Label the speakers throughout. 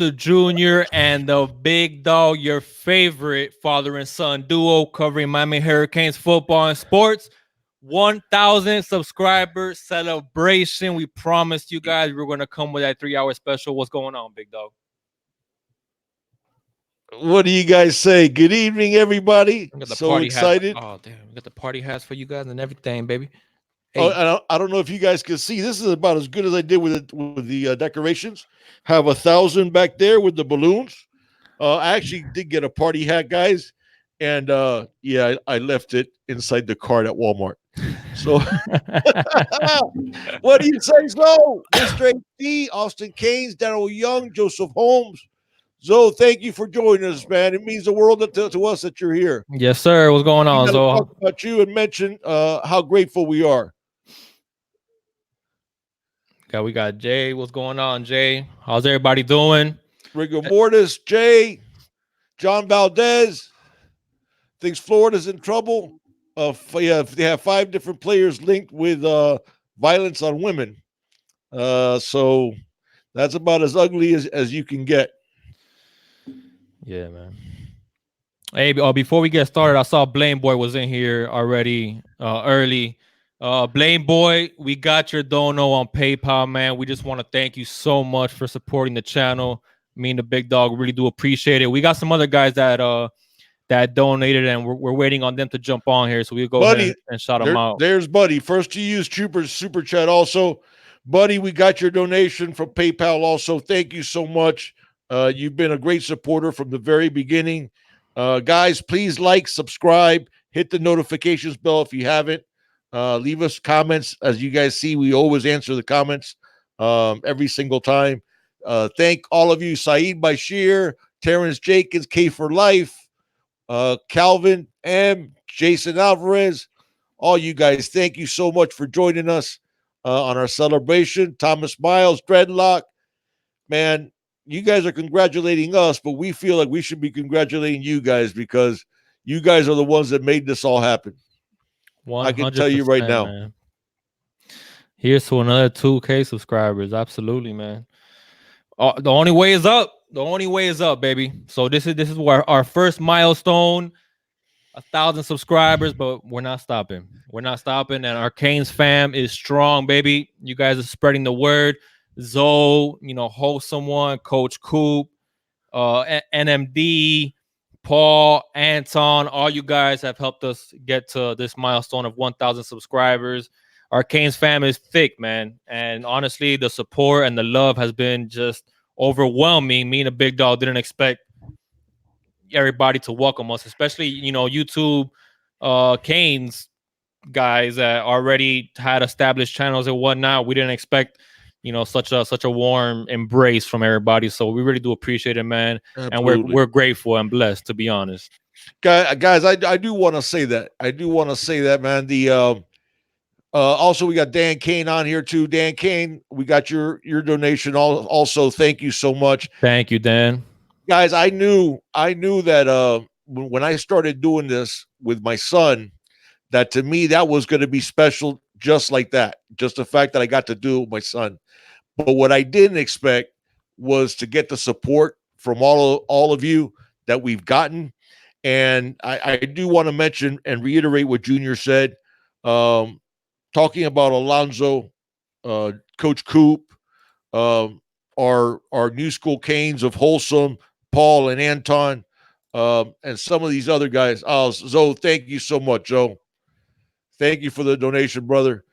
Speaker 1: the Junior and the Big Dog, your favorite father and son duo covering Miami Hurricanes football and sports. 1,000 subscribers celebration. We promised you guys we were going to come with that 3 hour special. What's going on, Big Dog?
Speaker 2: What do you guys say? Good evening, everybody.
Speaker 1: We got the
Speaker 2: So
Speaker 1: party hats.
Speaker 2: excited.
Speaker 1: Oh, damn. We got the party hats for you guys and everything, baby.
Speaker 2: Oh,
Speaker 1: Hey,
Speaker 2: and I don't know if you guys can see. This is about as good as I did with the decorations. Have 1,000 back there with the balloons. I actually did get a party hat, guys, and yeah, I left it inside the cart at Walmart. So, what do you say, so, Mr. HD, Austin Keynes, Daryl Young, Joseph Holmes? Zoe, thank you for joining us, man. It means the world to us that you're here.
Speaker 1: yes, sir. What's going
Speaker 2: We
Speaker 1: on,
Speaker 2: got to
Speaker 1: Zoe?
Speaker 2: talk about you and mention how grateful we are.
Speaker 1: We got Jay. What's going on, Jay? How's everybody doing?
Speaker 2: Rigor Mortis, Jay, John Valdez thinks Florida's in trouble. Yeah, they have 5 different players linked with violence on women. So that's about as ugly as you can get.
Speaker 1: Yeah, man. Hey, before we get started, I saw Blame Boy was in here already early. Blame Boy, we got your dono on PayPal, man. We just want to thank you so much for supporting the channel. Me and the Big Dog really do appreciate it. We got some other guys that donated, and we're waiting on them to jump on here, so we'll go ahead
Speaker 2: Buddy,
Speaker 1: and shout them out.
Speaker 2: there's Buddy. First to use Troopers Super Chat also. Buddy, we got your donation from PayPal also. Thank you so much. You've been a great supporter from the very beginning. Guys, please like, subscribe, hit the notifications bell if you haven't. Leave us comments. As you guys see, we always answer the comments every single time. Thank all of you, Saeed Bashir, Terrence Jenkins, K for Life, Calvin M, Jason Alvarez, all you guys. Thank you so much for joining us on our celebration. Thomas Miles, Dreadlock, man, you guys are congratulating us, but we feel like we should be congratulating you guys because you guys are the ones that made this all happen. I can tell you right
Speaker 1: 100%,
Speaker 2: now.
Speaker 1: man. Here's to another 2K subscribers. Absolutely, man. The only way is up. The only way is up, baby. So this is our first milestone, 1,000 subscribers, but we're not stopping. We're not stopping, and our Canes fam is strong, baby. You guys are spreading the word. Zoe, wholesome one, Coach Coop, NMD, Paul, Anton, all you guys have helped us get to this milestone of 1,000 subscribers. Our Canes fam is thick, man. And honestly, the support and the love has been just overwhelming. Me and the Big Dog didn't expect everybody to welcome us, especially, YouTube Canes guys that already had established channels and whatnot. We didn't expect such a warm embrace from everybody, so we really do appreciate it, man.
Speaker 2: Absolutely.
Speaker 1: And we're grateful and blessed, to be honest.
Speaker 2: Guys, I do want to say that. I do want to say that, man. The also we got Dan Kane on here too. Dan Kane, we got your donation also. Thank you so much.
Speaker 1: Thank you, Dan.
Speaker 2: Guys, I knew that when I started doing this with my son, that to me that was going to be special, just like that. Just the fact that I got to do it with my son. But what I didn't expect was to get the support from all of you that we've gotten. And I do want to mention and reiterate what Junior said. Talking about Alonzo, Coach Coop, our new school Canes of Wholesome, Paul and Anton, and some of these other guys. Oh, Zoe, thank you so much, Joe. Thank you for the donation, brother.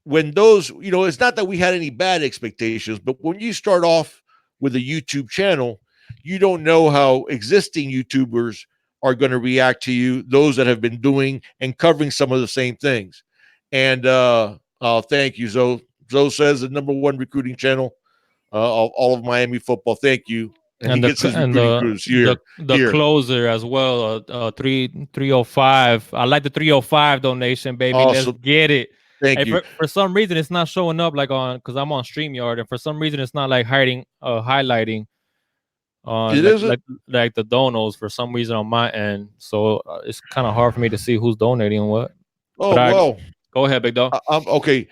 Speaker 2: When those, it's not that we had any bad expectations, but when you start off with a YouTube channel, you don't know how existing YouTubers are going to react to you, those that have been doing and covering some of the same things. And thank you, Zoe. Zoe says the #1 recruiting channel of all of Miami football. Thank you. And he gets his recruiting crews here.
Speaker 1: The closer as well, 305. I like the 305 donation, baby.
Speaker 2: Awesome.
Speaker 1: Let's get it.
Speaker 2: Thank you.
Speaker 1: For some reason, it's not showing up because I'm on StreamYard, and for some reason, it's not like highlighting on like the donos for some reason on my end. So it's kind of hard for me to see who's donating what.
Speaker 2: Oh, well.
Speaker 1: Go ahead, Big Dog.
Speaker 2: Okay.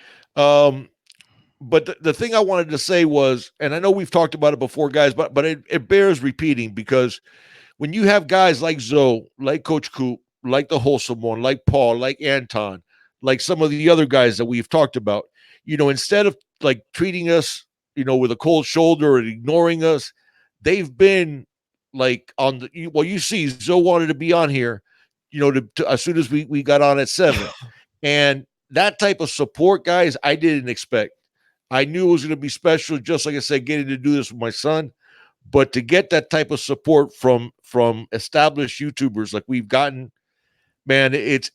Speaker 2: but the thing I wanted to say was, and I know we've talked about it before, guys, but it bears repeating, because when you have guys like Zoe, like Coach Coop, like the Wholesome One, like Paul, like Anton, like some of the other guys that we've talked about, instead of like treating us, with a cold shoulder and ignoring us, they've been like on the, well, you see, Zoe wanted to be on here, as soon as we got on at 7. And that type of support, guys, I didn't expect. I knew it was going to be special, just like I said, getting to do this with my son. But to get that type of support from established YouTubers like we've gotten, man, it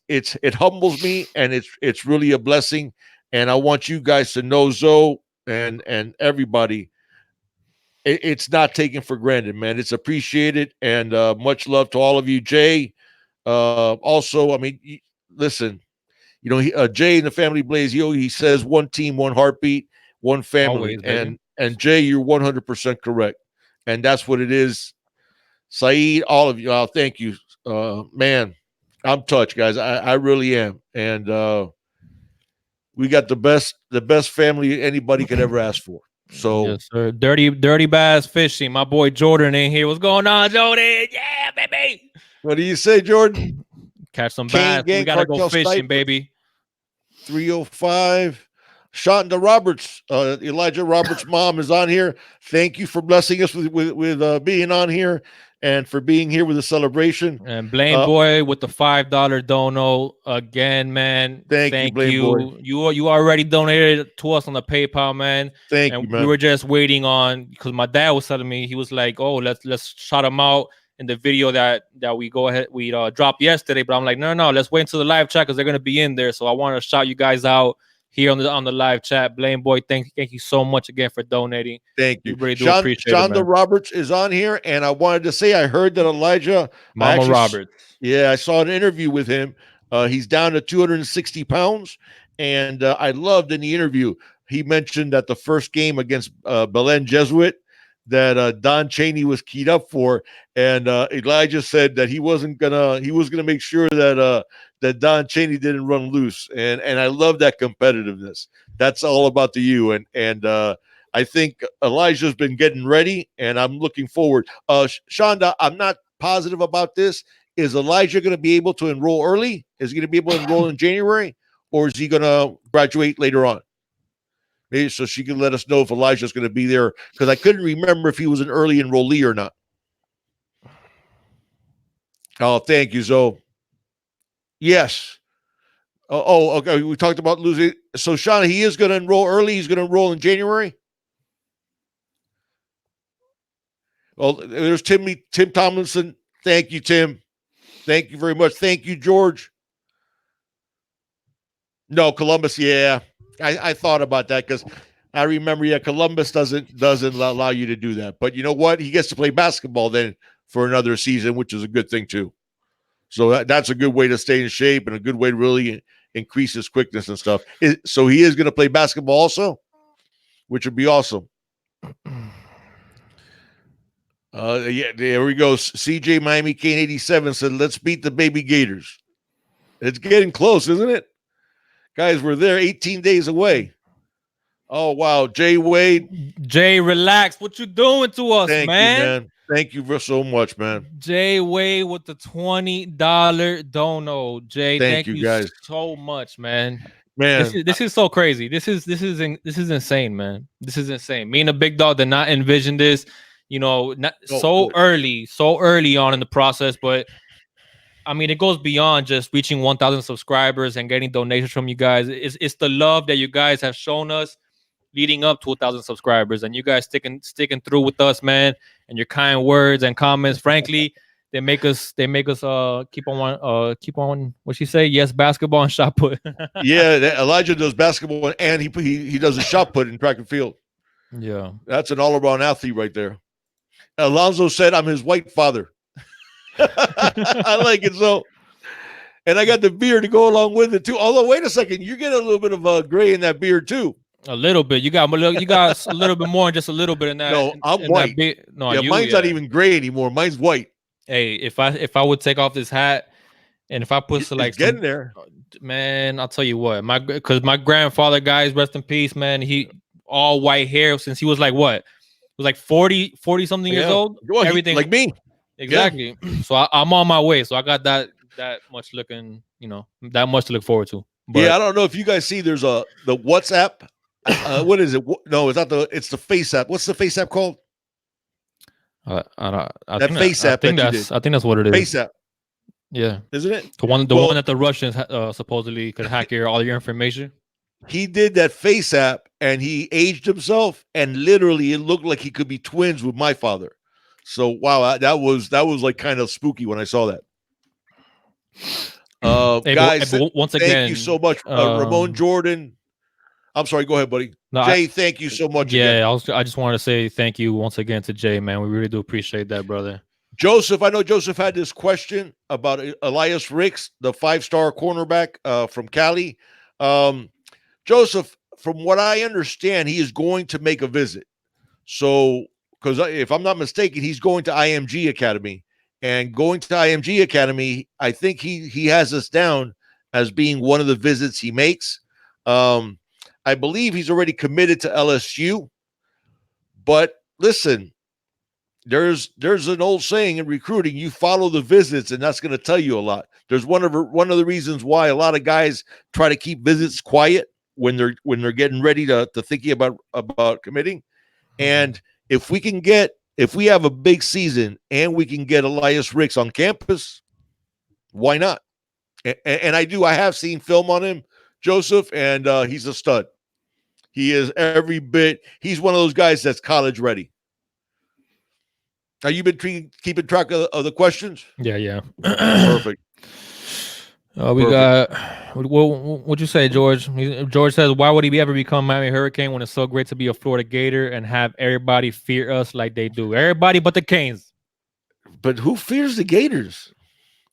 Speaker 2: humbles me, and it's really a blessing. And I want you guys to know, Zoe and everybody, it's not taken for granted, man. It's appreciated, and much love to all of you, Jay. Also, I mean, listen, Jay in the Family Blaze, he says one team, one heartbeat, one family.
Speaker 1: Always, baby.
Speaker 2: And Jay, you're 100% correct. And that's what it is. Saeed, all of you, thank you. Man, I'm touched, guys. I really am. And we got the best family anybody could ever ask for. So
Speaker 1: yes, sir. Dirty Bass Fishing. My boy Jordan in here. What's going on, Jordan? Yeah, baby.
Speaker 2: what do you say, Jordan?
Speaker 1: Catch some
Speaker 2: Kane
Speaker 1: bass. We
Speaker 2: Gang,
Speaker 1: gotta go
Speaker 2: Cartel
Speaker 1: fishing,
Speaker 2: Sniper,
Speaker 1: baby.
Speaker 2: 305. Shonda Roberts, Elijah Roberts' mom is on here. Thank you for blessing us with being on here and for being here with the celebration.
Speaker 1: And Blaine Boy with the $5 dono again, man.
Speaker 2: Thank you, Blaine Boy.
Speaker 1: You already donated to us on the PayPal, man.
Speaker 2: Thank
Speaker 1: and
Speaker 2: you, man.
Speaker 1: we were just waiting on, because my dad was telling me, he was like, "Oh, let's shout him out in the video that we dropped yesterday." But I'm like, no, let's wait until the live chat, because they're gonna be in there. So I want to shout you guys out here on the live chat. Blaine Boy, thank you so much again for donating.
Speaker 2: Thank you.
Speaker 1: We really do appreciate it,
Speaker 2: Shonda
Speaker 1: man.
Speaker 2: Roberts is on here, and I wanted to say I heard that Elijah,
Speaker 1: Mama Roberts.
Speaker 2: Yeah, I saw an interview with him. He's down to 260 pounds, and I loved in the interview, he mentioned that the first game against Belen Jesuit that Don Chaney was keyed up for, and Elijah said that he was gonna make sure that Don Chaney didn't run loose, and I love that competitiveness. That's all about the you, and I think Elijah's been getting ready, and I'm looking forward. Shonda, I'm not positive about this. Is Elijah going to be able to enroll early? Is he going to be able to enroll in January, or is he going to graduate later on? Maybe so she can let us know if Elijah's going to be there, because I couldn't remember if he was an early enrollee or not. Oh, thank you, Zoe. Yes. Oh, okay. We talked about losing. So, Shauna, he is going to enroll early. He's going to enroll in January. Well, there's Tim Tomlinson. Thank you, Tim. Thank you very much. Thank you, George. No, Columbus. Yeah, I thought about that, because I remember. Yeah, Columbus doesn't allow you to do that. But you know what? He gets to play basketball then for another season, which is a good thing too. So that's a good way to stay in shape, and a good way to really increase his quickness and stuff. So he is going to play basketball also, which would be awesome. Yeah, there we go. CJ Miami Kane 87 said, "Let's beat the baby Gators." It's getting close, isn't it? Guys, we're there 18 days away. Oh, wow. Jay Wade.
Speaker 1: Jay, relax. What you doing to us,
Speaker 2: Thank
Speaker 1: man?
Speaker 2: you, man. Thank you so much, man.
Speaker 1: Jay Wade with the $20 dono. Jay, thank you guys so much, man.
Speaker 2: Man,
Speaker 1: this is so crazy. This is insane, man. This is insane. Me and the big dog did not envision this, so early on in the process. But I mean, it goes beyond just reaching 1,000 subscribers and getting donations from you guys. It's the love that you guys have shown us leading up to 1,000 subscribers, and you guys sticking through with us, man. And your kind words and comments, frankly, they make us keep on what she say? Yes, basketball and shot put.
Speaker 2: Yeah, Elijah does basketball, and he does a shot put in track and field.
Speaker 1: Yeah,
Speaker 2: that's an all-around athlete right there. Alonzo said, "I'm his white father." I like it so. And I got the beard to go along with it too. Although, wait a second, you're getting a little bit of gray in that beard too.
Speaker 1: A little bit. You got a little bit more, and just a little bit in that.
Speaker 2: No, I'm white. Mine's not even gray anymore. Mine's white.
Speaker 1: Hey, if I would take off this hat, and if I put
Speaker 2: getting there,
Speaker 1: man, I'll tell you what, because my grandfather, guys, rest in peace, man. all white hair since he was like what? He was like 40 something years
Speaker 2: Yeah.
Speaker 1: old.
Speaker 2: Well,
Speaker 1: Everything
Speaker 2: like me. Yeah.
Speaker 1: exactly. So I'm on my way. So I got that much looking, that much to look forward to.
Speaker 2: Yeah,
Speaker 1: But
Speaker 2: I don't know if you guys see there's the WhatsApp. What is it? No, it's not it's the Face app. What's the Face app called?
Speaker 1: I don't.
Speaker 2: That Face app that you did.
Speaker 1: I think that's what it
Speaker 2: Face
Speaker 1: is.
Speaker 2: app,
Speaker 1: Yeah,
Speaker 2: isn't it?
Speaker 1: the one
Speaker 2: Well,
Speaker 1: that the Russians supposedly could hack all your information.
Speaker 2: he did that Face app and he aged himself, and literally it looked like he could be twins with my father. So wow, that was like kind of spooky when I saw that. Guys,
Speaker 1: but once
Speaker 2: thank you
Speaker 1: again,
Speaker 2: so much, Ramon Jordan. I'm sorry, go ahead, buddy.
Speaker 1: no,
Speaker 2: Jay, thank you so much again.
Speaker 1: I just wanted to say thank you once again to Jay, man. We really do appreciate that, brother.
Speaker 2: Joseph, I know Joseph had this question about Elias Ricks, the 5-star cornerback from Cali. Joseph, from what I understand, he is going to make a visit. So, because if I'm not mistaken, he's going to IMG Academy. And going to IMG Academy, I think he has us down as being one of the visits he makes. I believe he's already committed to LSU. But listen, there's an old saying in recruiting: you follow the visits, and that's going to tell you a lot. There's one of the reasons why a lot of guys try to keep visits quiet when they're getting ready to thinking about committing. And if we have a big season and we can get Elias Ricks on campus, why not? And I have seen film on him, Joseph, and he's a stud. He is every bit. He's one of those guys that's college ready. Have you been keeping track of the questions?
Speaker 1: Yeah.
Speaker 2: Perfect.
Speaker 1: We got. What'd you say, George? George says, "Why would he ever become Miami Hurricane when it's so great to be a Florida Gator and have everybody fear us like they do? Everybody but the Canes."
Speaker 2: But who fears the Gators?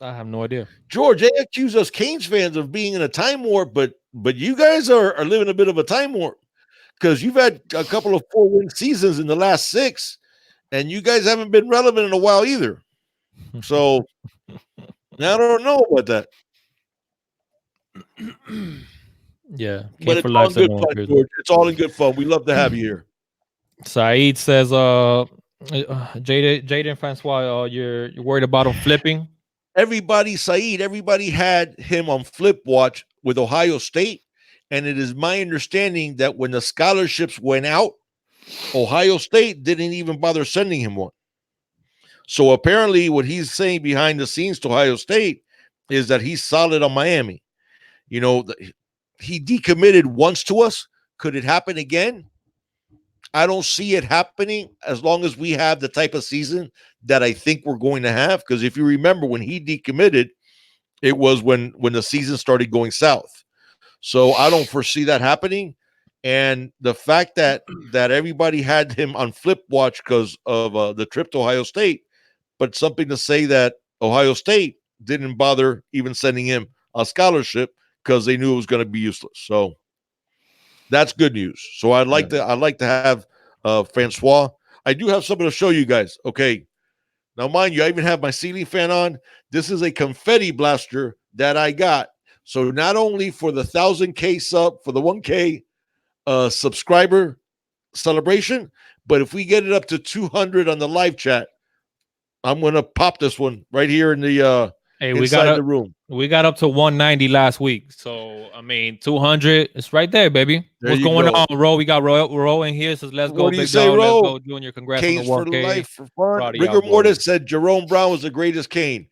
Speaker 1: I have no idea.
Speaker 2: George, they accuse us Canes fans of being in a time warp, but you guys are living a bit of a time warp because you've had a couple of 4-win seasons in the last 6, and you guys haven't been relevant in a while either. So I don't know about that.
Speaker 1: Yeah,
Speaker 2: but it's all in good fun, George. It's all in good fun. We love to have you here.
Speaker 1: Saeed says, Jaden Francois, you're worried about him flipping?
Speaker 2: Everybody had him on flip watch with Ohio State. And it is my understanding that when the scholarships went out, Ohio State didn't even bother sending him one. So apparently what he's saying behind the scenes to Ohio State is that he's solid on Miami. You know, he decommitted once to us. Could it happen again? I don't see it happening as long as we have the type of season that I think we're going to have. Because if you remember, when he decommitted, it was when the season started going south. So I don't foresee that happening. And the fact that everybody had him on flip watch because of the trip to Ohio State, but something to say that Ohio State didn't bother even sending him a scholarship because they knew it was going to be useless. So that's good news. So I'd like to have Francois. I do have something to show you guys. Okay. Now, mind you, I even have my ceiling fan on. This is a confetti blaster that I got. So not only for the 1,000K sub, for the 1K subscriber celebration, but if we get it up to 200 on the live chat, I'm going to pop this one right here in the inside the room.
Speaker 1: We got up to 190 last week. So, I mean, 200, it's right there, baby. What's going on, Ro? We got Ro in here. Says, let's go, big dog. Let's go, Junior. Congrats on the 1K.
Speaker 2: For life, for fun. Rigor Mortis said Jerome Brown was the greatest Cane.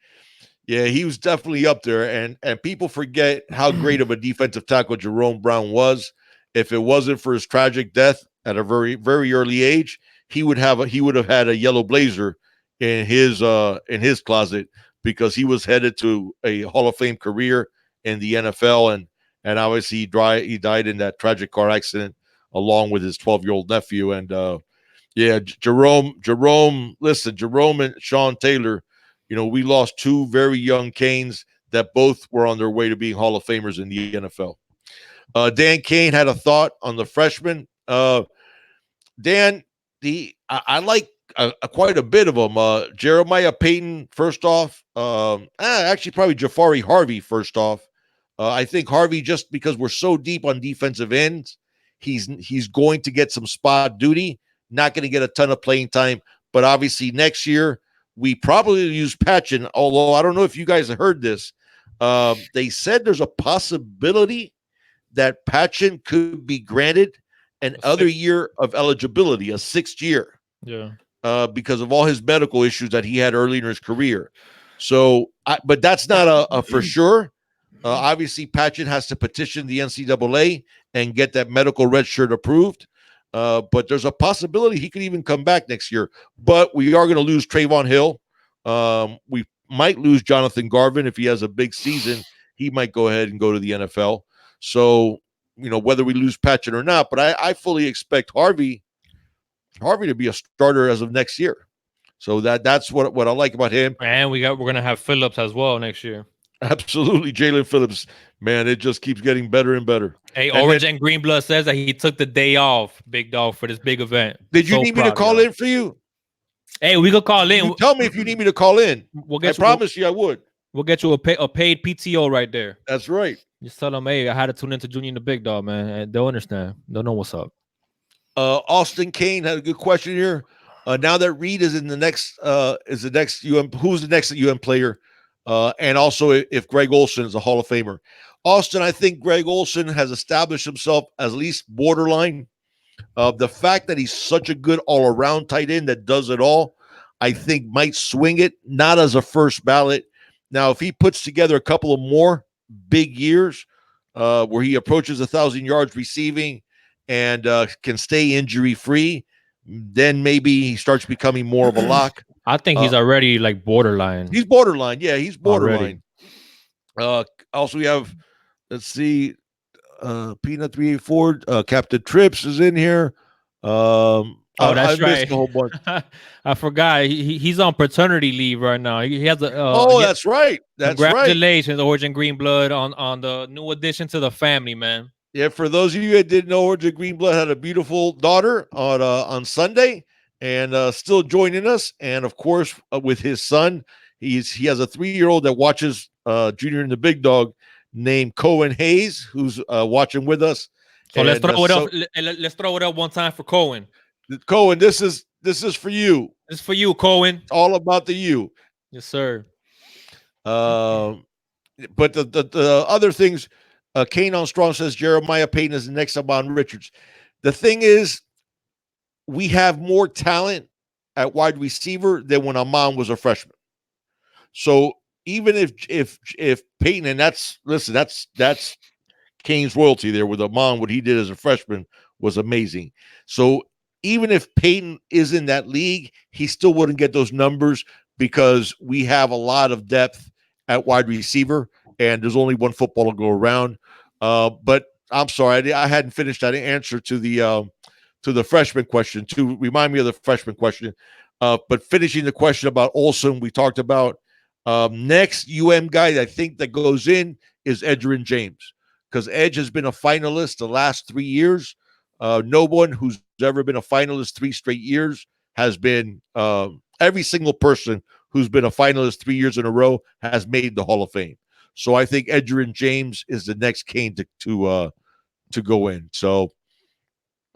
Speaker 2: Yeah, he was definitely up there. And people forget how great of a defensive tackle Jerome Brown was. If it wasn't for his tragic death at a very, very early age, he would have had a yellow blazer in his closet, because he was headed to a Hall of Fame career in the NFL, and obviously he died in that tragic car accident along with his 12-year-old nephew. And Jerome, listen, Jerome and Sean Taylor, you know, we lost 2 very young Canes that both were on their way to being Hall of Famers in the NFL. Dan Kane had a thought on the freshman. Dan, I like quite a bit of them. Jeremiah Payton, first off. Actually, probably Jafari Harvey, first off. I think Harvey, just because we're so deep on defensive ends, He's going to get some spot duty, not going to get a ton of playing time. But obviously next year we probably use Patchen. Although I don't know if you guys have heard this, they said there's a possibility that Patchen could be granted an other year of eligibility, a 6th year.
Speaker 1: Yeah.
Speaker 2: Because of all his medical issues that he had early in his career. So, but that's not a for sure. Obviously, Patchen has to petition the NCAA and get that medical red shirt approved. But there's a possibility he could even come back next year. But we are going to lose Trayvon Hill. We might lose Jonathan Garvin if he has a big season. He might go ahead and go to the NFL. So, whether we lose Patchen or not, but I fully expect Harvey to be a starter as of next year. So that's what I like about him.
Speaker 1: And we're gonna have Phillips as well next year.
Speaker 2: Absolutely, Jalen Phillips, man, it just keeps getting better and better.
Speaker 1: Hey, Orange and Green Blood says that he took the day off, Big Dog, for this big event.
Speaker 2: Did you need me to call in for you?
Speaker 1: Hey, we could call in.
Speaker 2: You tell me if you need me to call in. I promise you I would.
Speaker 1: We'll get you a paid PTO right there.
Speaker 2: That's right.
Speaker 1: Just tell them, hey, I had to tune into Junior and the Big Dog, man. And they'll understand. They'll know what's up.
Speaker 2: Austin Kane had a good question here. Now that Reed is in the next, is the next who's the next player? And also if Greg Olsen is a Hall of Famer. Austin, I think Greg Olsen has established himself as at least borderline. The fact that he's such a good all-around tight end that does it all, I think might swing it, not as a first ballot. Now, if he puts together a couple of more big years where he approaches 1,000 yards receiving and can stay injury-free, then maybe he starts becoming more of a lock.
Speaker 1: I think he's already like borderline.
Speaker 2: He's borderline. Yeah, he's borderline. Also, we have, let's see, Peanut 384, Captain Trips is in here.
Speaker 1: That's right.
Speaker 2: Missed a whole bunch.
Speaker 1: I forgot. He's on paternity leave right now. He has a.
Speaker 2: That's right. That's
Speaker 1: congratulations, Origin Greenblood, on the new addition to the family, man.
Speaker 2: Yeah, for those of you that didn't know, Origin Greenblood had a beautiful daughter on Sunday, and still joining us. And of course, with his son, he has a 3-year-old that watches Junior and the Big Dog named Cohen Hayes, who's watching with us.
Speaker 1: So let's throw it up. Let's throw it up one time for Cohen.
Speaker 2: Cohen, this is for you.
Speaker 1: This is for you, Cohen.
Speaker 2: It's all about the you.
Speaker 1: Yes, sir.
Speaker 2: But the other things, Kane Armstrong says Jeremiah Payton is the next Amon Richards. The thing is, we have more talent at wide receiver than when Amon was a freshman. So even if Payton, and that's Kane's royalty there with Amon, what he did as a freshman was amazing. So even if Payton is in that league, he still wouldn't get those numbers because we have a lot of depth at wide receiver, and there's only one football to go around. But I'm sorry, I hadn't finished that answer to the freshman question. To remind me of the freshman question, but finishing the question about Olsen, we talked about. Next guy I think that goes in is Edgerrin James, because Edge has been a finalist the last 3 years. No one who's ever been a finalist 3 straight years has been. Every single person who's been a finalist 3 years in a row has made the Hall of Fame. So I think Edgerrin James is the next Kane to go in. So,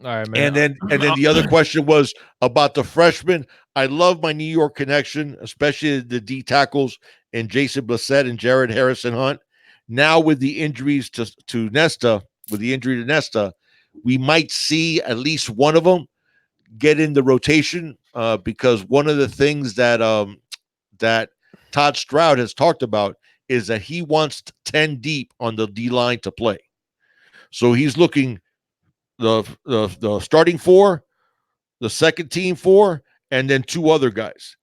Speaker 1: all right, man.
Speaker 2: And then the other question was about the freshmen. I love my New York connection, especially the D tackles and Jason Blissett and Jared Harrison Hunt. Now with the injuries to Nesta, we might see at least one of them get in the rotation because one of the things that Todd Stroud has talked about is that he wants 10 deep on the D line to play. So he's looking the starting 4, the second team 4, and then 2 other guys.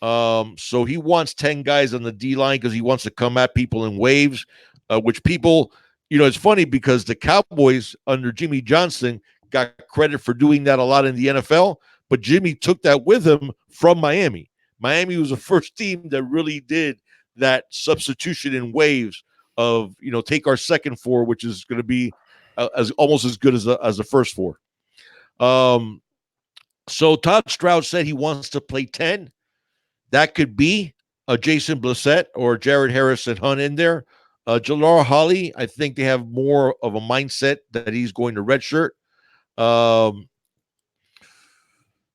Speaker 2: So he wants 10 guys on the D line because he wants to come at people in waves, which people, it's funny because the Cowboys under Jimmy Johnson got credit for doing that a lot in the NFL, but Jimmy took that with him from Miami. Miami was the first team that really did that substitution in waves of, take our second 4, which is going to be almost as good as the first 4. So Todd Stroud said he wants to play 10. That could be a Jason Blissett or Jared Harrison Hunt in there. Jalar Holly, I think they have more of a mindset that he's going to redshirt. Um,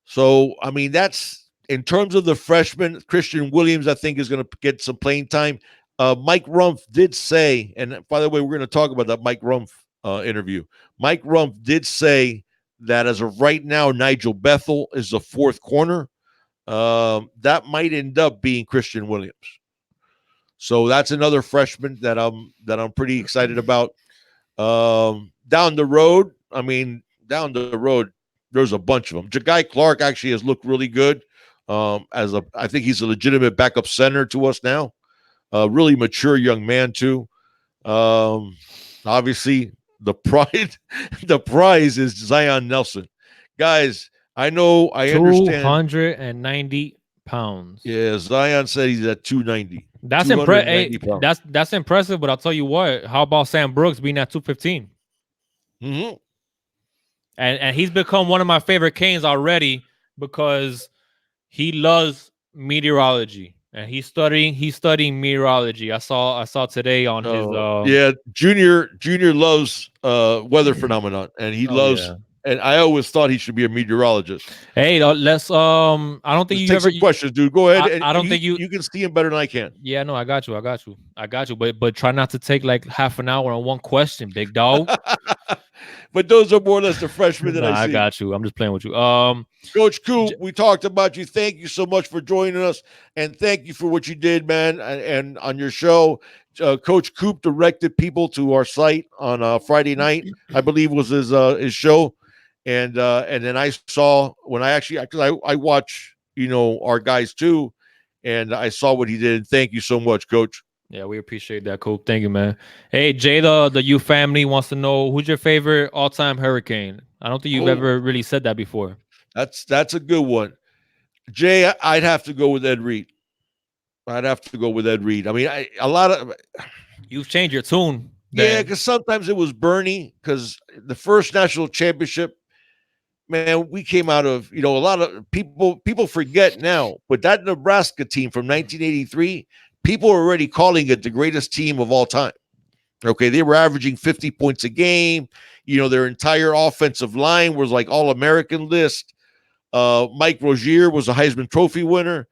Speaker 2: so I mean, that's in terms of the freshman. Christian Williams, I think, is going to get some playing time. Mike Rumpf did say, and by the way, we're going to talk about that Mike Rumpf interview. Mike Rumpf did say that as of right now, Nigel Bethel is the fourth corner. That might end up being Christian Williams. So that's another freshman that I'm pretty excited about. Down the road, I mean, down the road, there's a bunch of them. Ja'Guy Clark actually has looked really good. I think he's a legitimate backup center to us now. Really mature young man too. Obviously, the pride, the prize is Zion Nelson. Guys, I understand.
Speaker 1: 290 pounds.
Speaker 2: Yeah, Zion said he's at 290.
Speaker 1: That's
Speaker 2: 290 pounds.
Speaker 1: That's impressive. But I'll tell you what. How about Sam Brooks being at 215?
Speaker 2: Mm-hmm.
Speaker 1: And he's become one of my favorite Canes already because he loves meteorology and he's studying meteorology. I saw today on his
Speaker 2: yeah, Junior loves weather phenomenon, and he loves.
Speaker 1: yeah.
Speaker 2: And I always thought he should be a meteorologist.
Speaker 1: Hey, let's I don't think
Speaker 2: Let's
Speaker 1: you
Speaker 2: take
Speaker 1: ever
Speaker 2: some questions, dude. Go ahead.
Speaker 1: I don't think
Speaker 2: you can see him better than I can.
Speaker 1: Yeah, no, I got you. But try not to take like half an hour on one question, big dog.
Speaker 2: But those are more or less the freshmen that
Speaker 1: Nah,
Speaker 2: I see.
Speaker 1: I got you. I'm just playing with you.
Speaker 2: Coach Coop, we talked about you. Thank you so much for joining us, and thank you for what you did, man. And on your show, Coach Coop directed people to our site on Friday night. I believe was his show, and then I saw when I actually because I watch our guys too, and I saw what he did. Thank you so much, Coach.
Speaker 1: Yeah, we appreciate that, Coop. Thank you, man. Hey, Jay, the U family wants to know who's your favorite all-time Hurricane. I don't think you've ever really said that before.
Speaker 2: That's a good one. Jay, I'd have to go with Ed Reed. I mean, a lot of
Speaker 1: you've changed your tune.
Speaker 2: Yeah, because sometimes it was Bernie. Because the first national championship, man, we came out of a lot of people forget now, but that Nebraska team from 1983, people are already calling it the greatest team of all time. Okay, they were averaging 50 points a game. Their entire offensive line was like all-American list. Mike Rozier was a Heisman Trophy winner.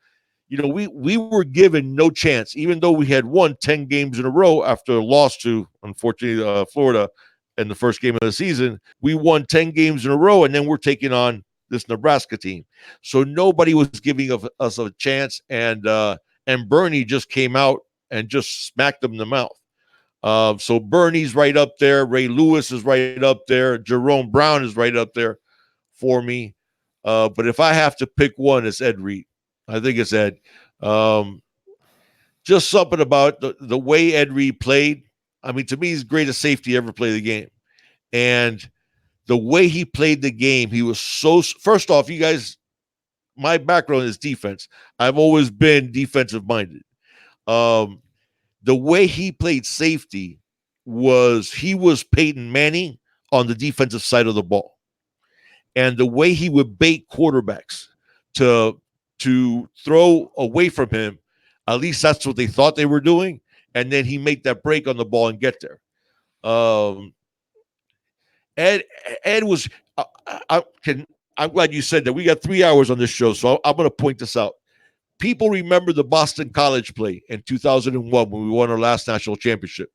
Speaker 2: We were given no chance, even though we had won 10 games in a row after a loss to, unfortunately, Florida in the first game of the season. We won 10 games in a row, and then we're taking on this Nebraska team. So nobody was giving us a chance, and Bernie just came out and just smacked them in the mouth. So Bernie's right up there. Ray Lewis is right up there. Jerome Brown is right up there for me. But if I have to pick one, it's Ed Reed. I think it's Ed. Just something about the way Ed Reed played. I mean, to me, he's the greatest safety ever played the game. And the way he played the game, he was so... First off, you guys, my background is defense. I've always been defensive-minded. The way he played safety he was Peyton Manning on the defensive side of the ball. And the way he would bait quarterbacks to throw away from him, at least that's what they thought they were doing, and then he made that break on the ball and get there. Ed was. I'm glad you said that. We got 3 hours on this show, so I'm going to point this out. People remember the Boston College play in 2001 when we won our last national championship.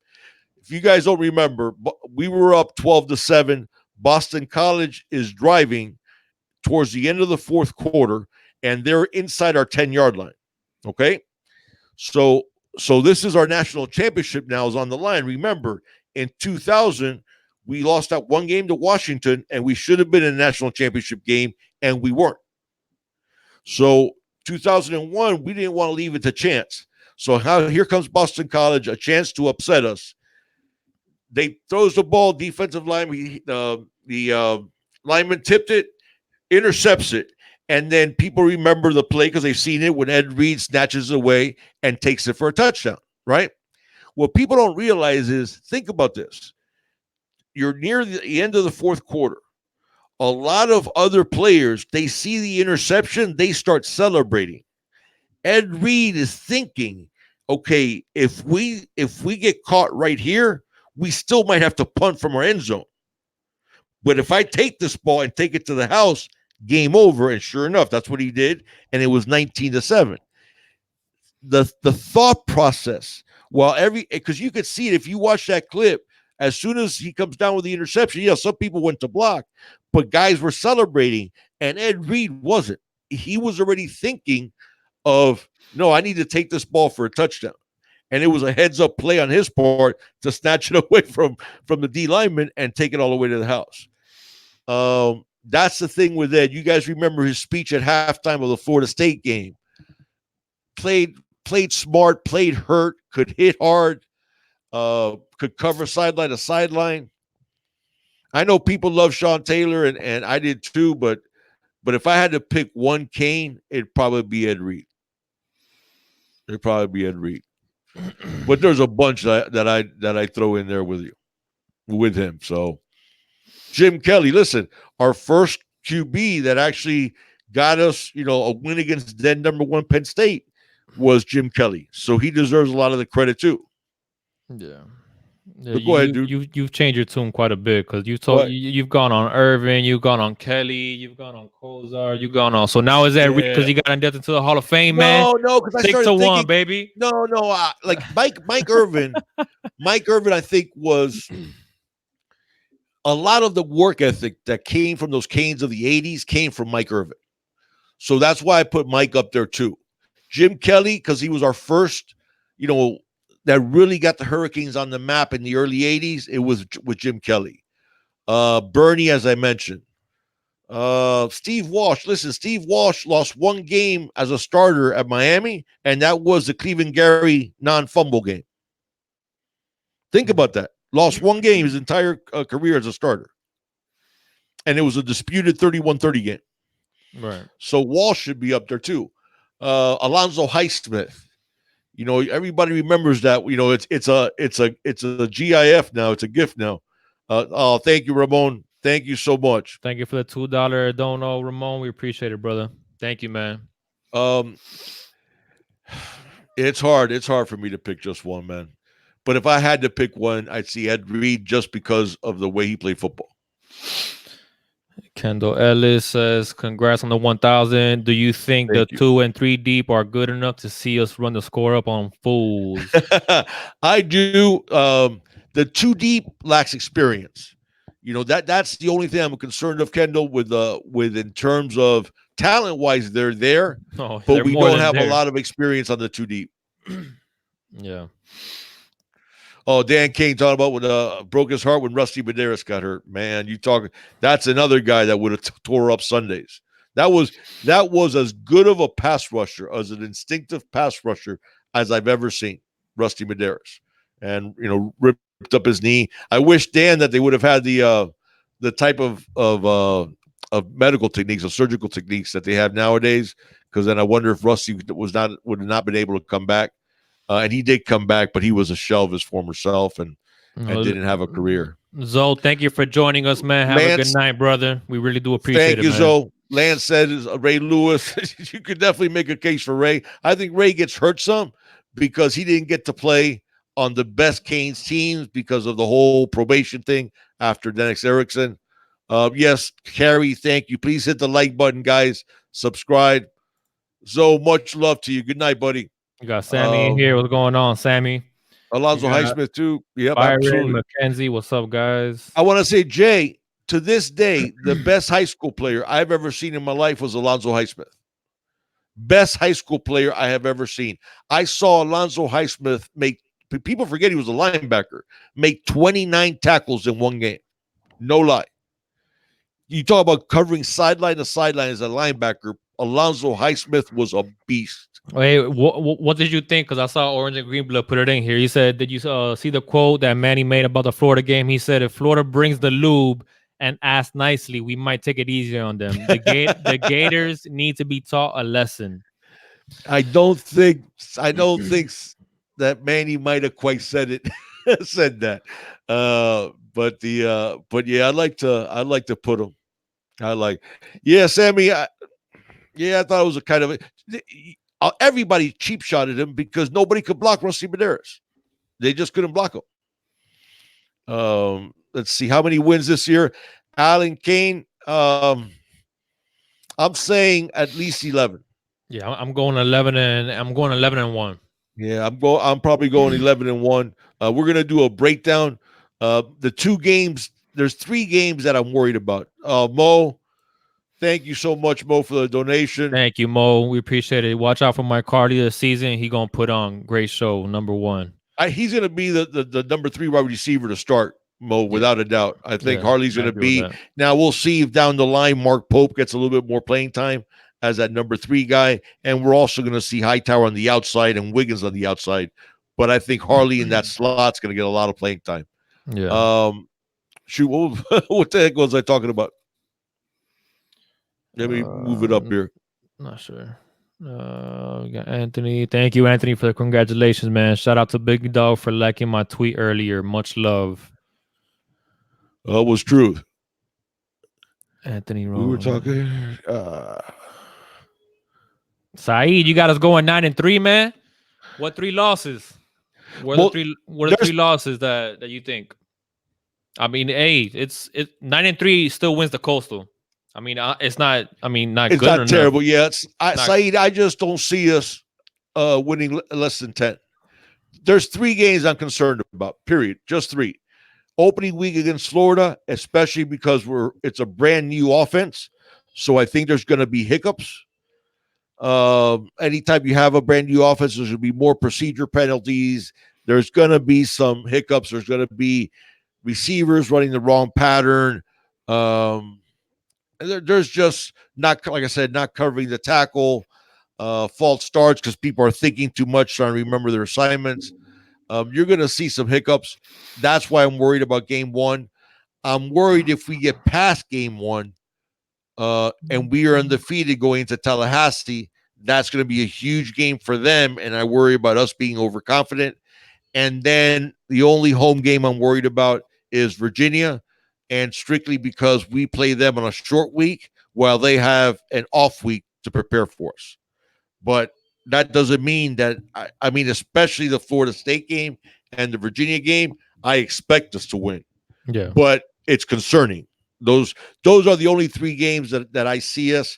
Speaker 2: If you guys don't remember, we were up 12-7. Boston College is driving towards the end of the fourth quarter, and they're inside our 10-yard line. Okay? So this is our national championship now is on the line. Remember, in 2000, we lost that one game to Washington, and we should have been in a national championship game, and we weren't. So 2001, we didn't want to leave it to chance. So here comes Boston College, a chance to upset us. They throws the ball, defensive line, the lineman tipped it, intercepts it, and then people remember the play because they've seen it when Ed Reed snatches it away and takes it for a touchdown, right? What people don't realize is, think about this. You're near the end of the fourth quarter. A lot of other players, they see the interception, they start celebrating. Ed Reed is thinking, okay, if we get caught right here, we still might have to punt from our end zone. But if I take this ball and take it to the house, game over. And sure enough, that's what he did. And it was 19-7. The thought process, while because you could see it if you watch that clip, as soon as he comes down with the interception, some people went to block, but guys were celebrating, and Ed Reed wasn't. He was already thinking of, no, I need to take this ball for a touchdown. And it was a heads up play on his part to snatch it away from the D lineman and take it all the way to the house. That's the thing with Ed. You guys remember his speech at halftime of the Florida State game. Played smart, played hurt, could hit hard, could cover sideline to sideline. I know people love Sean Taylor, and I did too, but if I had to pick one Kane, it'd probably be Ed Reed. But there's a bunch that I throw in there with him. So Jim Kelly, listen, our first QB that actually got us, a win against then number 1 Penn State was Jim Kelly. So he deserves a lot of the credit too.
Speaker 1: Yeah.
Speaker 2: Go ahead, dude.
Speaker 1: You've changed your tune quite a bit because you've gone on Irvin, you've gone on Kelly, you've gone on Kozar, you've gone on. So now is that because you got inducted to the Hall of Fame, man?
Speaker 2: No, because I started
Speaker 1: 6-1, baby.
Speaker 2: No, like Mike Irvin. Mike Irvin, I think, was a lot of the work ethic that came from those Canes of the 80s came from Mike Irvin. So that's why I put Mike up there too. Jim Kelly, because he was our first, that really got the Hurricanes on the map in the early 80s. It was with Jim Kelly. Bernie, as I mentioned. Steve Walsh. Listen, Steve Walsh lost one game as a starter at Miami, and that was the Cleveland Gary non-fumble game. Think about that. Lost one game his entire career as a starter. And it was a disputed 31-30 game.
Speaker 1: Right.
Speaker 2: So Walsh should be up there too. Alonzo Highsmith. Everybody remembers that. It's a GIF now. It's a gift now. Thank you, Ramon. Thank you so much.
Speaker 1: Thank you for the $2 dono, Ramon. We appreciate it, brother. Thank you, man.
Speaker 2: It's hard. It's hard for me to pick just one, man. But if I had to pick one, I'd see Ed Reed just because of the way he played football.
Speaker 1: Kendall Ellis says, congrats on the 1,000. Do you think the 2 and 3 deep are good enough to see us run the score up on fools?
Speaker 2: I do. The 2 deep lacks experience. That's the only thing I'm concerned of, Kendall, with in terms of talent-wise, they're there, but we don't have a lot of experience on the 2 deep.
Speaker 1: Yeah.
Speaker 2: Oh, Dan King talking about when broke his heart when Rusty Medeiros got hurt. Man, that's another guy that would have tore up Sundays. That was as good of a pass rusher, as an instinctive pass rusher as I've ever seen, Rusty Medeiros. And ripped up his knee. I wish, Dan, that they would have had the type of medical techniques, of surgical techniques that they have nowadays, because then I wonder if Rusty would have not been able to come back. And he did come back, but he was a shell of his former self and didn't have a career.
Speaker 1: Zoe, thank you for joining us, man. Have a good night, brother. We really do appreciate it, man.
Speaker 2: Thank you, Zoe. Lance said Ray Lewis. You could definitely make a case for Ray. I think Ray gets hurt some because he didn't get to play on the best Canes teams because of the whole probation thing after Dennis Erickson. Yes, Carrie, thank you. Please hit the like button, guys. Subscribe. Zoe, much love to you. Good night, buddy.
Speaker 1: You got Sammy in here. What's going on, Sammy?
Speaker 2: Alonzo Highsmith, too. Yep,
Speaker 1: Byron,
Speaker 2: absolutely.
Speaker 1: McKenzie, what's up, guys?
Speaker 2: I want to say, Jay, to this day, the best high school player I've ever seen in my life was Alonzo Highsmith. Best high school player I have ever seen. I saw Alonzo Highsmith people forget he was a linebacker, make 29 tackles in one game. No lie. You talk about covering sideline to sideline as a linebacker. Alonzo Highsmith was a beast.
Speaker 1: Hey, what did you think? Because I saw Orange and Green Blood put it in here. He said, did you see the quote that Manny made about the Florida game? He said, if Florida brings the lube and asks nicely, we might take it easier on them. The Gators need to be taught a lesson.
Speaker 2: I don't think that Manny might have quite said that. But yeah, I'd like to put him. Sammy. I thought it was a kind of everybody cheap shotted him because nobody could block Rusty Medeiros. They just couldn't block him. Let's see how many wins this year. Allen Kane, I'm saying at least 11.
Speaker 1: Yeah, I'm going 11-1.
Speaker 2: Yeah, I'm probably going 11-1. We're gonna do a breakdown. The two games. There's three games that I'm worried about. Mo, thank you so much, Mo, for the donation.
Speaker 1: Thank you, Mo. We appreciate it. Watch out for my Cardi this season. He gonna put on great show, number one.
Speaker 2: He's gonna be the number 3 wide receiver to start, Mo,
Speaker 1: Yeah,
Speaker 2: without a doubt. I think
Speaker 1: yeah,
Speaker 2: Harley's
Speaker 1: I
Speaker 2: gonna
Speaker 1: agree with
Speaker 2: be.
Speaker 1: that.
Speaker 2: Now we'll see if down the line Mark Pope gets a little bit more playing time as that number 3 guy, and we're also gonna see Hightower on the outside and Wiggins on the outside. But I think Harley in that slot's gonna get a lot of playing time.
Speaker 1: Yeah.
Speaker 2: Shoot, what the heck was I talking about? Let me move it up
Speaker 1: Uh,
Speaker 2: here.
Speaker 1: Not sure. We got Anthony. Thank you, Anthony, for the congratulations, man. Shout out to Big Dog for liking my tweet earlier. Much love,
Speaker 2: It was true.
Speaker 1: Anthony.
Speaker 2: We were
Speaker 1: Wrong.
Speaker 2: talking.
Speaker 1: Saeed, you got us going 9-3, man. What three losses? What are the
Speaker 2: Well,
Speaker 1: three? What are the
Speaker 2: there's
Speaker 1: three losses that you think? I mean, hey, it's 9-3 still wins the Coastal. I mean, it's not. I mean, not
Speaker 2: it's
Speaker 1: good
Speaker 2: not
Speaker 1: enough.
Speaker 2: terrible. Yeah,
Speaker 1: Not.
Speaker 2: Saeed, I just don't see us winning less than 10. There's three games I'm concerned about. Period. Just three. Opening week against Florida, especially because it's a brand new offense. So I think there's going to be hiccups. Anytime you have a brand new offense, there's going to be more procedure penalties. There's going to be some hiccups. There's going to be receivers running the wrong pattern. There's just not, like I said, not covering the tackle, false starts because people are thinking too much, trying to remember their assignments. You're going to see some hiccups. That's why I'm worried about game one. I'm worried if we get past game one and we are undefeated going into Tallahassee, that's going to be a huge game for them. And I worry about us being overconfident. And then the only home game I'm worried about is Virginia, and strictly because we play them on a short week while they have an off week to prepare for us. But that doesn't mean that, I mean, especially the Florida State game and the Virginia game, I expect us to win.
Speaker 1: Yeah.
Speaker 2: But it's concerning. Those are the only three games that I see us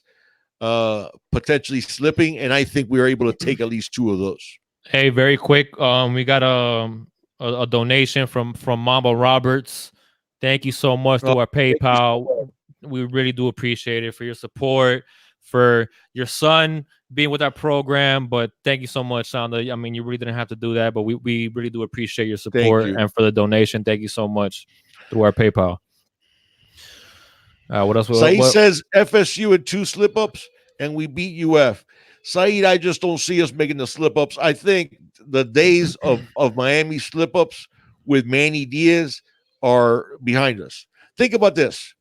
Speaker 2: potentially slipping, and I think we are able to take at least two of those.
Speaker 1: Hey, very quick. We got a donation from Mamba Roberts. Thank you so much through our PayPal. We really do appreciate it for your support, for your son being with our program. But thank you so much, Sandra. I mean, you really didn't have to do that, but we really do appreciate your
Speaker 2: Thank
Speaker 1: support
Speaker 2: you.
Speaker 1: and for the donation. Thank you so much through our PayPal. What else?
Speaker 2: Saeed
Speaker 1: What?
Speaker 2: says FSU had two slip ups and we beat UF. Saeed, I just don't see us making the slip ups. I think the days of Miami slip ups with Manny Diaz are behind us. Think about this.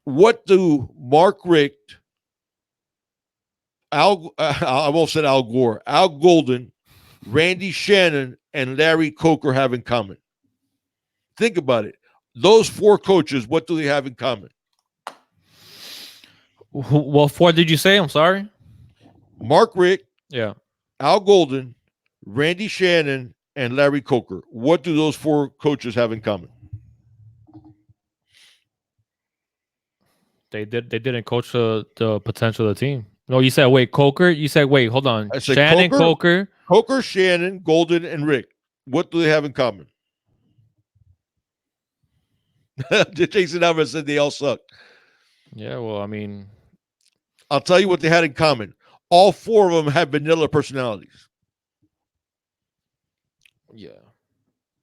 Speaker 2: What do Mark Richt, I almost said Al Gore, Al Golden, Randy Shannon, and Larry Coker have in common? Think about it. Those four coaches, what do they have in common?
Speaker 1: What four did you say? I'm sorry.
Speaker 2: Mark Richt,
Speaker 1: Yeah.
Speaker 2: Al Golden, Randy Shannon, and Larry Coker. What do those four coaches have in common?
Speaker 1: They didn't coach the potential of the team. No, you said wait, Coker. You said wait, hold on.
Speaker 2: I said
Speaker 1: Shannon Coker.
Speaker 2: Coker, Shannon, Golden, and Rick. What do they have in common? Jason Alvarez said they all suck.
Speaker 1: Yeah, well, I mean,
Speaker 2: I'll tell you what they had in common. All four of them have vanilla personalities.
Speaker 1: yeah.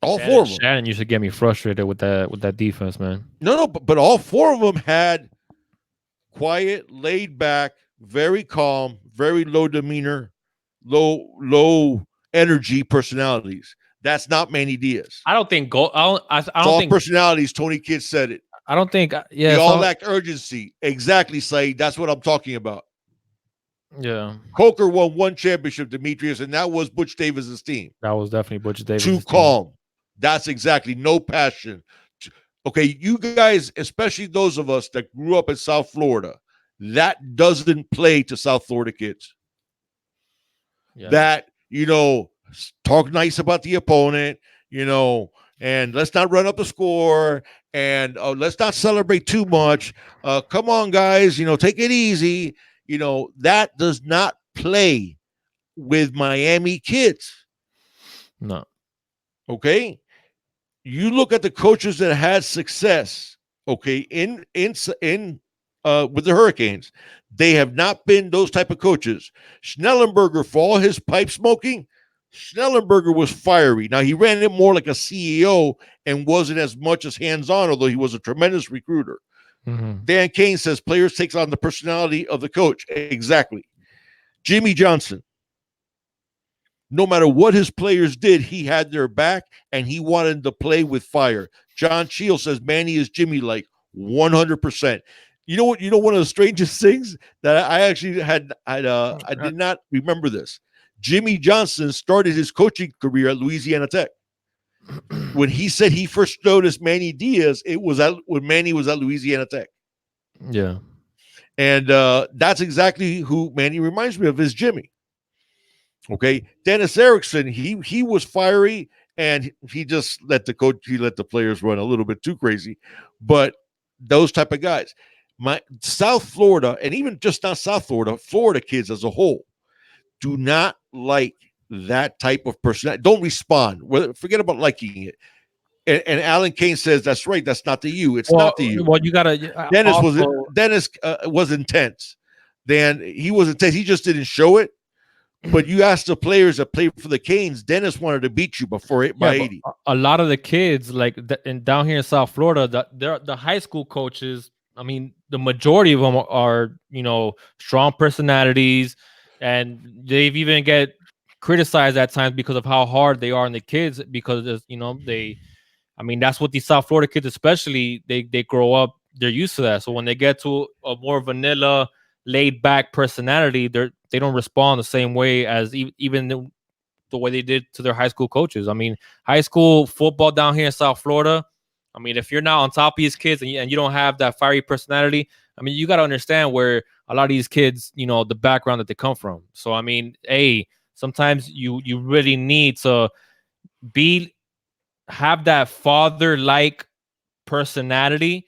Speaker 2: All four of them.
Speaker 1: Shannon used to get me frustrated with that defense, man.
Speaker 2: No, but all four of them had quiet, laid back, very calm, very low demeanor, low energy personalities. That's not Manny Diaz.
Speaker 1: I don't think go. I don't
Speaker 2: all
Speaker 1: think
Speaker 2: personalities. Tony Kidd said it.
Speaker 1: I don't think. Yeah,
Speaker 2: they all lack urgency. Exactly, Saeed. That's what I'm talking about.
Speaker 1: Yeah.
Speaker 2: Coker won one championship, Demetrius, and that was Butch Davis's team.
Speaker 1: That was definitely Butch Davis.
Speaker 2: Too calm. That's exactly no passion. Okay, you guys, especially those of us that grew up in South Florida, that doesn't play to South Florida kids. Yeah. That, talk nice about the opponent, and let's not run up the score and let's not celebrate too much. Come on, guys, take it easy. That does not play with Miami kids.
Speaker 1: No.
Speaker 2: Okay, you look at the coaches that had success. Okay, in with the Hurricanes, they have not been those type of coaches. Schnellenberger, for all his pipe smoking, Schnellenberger was fiery. Now he ran it more like a CEO and wasn't as much as hands on, although he was a tremendous recruiter.
Speaker 1: Mm-hmm.
Speaker 2: Dan Kane says players takes on the personality of the coach. Exactly. Jimmy Johnson, no matter what his players did, he had their back and he wanted to play with fire. John Cheel says Manny is Jimmy like 100%. You know what? One of the strangest things that I actually I did not remember this. Jimmy Johnson started his coaching career at Louisiana Tech. When he said he first noticed Manny Diaz, it was when Manny was at Louisiana Tech.
Speaker 1: Yeah.
Speaker 2: And that's exactly who Manny reminds me of, is Jimmy. Okay, Dennis Erickson, he was fiery and he just let the players run a little bit too crazy, but those type of guys, my South Florida, and even just not South Florida, Florida kids as a whole, do not like that type of person. Don't respond. Forget about liking it. And Alan Kane says that's right. That's not the you. It's not the you.
Speaker 1: Well, you gotta
Speaker 2: Dennis
Speaker 1: also.
Speaker 2: was intense. Dan, he was intense. He just didn't show it. But you asked the players that played for the Canes, Dennis wanted to beat you by 80.
Speaker 1: A lot of the kids, like down here in South Florida, the high school coaches. I mean, the majority of them are strong personalities, and they've even get criticized at times because of how hard they are on the kids. Because they, I mean, that's what these South Florida kids, especially, they grow up, they're used to that. So when they get to a more vanilla, laid back personality, they don't respond the same way as even the way they did to their high school coaches. I mean, high school football down here in South Florida, I mean, if you're not on top of these kids and you don't have that fiery personality, I mean, you got to understand where a lot of these kids, the background that they come from. So, I mean, sometimes you really need to have that father-like personality,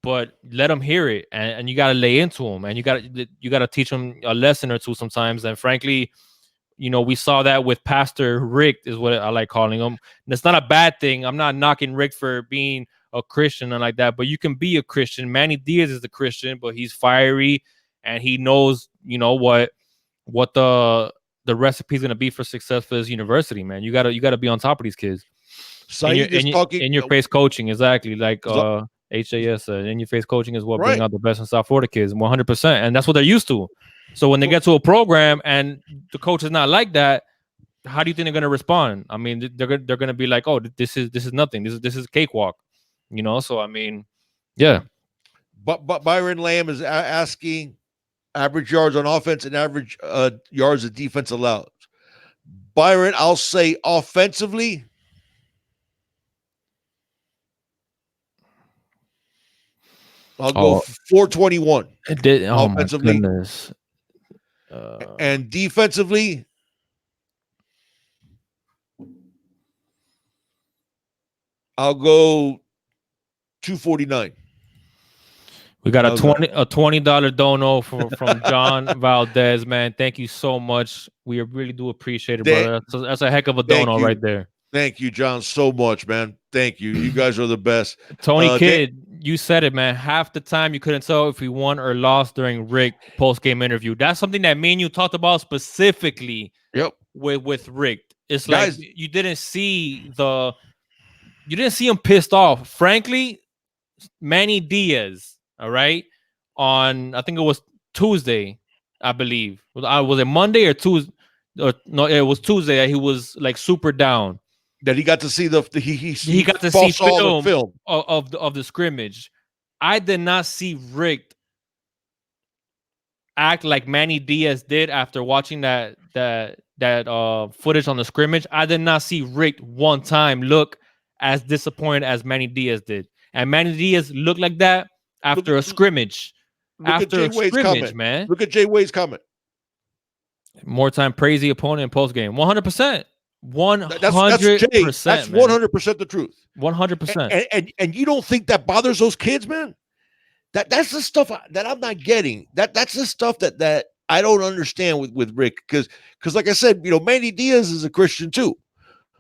Speaker 1: but let them hear it, and you got to lay into them, and you got to teach them a lesson or two sometimes. And frankly, we saw that with Pastor Rick, is what I like calling him. And it's not a bad thing. I'm not knocking Rick for being a Christian and like that, but you can be a Christian. Manny Diaz is a Christian, but he's fiery and he knows, what the recipe is going to be for success for his university, man. You gotta be on top of these kids.
Speaker 2: Saeed is talking
Speaker 1: in your face coaching, exactly, like HAS. In your face coaching is what bring out the best in South Florida kids, 100%, and that's what they're used to. So when they get to a program and the coach is not like that, how do you think they're gonna respond? I mean, they're gonna be like, "Oh, this is nothing. This is cakewalk," So I mean, yeah.
Speaker 2: But Byron Lamb is asking average yards on offense and average yards of defense allowed. Byron, I'll say offensively, I'll go 421.
Speaker 1: It did. Oh
Speaker 2: offensively.
Speaker 1: my goodness.
Speaker 2: And defensively, I'll go 249.
Speaker 1: We got a $20 dono from John Valdez, man. Thank you so much. We really do appreciate it, brother. That's a heck of a dono right there.
Speaker 2: Thank you, John, so much, man. Thank you. You guys are the best.
Speaker 1: Tony Kidd, you said it, man. Half the time you couldn't tell if we won or lost during Rick post-game interview. That's something that me and you talked about specifically.
Speaker 2: Yep.
Speaker 1: With Rick. It's guys, like you didn't see him pissed off. Frankly, Manny Diaz, all right, on I think it was Tuesday, I believe. Was it Monday or Tuesday? No, it was Tuesday that he was like super down.
Speaker 2: That he got to see
Speaker 1: he got to see film of the scrimmage. I did not see Rick act like Manny Diaz did after watching that footage on the scrimmage. I did not see Rick one time look as disappointed as Manny Diaz did. And Manny Diaz looked like that after a scrimmage. After a scrimmage, man.
Speaker 2: Look at Jay Wade's comment.
Speaker 1: More time praise the opponent in post game. 100%. One
Speaker 2: That's
Speaker 1: hundred
Speaker 2: Jay. That's
Speaker 1: percent, man.
Speaker 2: 100% the truth.
Speaker 1: 100%.
Speaker 2: And you don't think that bothers those kids, man? That's the stuff that I'm not getting. That's the stuff that I don't understand with Rick, because like I said, Manny Diaz is a Christian too,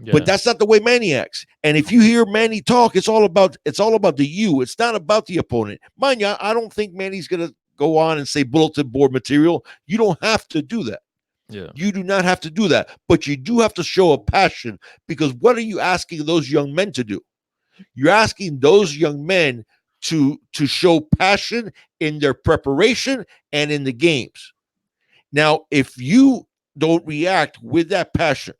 Speaker 2: but
Speaker 1: Yeah,
Speaker 2: that's not the way Manny acts. And if you hear Manny talk, it's all about the you. It's not about the opponent. Mind you, I don't think Manny's gonna go on and say bulletin board material. You don't have to do that.
Speaker 1: yeah,
Speaker 2: You do not have to do that, but you do have to show a passion, because what are you asking those young men to do? You're asking those young men to show passion in their preparation and in the games. Now, if you don't react with that passion,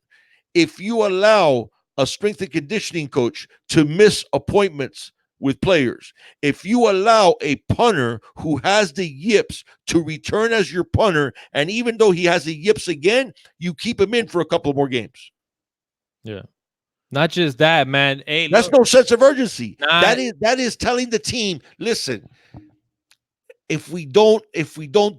Speaker 2: if you allow a strength and conditioning coach to miss appointments with players, if you allow a punter who has the yips to return as your punter, and even though he has the yips again, you keep him in for a couple more games.
Speaker 1: yeah. Not just that, man. Hey,
Speaker 2: That's
Speaker 1: look,
Speaker 2: no sense of urgency.
Speaker 1: not
Speaker 2: That is telling the team, listen, if we don't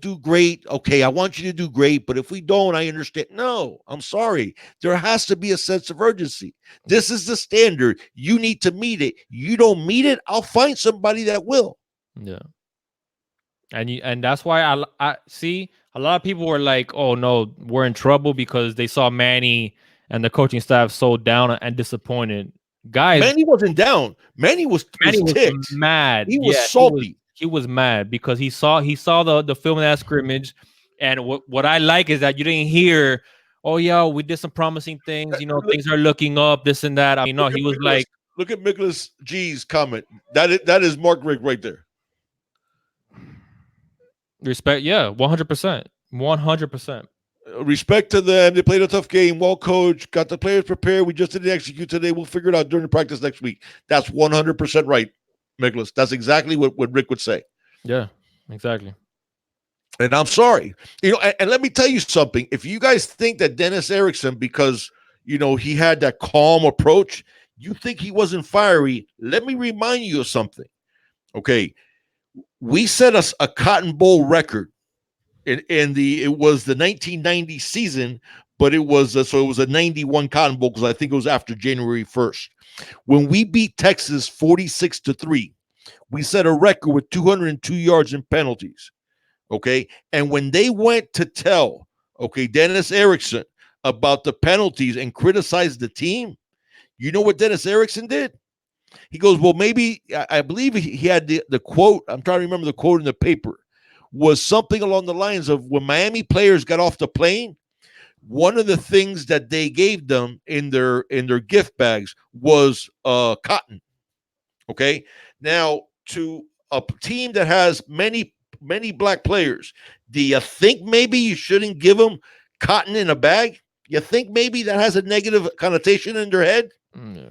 Speaker 2: do great, okay, I want you to do great, but if we don't, I understand. No, I'm sorry. There has to be a sense of urgency. This is the standard. You need to meet it. You don't meet it, I'll find somebody that will.
Speaker 1: yeah. And that's why I see a lot of people were like, "Oh no, we're in trouble because they saw Manny and the coaching staff so down and disappointed." Guys,
Speaker 2: Manny wasn't down. Manny was
Speaker 1: Manny
Speaker 2: was
Speaker 1: was
Speaker 2: ticked.
Speaker 1: mad.
Speaker 2: He was
Speaker 1: Yeah,
Speaker 2: salty.
Speaker 1: he was mad because he saw the film of that scrimmage, and what I like is that you didn't hear, "Oh yeah, we did some promising things.
Speaker 2: Look,
Speaker 1: Things are looking up. This and that." I mean, no,
Speaker 2: look at
Speaker 1: he was
Speaker 2: Nicholas.
Speaker 1: like,
Speaker 2: Look at Nicholas G's comment. That is Mark Rick right there.
Speaker 1: respect. Yeah, 100%, 100%.
Speaker 2: Respect to them. They played a tough game. Well coached. Got the players prepared. We just didn't execute today. We'll figure it out during the practice next week. That's 100% right, Nicholas. That's exactly what Rick would say.
Speaker 1: Yeah, exactly.
Speaker 2: And I'm sorry. And let me tell you something. If you guys think that Dennis Erickson, because he had that calm approach, you think he wasn't fiery, let me remind you of something. Okay. We set us a Cotton Bowl record it was the 1990 season, but it was so it was a 91 Cotton Bowl, because I think it was after January 1st. When we beat Texas 46-3, we set a record with 202 yards in penalties. Okay. And when they went to tell, Dennis Erickson about the penalties and criticized the team, you know what Dennis Erickson did? He goes, well, maybe, I believe he had the quote. I'm trying to remember the quote in the paper, was something along the lines of, when Miami players got off the plane, one of the things that they gave them in their gift bags was cotton. Okay. Now, to a team that has many black players, do you think maybe you shouldn't give them cotton in a bag? You think maybe that has a negative connotation in their head?
Speaker 1: Yeah.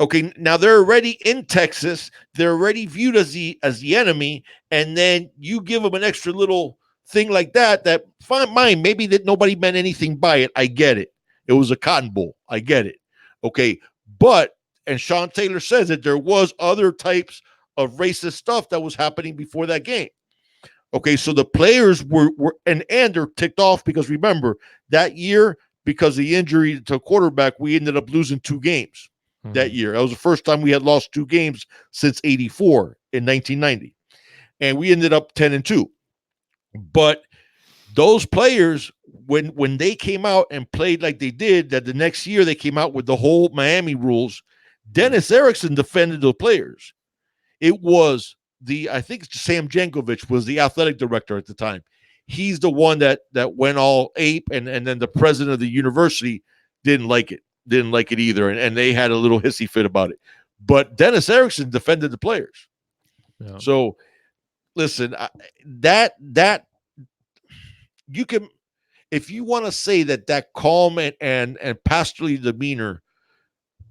Speaker 2: Okay, now they're already in Texas. They're already viewed as the enemy, and then you give them an extra little thing like that. That fine, maybe that nobody meant anything by it. I get it. It was a Cotton Bowl. I get it. Okay, but and Sean Taylor says that there was other types of racist stuff that was happening before that game. Okay, so the players were and they're ticked off, because remember that year, because of the injury to quarterback, we ended up losing 2 games that year. That was the first time we had lost 2 games since 84 in 1990. And we ended up 10-2. But those players, when they came out and played like they did, that the next year they came out with the whole Miami rules, Dennis Erickson defended the players. It was I think Sam Jankovic was the athletic director at the time. He's the one that went all ape, and then the president of the university didn't like it either, and they had a little hissy fit about it. But Dennis Erickson defended the players.
Speaker 1: Yeah.
Speaker 2: So listen, that you can, if you want to say that calm and pastorally demeanor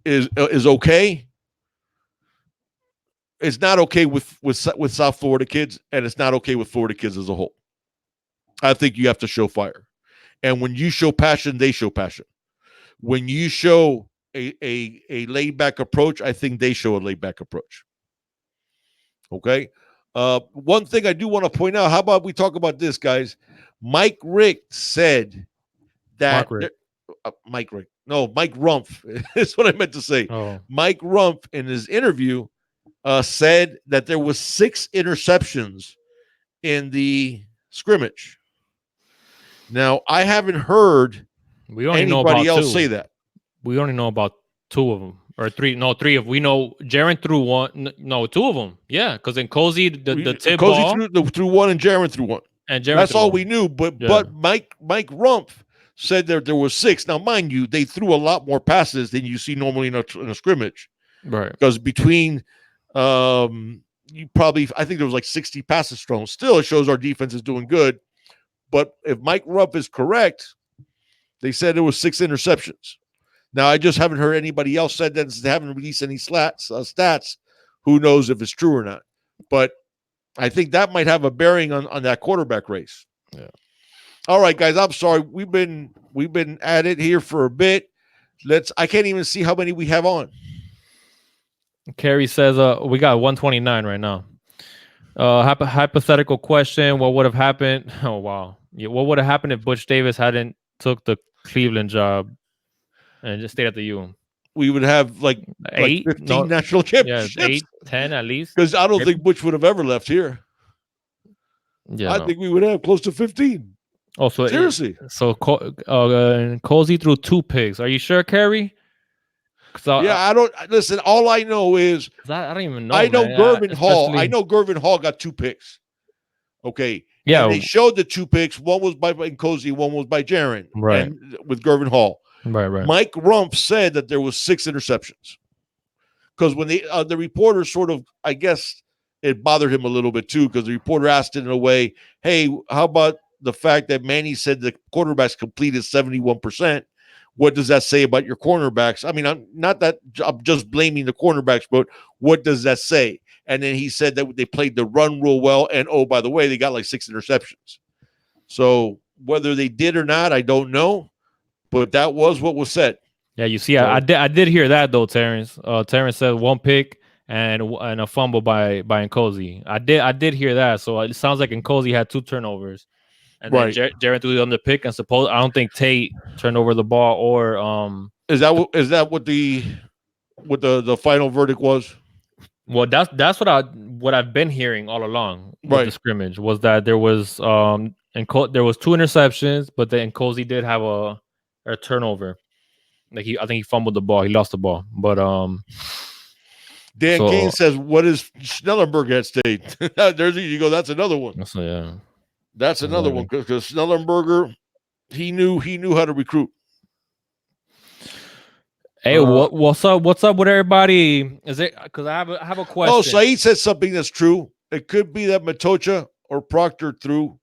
Speaker 2: is okay, it's not okay with South Florida kids, and it's not okay with Florida kids as a whole. I think you have to show fire, and when you show passion, they show passion. When you show a laid back approach, I think they show a laid back approach. Okay. One thing I do want to point out. How about we talk about this, guys? Mike Rick said that
Speaker 1: Mark Rick.
Speaker 2: Mike Rick. No, Mike Rumpf is what I meant to say.
Speaker 1: Oh,
Speaker 2: Mike Rumpf in his interview said that there was 6 interceptions in the scrimmage. Now, I haven't heard
Speaker 1: we only know
Speaker 2: anybody
Speaker 1: about
Speaker 2: else
Speaker 1: two.
Speaker 2: say that.
Speaker 1: We only know about 2 of them or 3. No, 3 of. We know Jaron threw one. No, 2 of them. Yeah, because in Cozy the tip
Speaker 2: Cozy
Speaker 1: ball
Speaker 2: threw one and Jaron threw one.
Speaker 1: and Jaron
Speaker 2: That's
Speaker 1: threw
Speaker 2: all
Speaker 1: one.
Speaker 2: we knew. But
Speaker 1: Yeah.
Speaker 2: Mike Rumpf said there was 6. Now, mind you, they threw a lot more passes than you see normally in a scrimmage.
Speaker 1: Right.
Speaker 2: Because between you probably, I think there was like 60 passes thrown. Still, it shows our defense is doing good. But if Mike Rumpf is correct, they said it was 6 interceptions. Now, I just haven't heard anybody else said that. They haven't released any stats. Who knows if it's true or not? But I think that might have a bearing on that quarterback race.
Speaker 1: Yeah.
Speaker 2: All right, guys. I'm sorry. We've been at it here for a bit. I can't even see how many we have on.
Speaker 1: Carrie says, we got 129 right now. Hypothetical question: what would have happened? Oh wow, yeah, what would have happened if Butch Davis hadn't took the Cleveland job and just stayed at the U?
Speaker 2: We would have like
Speaker 1: 8,
Speaker 2: 15 national championships.
Speaker 1: Yeah, 8, 10 at least.
Speaker 2: Because I don't think Butch would have ever left here.
Speaker 1: Yeah,
Speaker 2: I think we would have close to 15.
Speaker 1: Oh, so
Speaker 2: seriously.
Speaker 1: Cozy threw 2 picks. Are you sure, Carrie?
Speaker 2: I don't listen. All I know is
Speaker 1: I don't even know.
Speaker 2: I know Gervin Hall. I know Gervin Hall got 2 picks. Okay.
Speaker 1: Yeah.
Speaker 2: And they showed the 2 picks. One was by Cozy, one was by Jaron.
Speaker 1: Right.
Speaker 2: And with Gervin Hall.
Speaker 1: Right.
Speaker 2: Mike Rumpf said that there was 6 interceptions. Because when the reporter sort of, I guess it bothered him a little bit too, because the reporter asked it in a way, hey, how about the fact that Manny said the quarterbacks completed 71%? What does that say about your cornerbacks? I mean, I'm just blaming the cornerbacks, but what does that say? And then he said that they played the run real well. And oh, by the way, they got like 6 interceptions. So whether they did or not, I don't know. But that was what was said.
Speaker 1: Yeah, you see, I did hear that though, Terrence. Terrence said 1 pick and a fumble by Nkosi. I did hear that. So it sounds like Nkosi had 2 turnovers. And then Jaron threw on the pick, and I don't think Tate turned over the ball or
Speaker 2: Is that what the final verdict was?
Speaker 1: Well, that's what I've been hearing all along with the scrimmage was that there was there was 2 interceptions, but then Nkosi did have a turnover. Like I think he fumbled the ball, he lost the ball. But
Speaker 2: Dan Kane says, "What is Schnellenberg at State?" There's you go. That's another one.
Speaker 1: So yeah.
Speaker 2: That's another one because Schnellenberger, he knew how to recruit.
Speaker 1: Hey, what's up? What's up with everybody? Is it because I have a question?
Speaker 2: Oh, Saeed said something that's true. It could be that Matocha or Proctor threw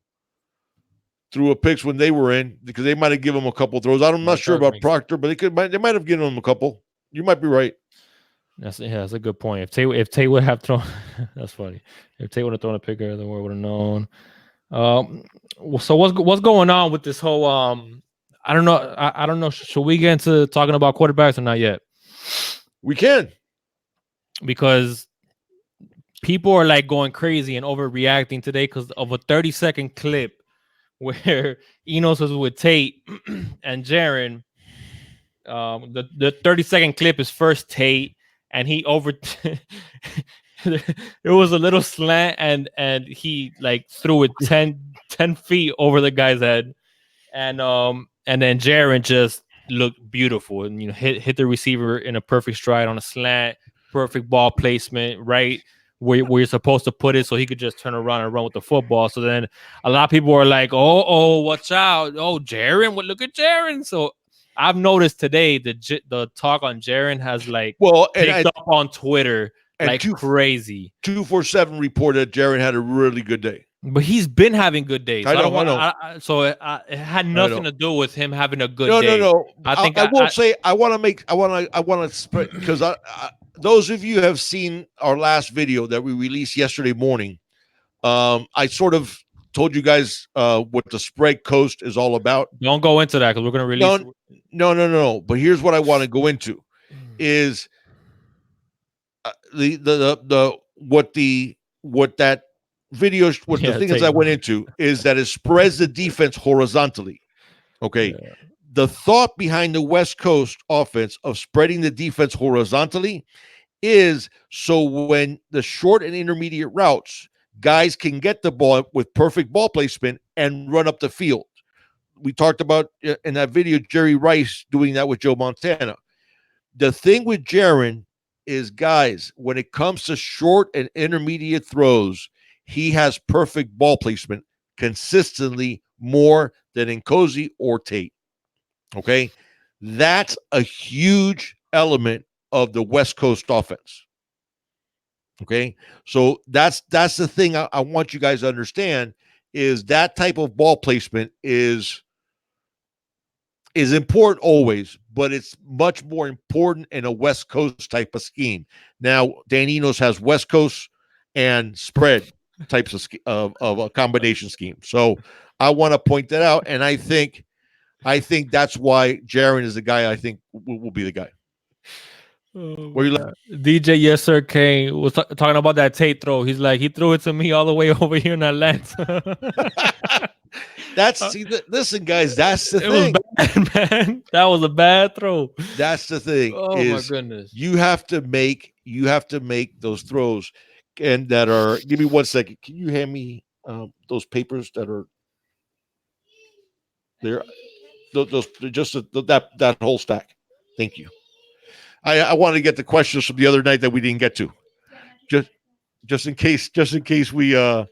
Speaker 2: a picks when they were in because they might have given him a couple throws. I'm not sure about Proctor, but they might have given him a couple. You might be right.
Speaker 1: That's a good point. If Tate would have thrown, that's funny. If Tate would have thrown a pick, the world would have known. So what's going on with this whole I don't know. I don't know. Should we get into talking about quarterbacks or not yet?
Speaker 2: We can,
Speaker 1: because people are like going crazy and overreacting today because of a 30-second clip where Enos was with Tate and Jaron. The 30-second clip is first Tate, and he it was a little slant and he like threw it 10 feet over the guy's head, and then Jaron just looked beautiful and hit the receiver in a perfect stride on a slant, perfect ball placement right where you're supposed to put it so he could just turn around and run with the football. So then a lot of people are like, oh watch out, Jaron, look at Jaron. So I've noticed today the talk on Jaron has picked up on Twitter like crazy.
Speaker 2: 247 reported Jaron had a really good day.
Speaker 1: But he's been having good days.
Speaker 2: I know.
Speaker 1: So it had nothing to do with him having a good day.
Speaker 2: No. I want to spread because those of you who have seen our last video that we released yesterday morning. I sort of told you guys what the spread coast is all about.
Speaker 1: Don't go into that because we're going to release.
Speaker 2: No. But here's what I want to go into is what that video, the thing is I went into is that it spreads the defense horizontally. Okay. Yeah. The thought behind the West Coast offense of spreading the defense horizontally is so when the short and intermediate routes, guys can get the ball with perfect ball placement and run up the field. We talked about in that video Jerry Rice doing that with Joe Montana. The thing with Jaron is, guys, when it comes to short and intermediate throws, he has perfect ball placement consistently more than Nkosi or Tate. Okay. That's a huge element of the West Coast offense. Okay. So that's the thing I want you guys to understand is that type of ball placement is important always, but it's much more important in a West Coast type of scheme. Now, Dan Enos has West Coast and spread types of a combination scheme. So I want to point that out, and I think that's why Jaron is the guy I think will be the guy.
Speaker 1: Oh DJ Yes Sir Kane was talking about that Tate throw. He's like, he threw it to me all the way over here in Atlanta.
Speaker 2: Listen, guys, that's the thing.
Speaker 1: Was bad, man. That was a bad throw.
Speaker 2: That's the thing.
Speaker 1: Oh my goodness.
Speaker 2: You have to make those throws, and that are. Give me 1 second. Can you hand me those papers that are there? Those just that whole stack. Thank you. I wanted to get the questions from the other night that we didn't get to. Just in case we
Speaker 1: All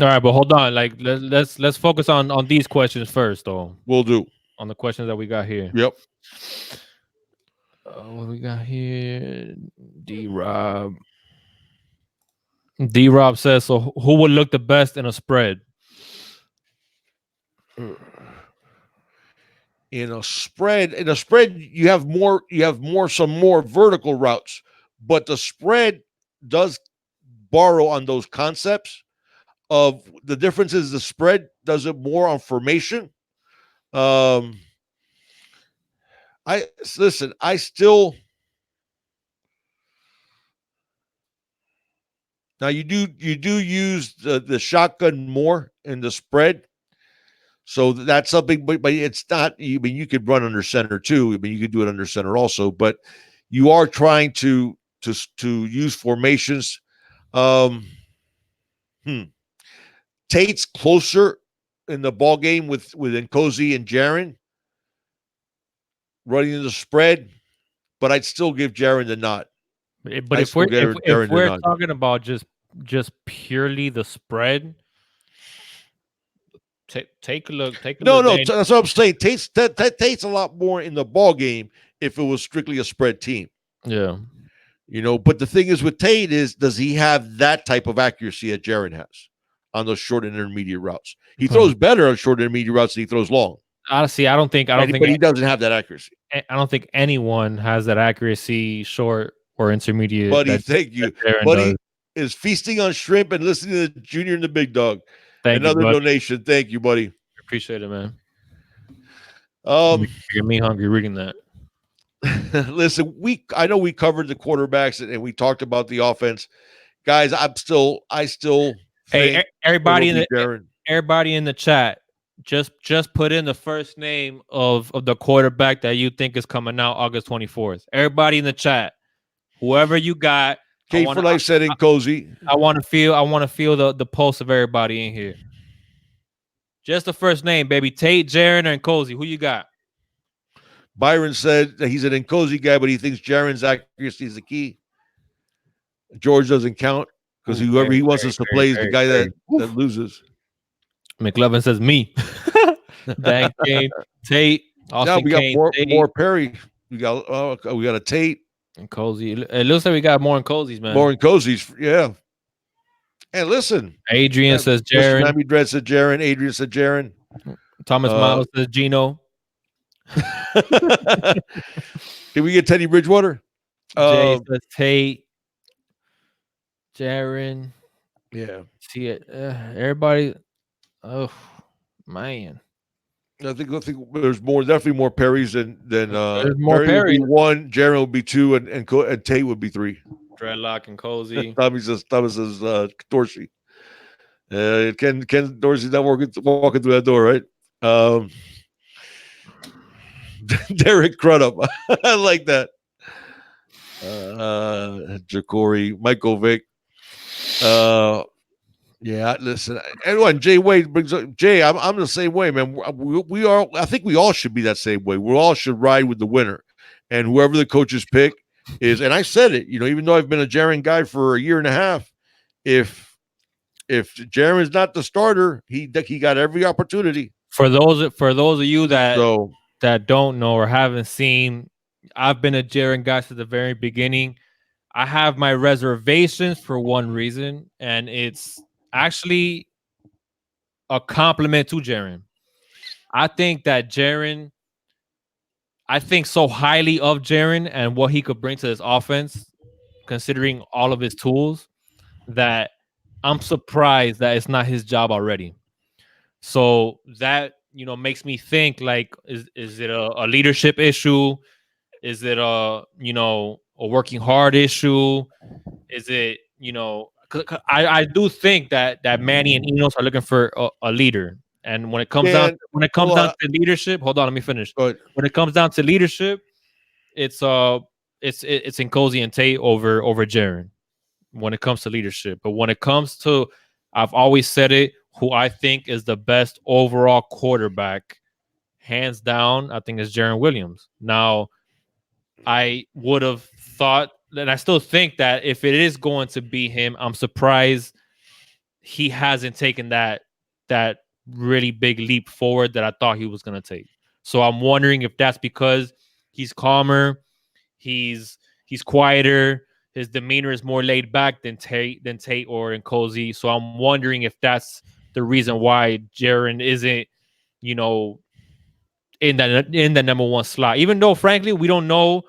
Speaker 1: right, but hold on. Like let's focus on these questions first, though.
Speaker 2: We'll do
Speaker 1: on the questions that we got here.
Speaker 2: Yep.
Speaker 1: What we got here? D-Rob says, so who would look the best in a spread?
Speaker 2: In a spread, you have some more vertical routes, but the spread does borrow on those concepts of the difference is the spread does it more on formation. I still now you do use the shotgun more in the spread. So that's something, but it's not. I mean, you could run under center too. I mean, you could do it under center also, but you are trying to use formations. Tate's closer in the ball game with Nkosi and Jaron running the spread, but I'd still give Jaron the nod.
Speaker 1: But if we're talking about just purely the spread. Take a look.
Speaker 2: No, that's what I'm saying. Tate's a lot more in the ball game if it was strictly a spread team.
Speaker 1: Yeah,
Speaker 2: but the thing is with Tate is, does he have that type of accuracy that Jaron has on those short and intermediate routes? He throws better on short and intermediate routes than he throws long.
Speaker 1: Honestly, I don't think
Speaker 2: he doesn't have that accuracy.
Speaker 1: I don't think anyone has that accuracy, short or intermediate.
Speaker 2: Buddy, thank you. Buddy is feasting on shrimp and listening to Junior and the Big Dog. Another donation. Thank you, buddy.
Speaker 1: Appreciate it, man. Get me hungry reading that.
Speaker 2: Listen, I know we covered the quarterbacks and we talked about the offense. Guys, I still
Speaker 1: hey, everybody in the chat, just put in the first name of the quarterback that you think is coming out August 24th. Everybody in the chat, whoever you got.
Speaker 2: Kate for Life said Nkosi.
Speaker 1: I want to feel the pulse of everybody in here. Just the first name, baby. Tate, Jaron, or Nkosi. Who you got?
Speaker 2: Byron said that he's an Nkosi guy, but he thinks Jaron's accuracy is the key. George doesn't count because whoever he wants us to play is the guy that loses.
Speaker 1: McLovin says me. Dang, Kane, Tate. Austin,
Speaker 2: we got more Perry. We got a Tate.
Speaker 1: Nkosi. It looks like we got more Nkosi's, man.
Speaker 2: More Nkosi's, yeah. And listen,
Speaker 1: Adrian says Jaron.
Speaker 2: Miami Dread said Jaron. Adrian said Jaron.
Speaker 1: Thomas Miles says Gino.
Speaker 2: Did we get Teddy Bridgewater?
Speaker 1: Jay says Tate. Jaron.
Speaker 2: Yeah.
Speaker 1: See it. Everybody. Oh man.
Speaker 2: I think there's definitely more Perrys than
Speaker 1: there's more
Speaker 2: Perry would be 1, Jaron would be 2, and Tate would be 3.
Speaker 1: Dreadlock and Cozy.
Speaker 2: Tommy says Dorsey. Ken Dorsey's not walking through that door, right? Derek Crudup. I like that. Ja'Cory, Michael Vick. Uh, yeah, listen, everyone. Jay Wade brings up Jay. I'm the same way, man. We are. I think we all should be that same way. We all should ride with the winner, and whoever the coaches pick is. And I said it. Even though I've been a Jaren guy for a year and a half, if Jaren's not the starter, he got every opportunity.
Speaker 1: For those of you that
Speaker 2: So
Speaker 1: don't know or haven't seen, I've been a Jaren guy since the very beginning. I have my reservations for one reason, and it's actually a compliment to Jaren. I think that Jaren, I think so highly of Jaren and what he could bring to this offense, considering all of his tools, that I'm surprised that it's not his job already. So that makes me think like, is it a leadership issue? Is it a working hard issue? Is it I do think that Manny and Enos are looking for a leader, and
Speaker 2: Dan,
Speaker 1: when it comes
Speaker 2: hold
Speaker 1: down
Speaker 2: on.
Speaker 1: to leadership, hold on, let me finish.
Speaker 2: But
Speaker 1: When it comes down to leadership, it's it's Nkosi and Tate over Jaren when it comes to leadership. But when it comes to, I've always said it, who I think is the best overall quarterback, hands down, I think is Jaren Williams. Now, I would have thought, and I still think that if it is going to be him, I'm surprised he hasn't taken that really big leap forward that I thought he was going to take. So I'm wondering if that's because he's calmer, he's quieter, his demeanor is more laid back than Tate or Nkosi. So I'm wondering if that's the reason why Jaren isn't, you know, in the number one slot. Even though, frankly, we don't know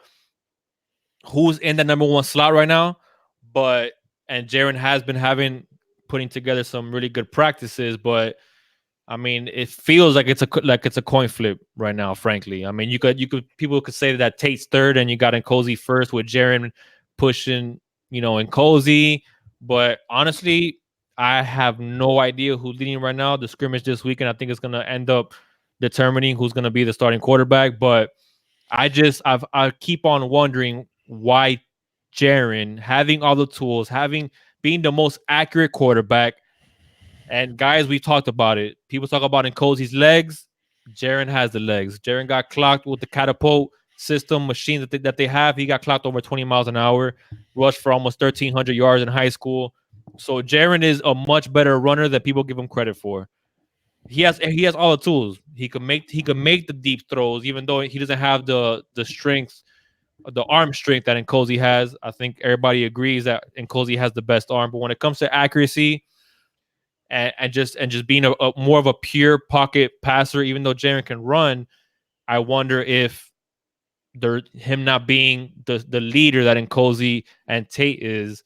Speaker 1: who's in the number one slot right now, but and Jaren has been putting together some really good practices, but I mean, it feels like it's a coin flip right now. Frankly, I mean, people could say that Tate's third, and you got Nkosi first with Jaren pushing, Nkosi. But honestly, I have no idea who's leading right now. The scrimmage this weekend, I think, is going to end up determining who's going to be the starting quarterback. But I keep on wondering why Jaren, having all the tools, being the most accurate quarterback, and guys, we talked about it. People talk about Nkosi's legs. Jaren has the legs. Jaren got clocked with the catapult system machine that they have. He got clocked over 20 miles an hour, rushed for almost 1,300 yards in high school. So Jaren is a much better runner than people give him credit for. He has all the tools. He could make the deep throws, even though he doesn't have the strength, the arm strength that Nkosi has. I think everybody agrees that Nkosi has the best arm. But when it comes to accuracy, and just being a more of a pure pocket passer, even though Jaren can run, I wonder if him not being the leader that Nkosi and Tate is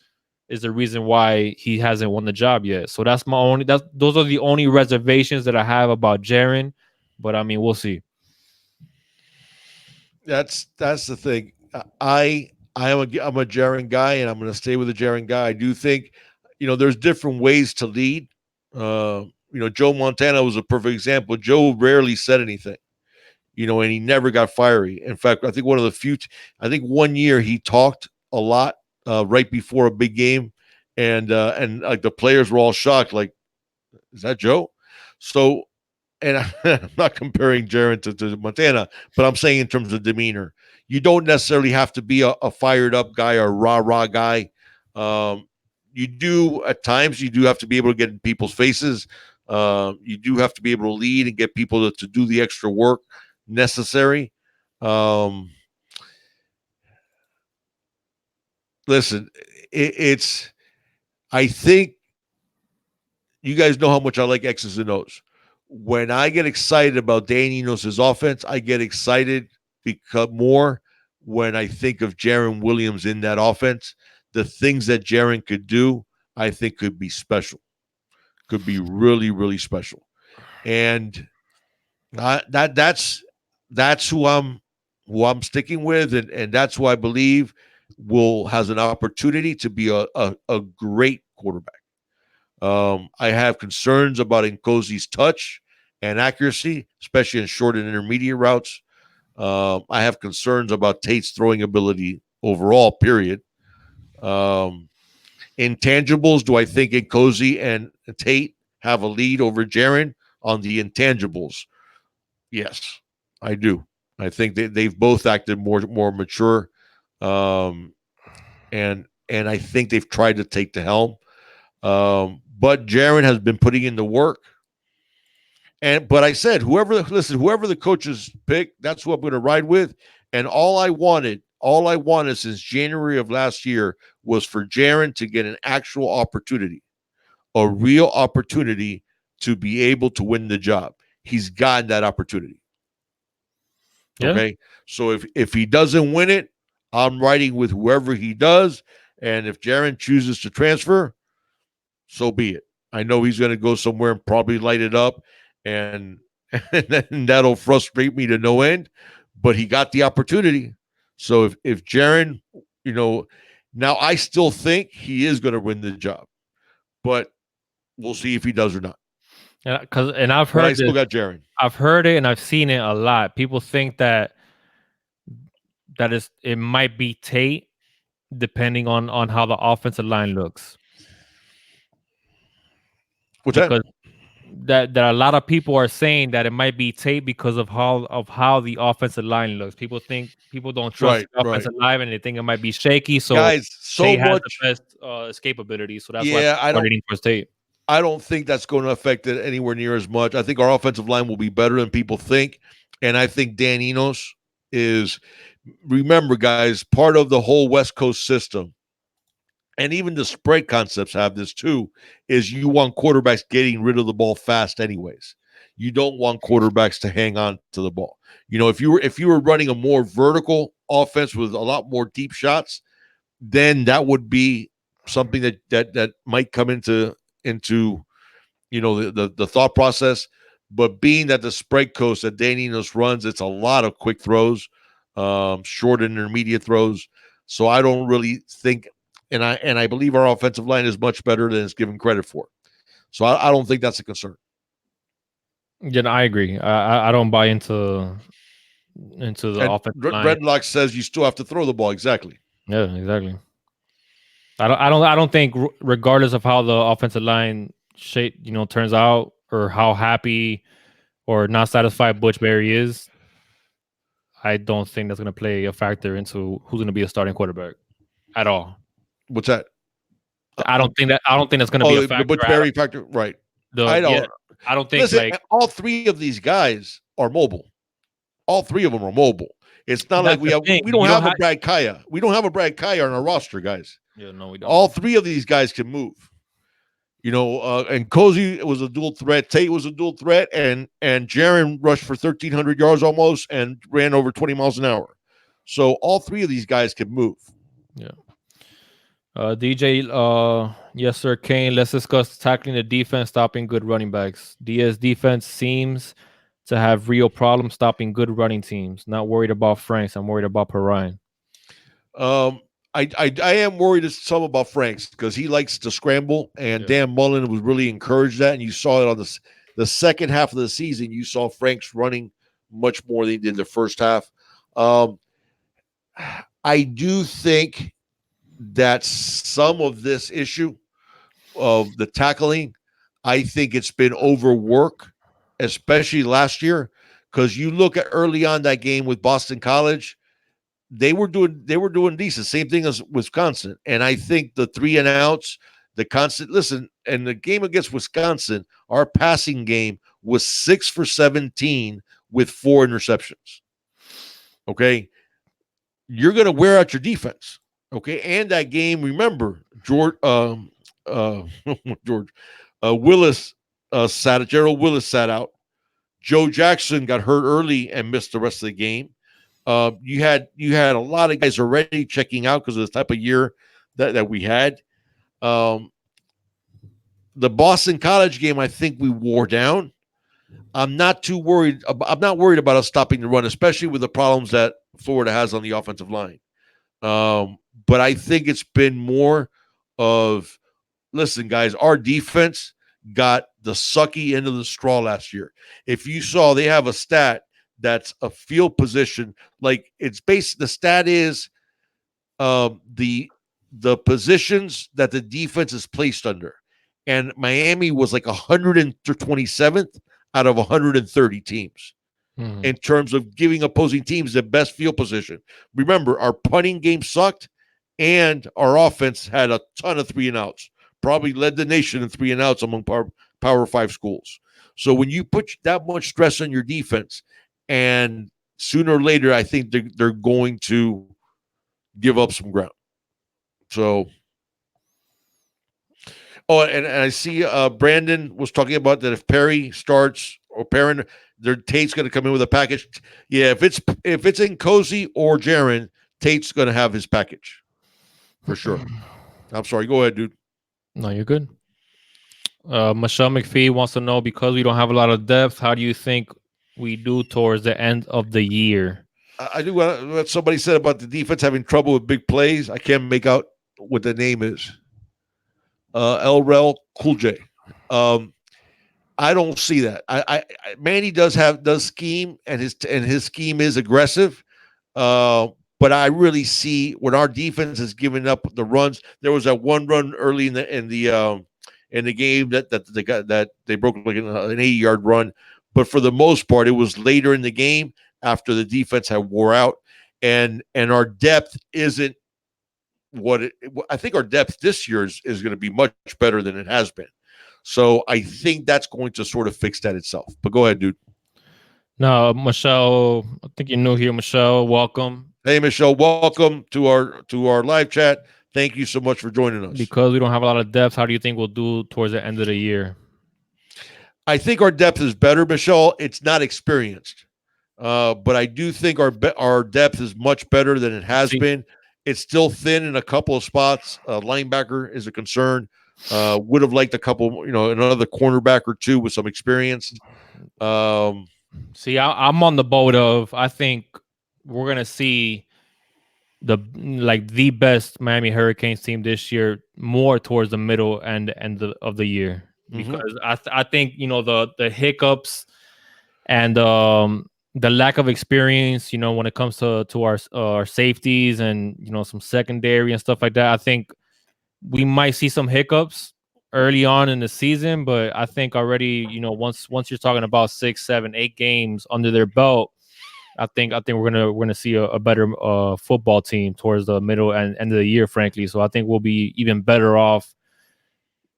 Speaker 1: the reason why he hasn't won the job yet. So those are the only reservations that I have about Jaren. But I mean, we'll see.
Speaker 2: that's the thing. I'm a Jaren guy, and I'm going to stay with a Jaren guy. I do think, there's different ways to lead. Joe Montana was a perfect example. Joe rarely said anything, and he never got fiery. In fact, I think one of the few. I think one year he talked a lot right before a big game, and like the players were all shocked, like, is that Joe? So, and I'm not comparing Jaren to Montana, but I'm saying in terms of demeanor, you don't necessarily have to be a fired up guy or a rah guy. Um, you do at times. You do have to be able to get in people's faces. You do have to be able to lead and get people to do the extra work necessary. Um, Listen, it's. I think you guys know how much I like X's and O's. When I get excited about Dan Enos' offense, I get excited because more when I think of Jaren Williams in that offense. The things that Jaren could do, I think could be special, could be really, really special. And that's who I'm sticking with, and that's who I believe will has an opportunity to be a great quarterback. I have concerns about Nkosi's touch and accuracy, especially in short and intermediate routes. I have concerns about Tate's throwing ability overall, period. Um, Intangibles, do I think Nkosi and Tate have a lead over Jaron on the intangibles? Yes, I do. I think they've both acted more mature, um, and I think they've tried to take the helm. But Jaron has been putting in the work. But I said, whoever the coaches pick, that's who I'm going to ride with. And all I wanted since January of last year was for Jaron to get an actual opportunity, a real opportunity to be able to win the job. He's gotten that opportunity.
Speaker 1: Yeah.
Speaker 2: Okay. So if he doesn't win it, I'm riding with whoever he does. And if Jaron chooses to transfer, so be it. I know he's going to go somewhere and probably light it up, and, and that'll frustrate me to no end. But he got the opportunity. So if Jaron, now I still think he is going to win the job, but we'll see if he does or not.
Speaker 1: And I've
Speaker 2: But I
Speaker 1: heard
Speaker 2: still
Speaker 1: this.
Speaker 2: got Jaron.
Speaker 1: I've heard it and I've seen it a lot. People think that it might be Tate depending on how the offensive line looks.
Speaker 2: What's that?
Speaker 1: Because that a lot of people are saying that it might be Tate because of how the offensive line looks. People don't trust
Speaker 2: Right,
Speaker 1: the
Speaker 2: right.
Speaker 1: offensive line and they think it might be shaky. So
Speaker 2: Guys, so
Speaker 1: Tate has the
Speaker 2: much.
Speaker 1: best escape ability. So that's why
Speaker 2: Yeah,
Speaker 1: people are leaning towards Tate.
Speaker 2: I don't think that's going to affect it anywhere near as much. I think our offensive line will be better than people think. And I think Dan Enos is, remember, guys, part of the whole West Coast system, and even the spread concepts have this too, is you want quarterbacks getting rid of the ball fast anyways. You don't want quarterbacks to hang on to the ball. If you were running a more vertical offense with a lot more deep shots, then that would be something that might come into the thought process. But being that the spread coast that Daninos runs, it's a lot of quick throws, short and intermediate throws. So I don't really think, and I believe our offensive line is much better than it's given credit for. So I don't think that's a concern.
Speaker 1: Yeah, I agree. I don't buy into the
Speaker 2: And
Speaker 1: offensive line.
Speaker 2: Redlock says you still have to throw the ball. Exactly.
Speaker 1: Yeah, exactly. I don't think regardless of how the offensive line shape turns out or how happy or not satisfied Butch Berry is, I don't think that's going to play a factor into who's going to be a starting quarterback at all.
Speaker 2: What's that?
Speaker 1: I don't think that's going to be
Speaker 2: Oh,
Speaker 1: a
Speaker 2: the
Speaker 1: factor.
Speaker 2: Butch Berry factor, right? I
Speaker 1: Yeah,
Speaker 2: don't
Speaker 1: I don't think
Speaker 2: listen.
Speaker 1: like
Speaker 2: All three of these guys are mobile. All three of them are mobile. It's not like
Speaker 1: that's
Speaker 2: we
Speaker 1: the
Speaker 2: have
Speaker 1: thing.
Speaker 2: we don't
Speaker 1: You don't
Speaker 2: have a
Speaker 1: have.
Speaker 2: Brad Kaya. We don't have a Brad Kaya on our roster, guys.
Speaker 1: Yeah, no, we don't.
Speaker 2: All three of these guys can move. And Cozy was a dual threat. Tate was a dual threat, and Jaron rushed for 1,300 yards almost and ran over 20 miles an hour. So all three of these guys can move.
Speaker 1: Yeah. DJ, yes, sir, Kane. Let's discuss tackling the defense, stopping good running backs. Diaz defense seems to have real problems stopping good running teams. Not worried about Franks. I'm worried about Perrine.
Speaker 2: Um, I am worried some about Franks because he likes to scramble, and
Speaker 1: Yeah.
Speaker 2: Dan Mullen was really encouraged that, and you saw it on the second half of the season. You saw Franks running much more than he did the first half. I do think that some of this issue of the tackling, I think it's been overwork, especially last year, because you look at early on that game with Boston College, they were doing decent. Same thing as Wisconsin. And I think the 3 and outs, the constant listen, and the game against Wisconsin, our passing game was 6 for 17 with 4 interceptions. Okay. You're gonna wear out your defense. Okay. And that game, remember, George Willis Gerald Willis sat out. Joe Jackson got hurt early and missed the rest of the game. You had a lot of guys already checking out because of the type of year that we had. The Boston College game, I think we wore down. I'm not worried about us stopping the run, especially with the problems that Florida has on the offensive line. But I think it's been more of, listen, guys, our defense got the sucky end of the straw last year. If you saw, they have a stat that's a field position. Like it's based. The stat is the positions that the defense is placed under, and Miami was like 127th out of 130 teams
Speaker 1: Mhm.
Speaker 2: in terms of giving opposing teams the best field position. Remember, our punting game sucked, and our offense had a ton of 3-and-outs. Probably led the nation in 3-and-outs among Power 5 schools. So when you put that much stress on your defense, and sooner or later, I think they're going to give up some ground. So, and I see Brandon was talking about that if Perry starts or Perrin, their Tate's going to come in with a package. Yeah, if it's in Cozy or Jaron, Tate's going to have his package for sure. I'm sorry. Go ahead, dude.
Speaker 1: No, you're good. Michelle McPhee wants to know, because we don't have a lot of depth, how do you think we do towards the end of the year?
Speaker 2: I do what somebody said about the defense having trouble with big plays. I can't make out what the name is. LRel Cool J. Um, I don't see that. Manny does scheme, and his scheme is aggressive. Uh, but I really see when our defense is giving up the runs. There was that one run early in the game that they broke like an 80-yard run. But for the most part, it was later in the game after the defense had wore out, and our depth isn't what I think our depth this year is going to be much better than it has been. So I think that's going to sort of fix that itself. But go ahead, dude.
Speaker 1: No, Michelle, I think you're new here, Michelle. Welcome.
Speaker 2: Hey, Michelle, welcome to our live chat. Thank you so much for joining us.
Speaker 1: Because we don't have a lot of depth, how do you think we'll do towards the end of the year?
Speaker 2: I think our depth is better, Michelle. It's not experienced, but I do think our depth is much better than it has been. It's still thin in a couple of spots. Linebacker is a concern. Would have liked a couple, another cornerback or two with some experience.
Speaker 1: See, I'm on the boat of, I think we're gonna see the best Miami Hurricanes team this year more towards the middle and end of the year, because I think the hiccups and the lack of experience, when it comes to our safeties and some secondary and stuff like that. I think we might see some hiccups early on in the season, but I think already, once you're talking about 6, 7, 8 games under their belt, I think we're gonna see a better football team towards the middle and end of the year, frankly. So I think we'll be even better off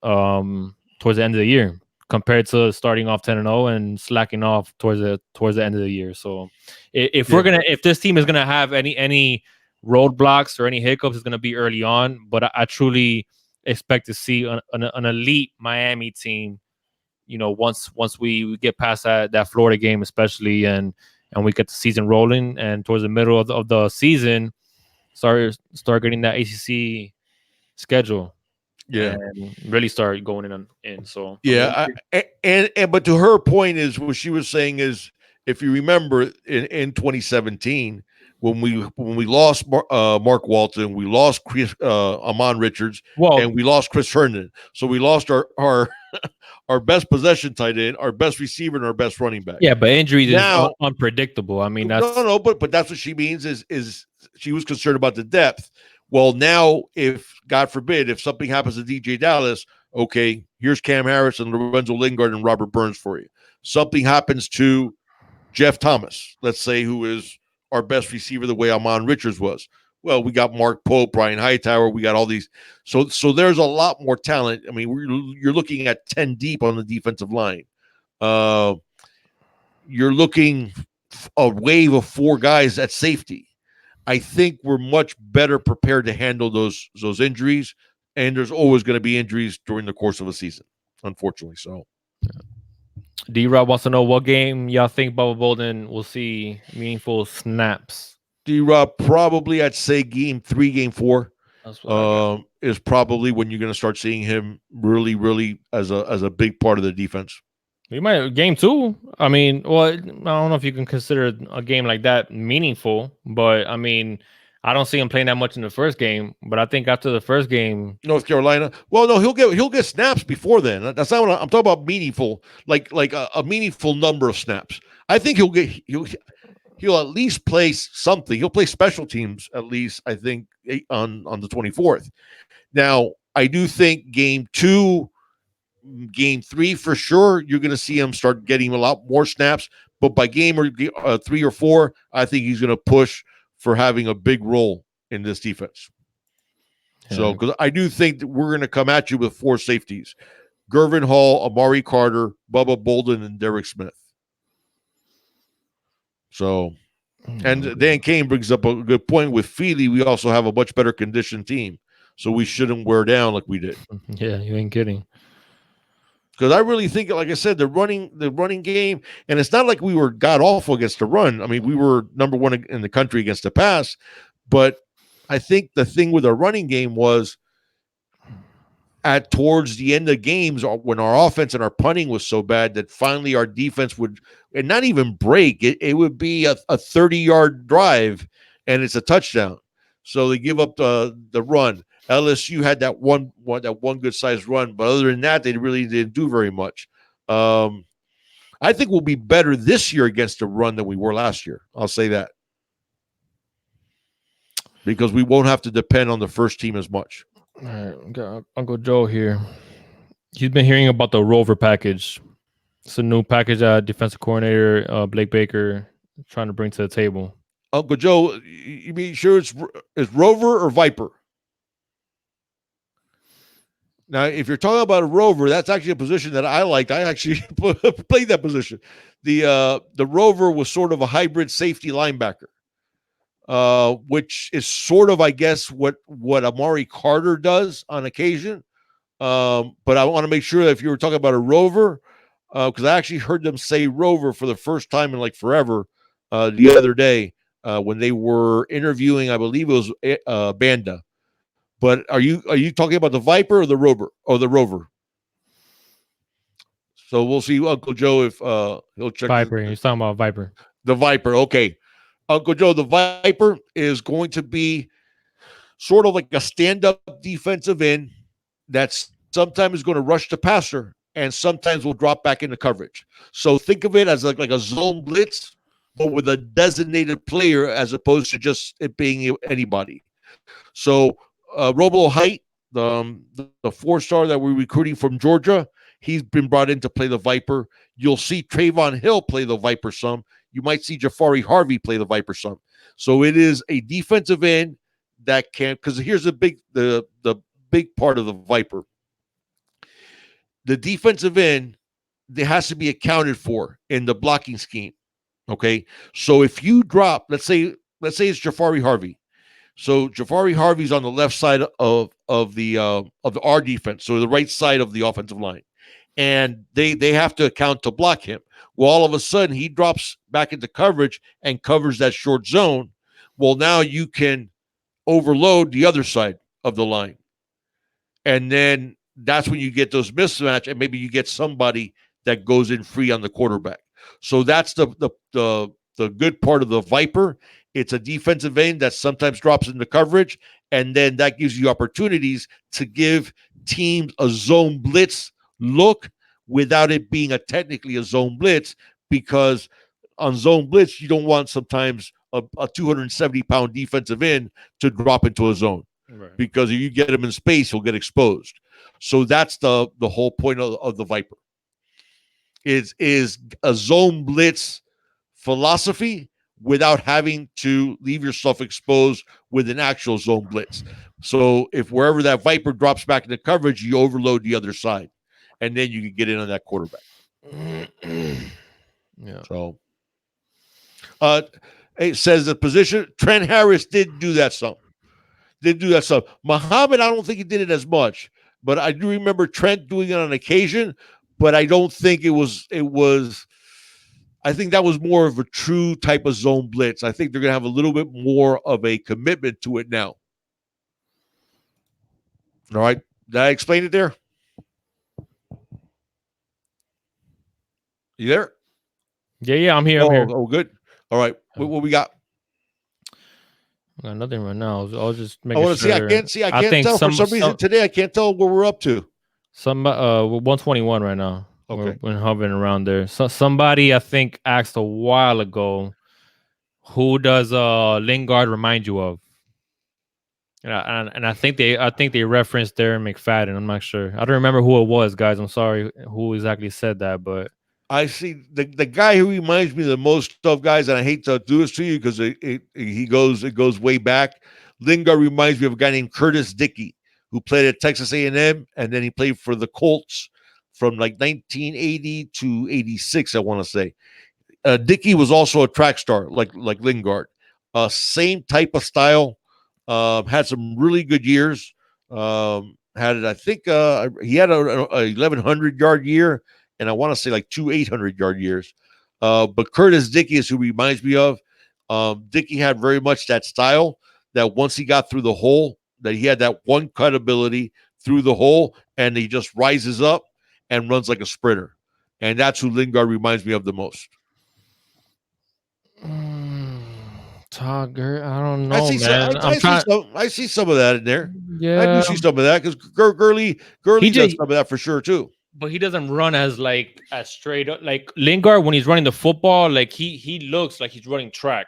Speaker 1: towards the end of the year compared to starting off 10-0 and slacking off towards the end of the year. So if this team is gonna have any roadblocks or any hiccups, it's gonna be early on. But I truly expect to see an elite Miami team. Once we get past that Florida game, especially, and we get the season rolling, and towards the middle of the season, start getting that ACC schedule.
Speaker 2: Yeah,
Speaker 1: and really start going in. So
Speaker 2: yeah, but to her point is what she was saying is, if you remember in 2017 when we lost Mark Walton, we lost Amon Richards, and we lost Chris Herndon. So we lost our our best possession tight end, our best receiver, and our best running back.
Speaker 1: Yeah, but injuries is unpredictable. I mean, that's
Speaker 2: but that's what she means is she was concerned about the depth. Well, now, if God forbid, if something happens to DJ Dallas, okay, here's Cam Harris and Lorenzo Lingard and Robert Burns for you. Something happens to Jeff Thomas, let's say, who is our best receiver the way Amon Richards was. Well, we got Mark Pope, Brian Hightower, we got all these. So there's a lot more talent. I mean, you're looking at 10 deep on the defensive line. You're looking a wave of 4 guys at safety. I think we're much better prepared to handle those injuries, and there's always going to be injuries during the course of a season, unfortunately. So,
Speaker 1: D-Rob wants to know what game y'all think Bubba Bolden will see meaningful snaps.
Speaker 2: D-Rob, probably I'd say game 3, game 4 is probably when you're going to start seeing him really, really as a big part of the defense.
Speaker 1: You might game 2. I mean, well, I don't know if you can consider a game like that meaningful, but I mean, I don't see him playing that much in the first game. But I think after the first game,
Speaker 2: North Carolina. Well, no, he'll get snaps before then. That's not what I'm talking about. Meaningful, like a meaningful number of snaps. I think he'll at least play something. He'll play special teams at least. I think on the 24th. Now I do think game 2, game 3 for sure, you're going to see him start getting a lot more snaps. But by game 3 or 4, I think he's going to push for having a big role in this defense. So, because I do think that we're going to come at you with 4 safeties: Gervin Hall, Amari Carter, Bubba Bolden, and Derek Smith. So, and Dan Kane brings up a good point. With Feely, we also have a much better conditioned team, so we shouldn't wear down like we did.
Speaker 1: Yeah, you ain't kidding.
Speaker 2: Because I really think, like I said, the running game, and it's not like we were god awful against the run. I mean, we were number 1 in the country against the pass, but I think the thing with our running game was towards the end of games when our offense and our punting was so bad that finally our defense would, and not even break it would be a 30-yard drive and it's a touchdown. So they give up the run. LSU had that one good sized run, but other than that, they really didn't do very much. I think we'll be better this year against the run than we were last year. I'll say that, because we won't have to depend on the first team as much.
Speaker 1: All right, got Uncle Joe here. He's been hearing about the Rover package. It's a new package that defensive coordinator Blake Baker is trying to bring to the table.
Speaker 2: Uncle Joe, you mean sure it's Rover or Viper? Now, if you're talking about a Rover, that's actually a position that I liked. I actually played that position. The Rover was sort of a hybrid safety linebacker, which is sort of, I guess, what Amari Carter does on occasion. But I want to make sure that if you were talking about a Rover, because I actually heard them say Rover for the first time in like forever the other day when they were interviewing, I believe it was Banda. But are you talking about the Viper or the Rover? So we'll see Uncle Joe if he'll check.
Speaker 1: Viper. He's talking about Viper.
Speaker 2: The Viper. Okay. Uncle Joe, the Viper is going to be sort of like a stand-up defensive end that sometimes is going to rush the passer and sometimes will drop back into coverage. So think of it as like a zone blitz, but with a designated player as opposed to just it being anybody. So Robo Height, the 4-star that we're recruiting from Georgia, he's been brought in to play the Viper. You'll see Trayvon Hill play the Viper some. You might see Jafari Harvey play the Viper some. So it is a defensive end that can, because here's the big part of the Viper. The defensive end, there has to be accounted for in the blocking scheme. Okay, so if you drop, let's say it's Jafari Harvey. So Jafari Harvey's on the left side of our defense, so the right side of the offensive line, and they have to account to block him. Well, all of a sudden he drops back into coverage and covers that short zone. Well, now you can overload the other side of the line, and then that's when you get those mismatch, and maybe you get somebody that goes in free on the quarterback. So that's the good part of the Viper. It's a defensive end that sometimes drops into coverage, and then that gives you opportunities to give teams a zone blitz look without it being technically a zone blitz, because on zone blitz, you don't want sometimes a 270-pound defensive end to drop into a zone. Right. Because if you get him in space, he'll get exposed. So that's the whole point of the Viper. Is a zone blitz philosophy without having to leave yourself exposed with an actual zone blitz. So if wherever that Viper drops back into coverage, you overload the other side, and then you can get in on that quarterback.
Speaker 1: Yeah.
Speaker 2: So it says the position, Trent Harris did do that some. Muhammad, I don't think he did it as much, but I do remember Trent doing it on occasion, but I don't think it was I think that was more of a true type of zone blitz. I think they're going to have a little bit more of a commitment to it now. All right. Did I explain it there? You there?
Speaker 1: Yeah, I'm here. I'm here.
Speaker 2: Oh, good. All right. What we got?
Speaker 1: I got nothing right now. I was just making
Speaker 2: I want to
Speaker 1: sure.
Speaker 2: I can't tell for some reason today. I can't tell what we're up to.
Speaker 1: Some 121 right now. We're,
Speaker 2: Okay.
Speaker 1: we're hovering around there. So somebody I think asked a while ago, who does Lingard remind you of? And I think they referenced Darren McFadden. I'm not sure. I don't remember who it was, guys. I'm sorry who exactly said that, but
Speaker 2: I see the guy who reminds me the most of, guys, and I hate to do this to you because it goes way back. Lingard reminds me of a guy named Curtis Dickey who played at Texas A&M, and then he played for the Colts from like 1980 to 86, I want to say. Dickey was also a track star, like Lingard. Same type of style. Had some really good years. Had it, I think he had a 1,100 yard year, and I want to say like 2 800 yard years. But Curtis Dickey is who reminds me of. Dickey had very much that style that once he got through the hole, that he had that one cut ability through the hole, and he just rises up and runs like a sprinter. And that's who Lingard reminds me of the most.
Speaker 1: mm, Togger, I don't
Speaker 2: I
Speaker 1: know,
Speaker 2: see some.
Speaker 1: man. I'm trying.
Speaker 2: I see some of that in there. I do
Speaker 1: Yeah,
Speaker 2: see some of that because
Speaker 1: he
Speaker 2: Gurley does
Speaker 1: just,
Speaker 2: some of that for sure too.
Speaker 1: but he doesn't run as straight up like Lingard when he's running the football. Like he looks like he's running track,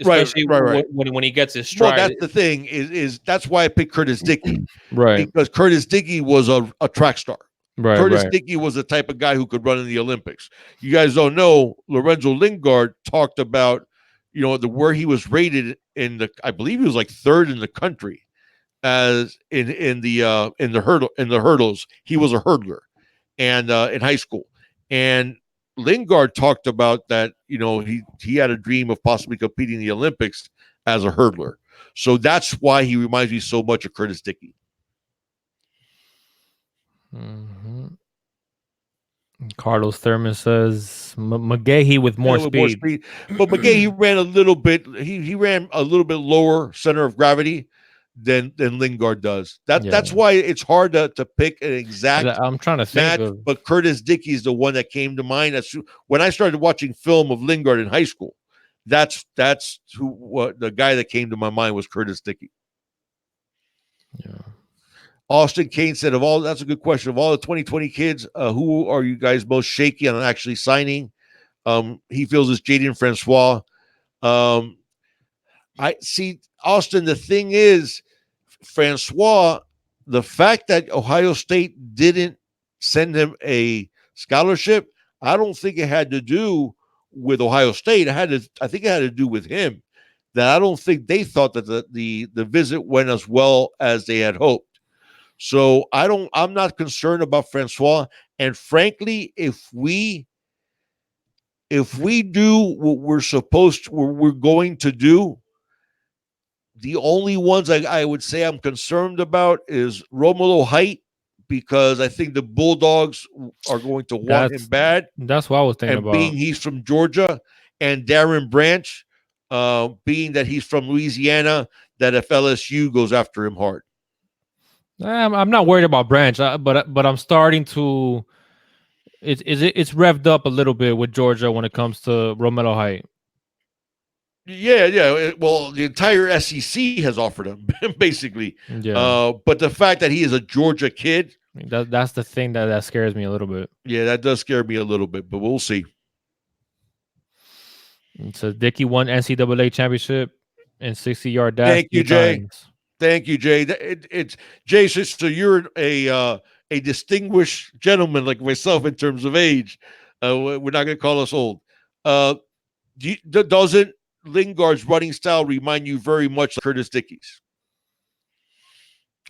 Speaker 2: Right,
Speaker 1: especially
Speaker 2: right, right.
Speaker 1: when he gets his
Speaker 2: Well,
Speaker 1: stride.
Speaker 2: that's the thing is that's why I picked Curtis Dickey
Speaker 1: Right,
Speaker 2: because Curtis Dickey was a track star.
Speaker 1: right,
Speaker 2: Curtis
Speaker 1: right.
Speaker 2: Dickey was the type of guy who could run in the Olympics. You guys don't know Lorenzo Lingard talked about where he was rated in the I believe he was like third in the country as in the hurdles. He was a hurdler, and in high school, and Lingard talked about that. He had a dream of possibly competing in the Olympics as a hurdler. So that's why he reminds me so much of Curtis Dickey.
Speaker 1: hmm Carlos Thurman says McGahee with
Speaker 2: Yeah,
Speaker 1: more
Speaker 2: with more
Speaker 1: speed.
Speaker 2: speed, but McGay he ran a little bit. He ran a little bit lower center of gravity than Lingard does.
Speaker 1: Yeah,
Speaker 2: That's why it's hard to pick an exact
Speaker 1: I'm trying to think
Speaker 2: match,
Speaker 1: of.
Speaker 2: but Curtis Dickey is the one that came to mind. When I started watching film of Lingard in high school. That's what the guy that came to my mind was Curtis Dickey.
Speaker 1: Yeah.
Speaker 2: Austin Kane said, that's a good question. Of all the 2020 kids, who are you guys most shaky on actually signing? He feels it's Jaden Francois. I see, Austin, the thing is, Francois, the fact that Ohio State didn't send him a scholarship, I don't think it had to do with Ohio State. I think it had to do with him. That I don't think they thought that the visit went as well as they had hoped. So I'm not concerned about Francois. And frankly, if we do what we're going to do, the only ones I would say I'm concerned about is Romulo Height, because I think the Bulldogs are going to want him
Speaker 1: That's
Speaker 2: bad.
Speaker 1: that's what I was thinking
Speaker 2: And being
Speaker 1: about.
Speaker 2: he's from Georgia, and Darren Branch, being that he's from Louisiana, that if LSU goes after him hard.
Speaker 1: I'm not worried about Branch, but I'm starting to. It's revved up a little bit with Georgia when it comes to Romello Height.
Speaker 2: Yeah. Well, the entire SEC has offered him basically.
Speaker 1: Yeah,
Speaker 2: But the fact that he is a Georgia kid,
Speaker 1: that's the thing that scares me a little bit.
Speaker 2: yeah, that does scare me a little bit. But we'll see.
Speaker 1: So Dickey won NCAA championship in 60-yard dash
Speaker 2: Thank you,
Speaker 1: three
Speaker 2: Jay.
Speaker 1: times.
Speaker 2: Thank you, Jay. It's Jay. So you're a distinguished gentleman like myself in terms of age. We're not going to call us old. Doesn't Lingard's running style remind you very much of Curtis Dickey's?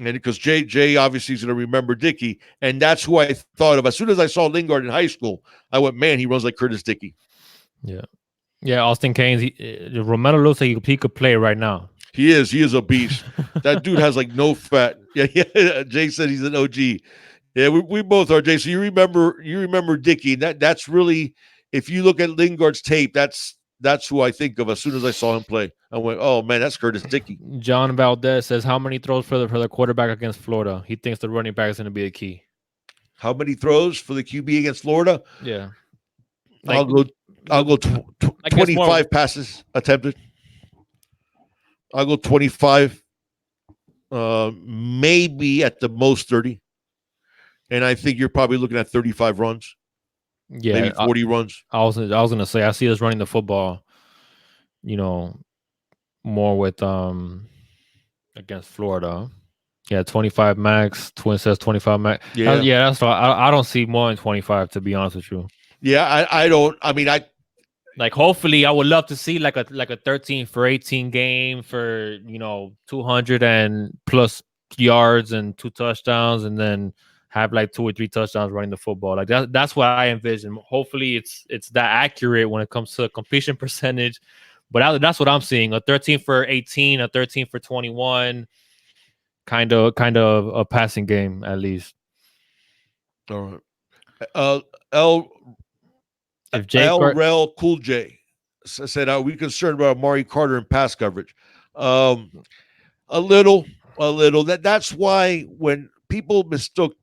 Speaker 2: And because Jay obviously is going to remember Dickey, and that's who I thought of as soon as I saw Lingard in high school. I went, man, he runs like Curtis Dickey.
Speaker 1: Yeah, yeah. Austin Keynes, Romero looks like he could play right now.
Speaker 2: He is a beast. That dude has like no fat. Yeah. Jay said he's an OG. Yeah, we both are, Jay. So you remember Dickey. That's really, if you look at Lingard's tape, that's who I think of as soon as I saw him play. I went, oh man, that's Curtis Dickey.
Speaker 1: John Valdez says, how many throws for the quarterback against Florida? He thinks the running back is going to be a key.
Speaker 2: How many throws for the QB against Florida?
Speaker 1: Yeah,
Speaker 2: I'll go 25 passes attempted. I'll go 25, maybe at the most 30. And I think you're probably looking at 35 runs. maybe
Speaker 1: Yeah,
Speaker 2: 40 runs.
Speaker 1: I was gonna say I see us running the football, you know, more with against Florida. Yeah, 25 max. Twin says 25 max.
Speaker 2: Yeah.
Speaker 1: Yeah, that's all. I don't see more than 25 to be honest with you.
Speaker 2: Yeah. I don't, I mean,
Speaker 1: Like hopefully I would love to see like a 13 for 18 game for 200 and plus yards and 2 touchdowns, and then have like 2 or 3 touchdowns running the football. Like that's what I envision. Hopefully it's that accurate when it comes to completion percentage. But that's what I'm seeing. A 13 for 18, a 13 for 21, kind of a passing game at least.
Speaker 2: all right. Uh, L
Speaker 1: If Jake
Speaker 2: L
Speaker 1: Cart
Speaker 2: Rel Cool J said, "Are we concerned about Amari Carter and pass coverage?" Um, a little, a little. That's why when people mistook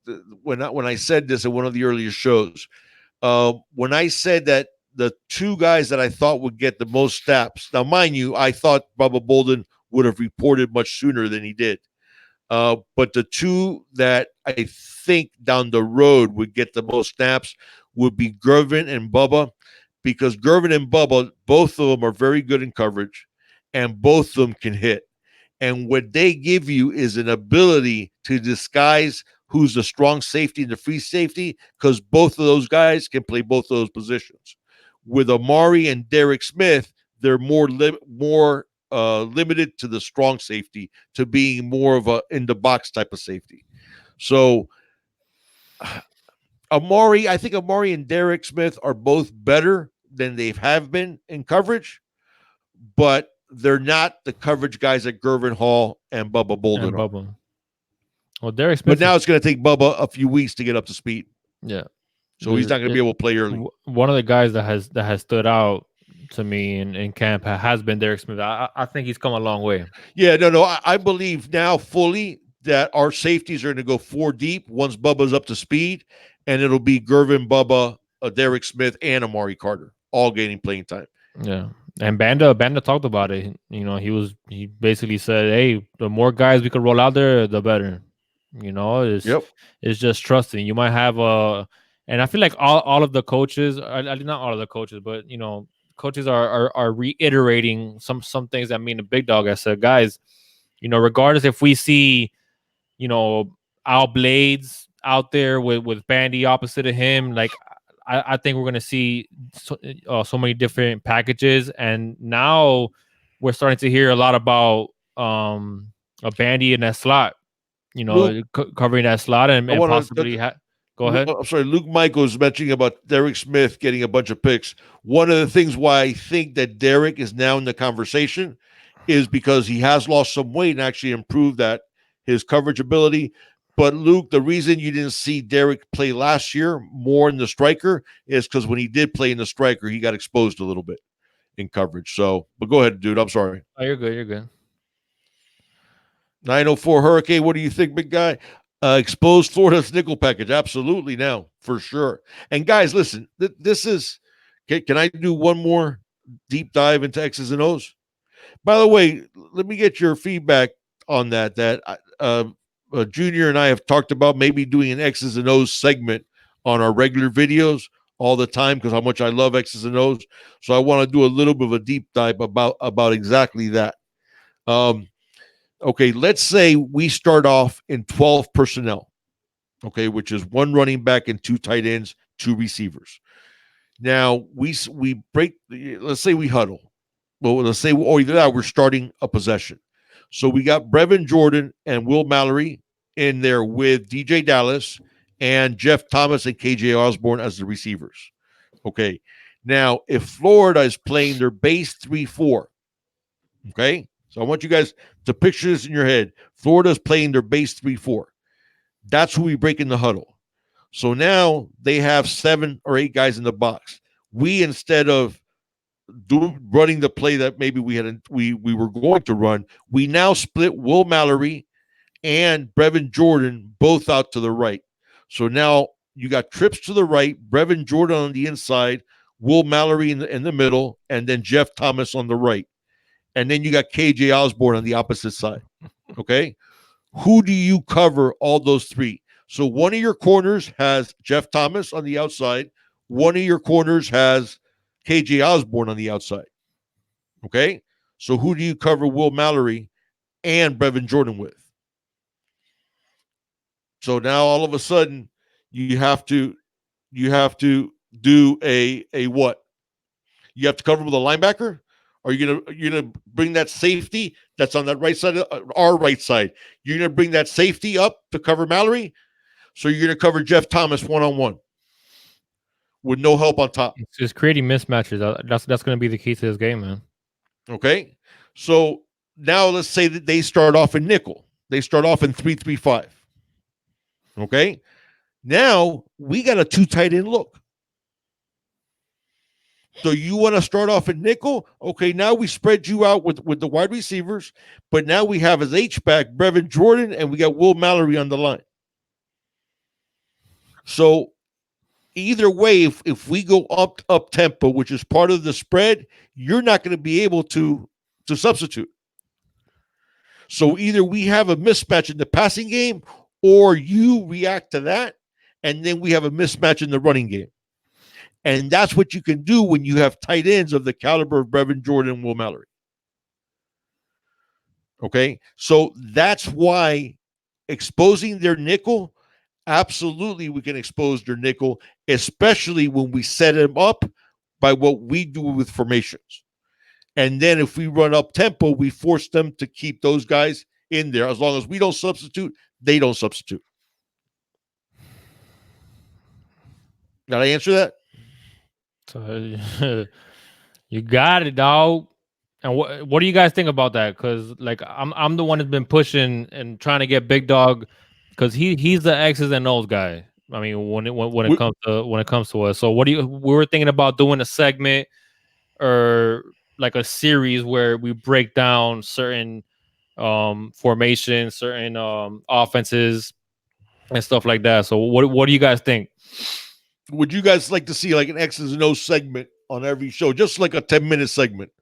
Speaker 2: when I said this in one of the earlier shows, when I said that the two guys that I thought would get the most snaps. Now, mind you, I thought Bubba Bolden would have reported much sooner than he did. But the two that I think down the road would get the most snaps would be Gervin and Bubba, because Gervin and Bubba, both of them are very good in coverage, and both of them can hit. And what they give you is an ability to disguise who's the strong safety and the free safety, because both of those guys can play both of those positions. With Amari and Derek Smith, they're more limited to the strong safety, to being more of a in the box type of safety. So I think Amari and Derek Smith are both better than they have been in coverage, but they're not the coverage guys that Gervin Hall and Bubba Bolden
Speaker 1: and
Speaker 2: are.
Speaker 1: Bubba. Well, Derek
Speaker 2: But
Speaker 1: Smith
Speaker 2: now
Speaker 1: is
Speaker 2: it's going to take Bubba a few weeks to get up to speed,
Speaker 1: yeah.
Speaker 2: so he's not going to be able to play early.
Speaker 1: One of the guys that has stood out to me in camp has been Derek Smith. I think he's come a long way.
Speaker 2: Yeah, no. I believe now fully that our safeties are going to go four deep once Bubba's up to speed, and it'll be Gervin, Bubba, Derek Smith, and Amari Carter all getting playing time.
Speaker 1: Yeah, and Banda talked about it. He basically said, "Hey, the more guys we could roll out there, the better." It's
Speaker 2: Yep.
Speaker 1: it's just trusting. You might have and I feel like all of the coaches, not all of the coaches, but coaches are reiterating some things that mean the big dog. I said, guys, regardless if we see you know, Al Blades out there with Bandy opposite of him. Like, I think we're gonna see so many different packages, and now we're starting to hear a lot about a Bandy in that slot.
Speaker 2: Luke,
Speaker 1: Covering that slot and,
Speaker 2: I
Speaker 1: and
Speaker 2: want
Speaker 1: possibly
Speaker 2: to.
Speaker 1: go ahead.
Speaker 2: I'm sorry, Luke Michaels mentioning about Derek Smith getting a bunch of picks. One of the things why I think that Derek is now in the conversation is because he has lost some weight and actually improved that his coverage ability. But Luke, the reason you didn't see Derek play last year more in the striker is because when he did play in the striker, he got exposed a little bit in coverage. So, but go ahead, dude. I'm sorry.
Speaker 1: Oh, you're good. You're good.
Speaker 2: 904 Hurricane, what do you think, big guy? Exposed Florida's nickel package. Absolutely, now, for sure. And guys, listen, this is, can I do one more deep dive into X's and O's? By the way, let me get your feedback on that. Junior and I have talked about maybe doing an X's and O's segment on our regular videos all the time, because how much I love X's and O's. So I want to do a little bit of a deep dive about exactly that. Okay, let's say we start off in 12 personnel, okay, which is one running back and two tight ends, two receivers. Now we break. Let's say we huddle. Well, let's say, or either that, we're starting a possession. So we got Brevin Jordan and Will Mallory in there with DJ Dallas and Jeff Thomas and KJ Osborne as the receivers. Okay. Now, if Florida is playing their base 3-4, okay, so I want you guys to picture this in your head. Florida's playing their base 3-4. That's who we break in the huddle. So now they have 7 or 8 guys in the box. We, instead of running the play that maybe we were going to run, we now split Will Mallory and Brevin Jordan both out to the right. So now you got trips to the right, Brevin Jordan on the inside, Will Mallory in the middle, and then Jeff Thomas on the right. And then you got KJ Osborne on the opposite side. Okay. Who do you cover all those three? So one of your corners has Jeff Thomas on the outside. one of your corners has KJ Osborne on the outside. Okay? So who do you cover Will Mallory and Brevin Jordan with? So now all of a sudden you have to do a what? You have to cover with a linebacker? Are you gonna bring that safety that's on that right side of our right side? You're gonna bring that safety up to cover Mallory? So you're gonna cover Jeff Thomas one-on-one with no help on top.
Speaker 1: It's just creating mismatches. That's going to be the key to this game, man.
Speaker 2: Okay. So now let's say that they start off in nickel. They start off in 3-3-5. Okay. Now we got a 2 tight end look. So you want to start off in nickel? Okay, now we spread you out with the wide receivers, but now we have as H-back Brevin Jordan and we got Will Mallory on the line. So either way, if we go up tempo, which is part of the spread, you're not going to be able to substitute. So either we have a mismatch in the passing game or you react to that, and then we have a mismatch in the running game. And that's what you can do when you have tight ends of the caliber of Brevin Jordan and Will Mallory. Okay? So that's why exposing their nickel, absolutely we can expose their nickel, especially when we set them up by what we do with formations. And then if we run up tempo, we force them to keep those guys in there. As long as we don't substitute, they don't substitute. Did I answer that?
Speaker 1: So, you got it, dog. And what do you guys think about that? Because like I'm the one that's been pushing and trying to get Big Dog, because he's the X's and O's guy. I mean, when it comes to us. So what do you? We were thinking about doing a segment or like a series where we break down certain formations, certain offenses and stuff like that. So what do you guys think?
Speaker 2: Would you guys like to see like an X's and O's segment on every show, just like a 10-minute segment,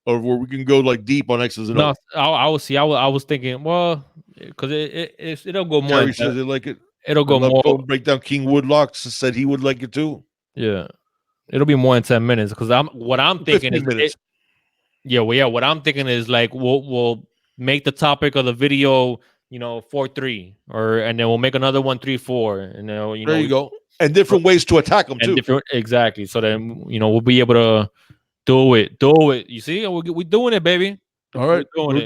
Speaker 2: or where we can go like deep on X's and
Speaker 1: No,
Speaker 2: O's?
Speaker 1: I was see. I was thinking, well, because it'll go more.
Speaker 2: Jerry says they like it.
Speaker 1: It'll
Speaker 2: I
Speaker 1: go
Speaker 2: love
Speaker 1: more.
Speaker 2: to break down King Woodlock. Said he would like it too.
Speaker 1: Yeah, it'll be more than 10 minutes. Because what I'm thinking
Speaker 2: 15
Speaker 1: is,
Speaker 2: minutes.
Speaker 1: what I'm thinking is like we'll make the topic of the video, 4-3, and then we'll make another one 3-4, and then
Speaker 2: There you go. And different ways to attack them
Speaker 1: and
Speaker 2: too.
Speaker 1: different exactly. So then we'll be able to do it. You see, we're doing it, baby.
Speaker 2: All right, we're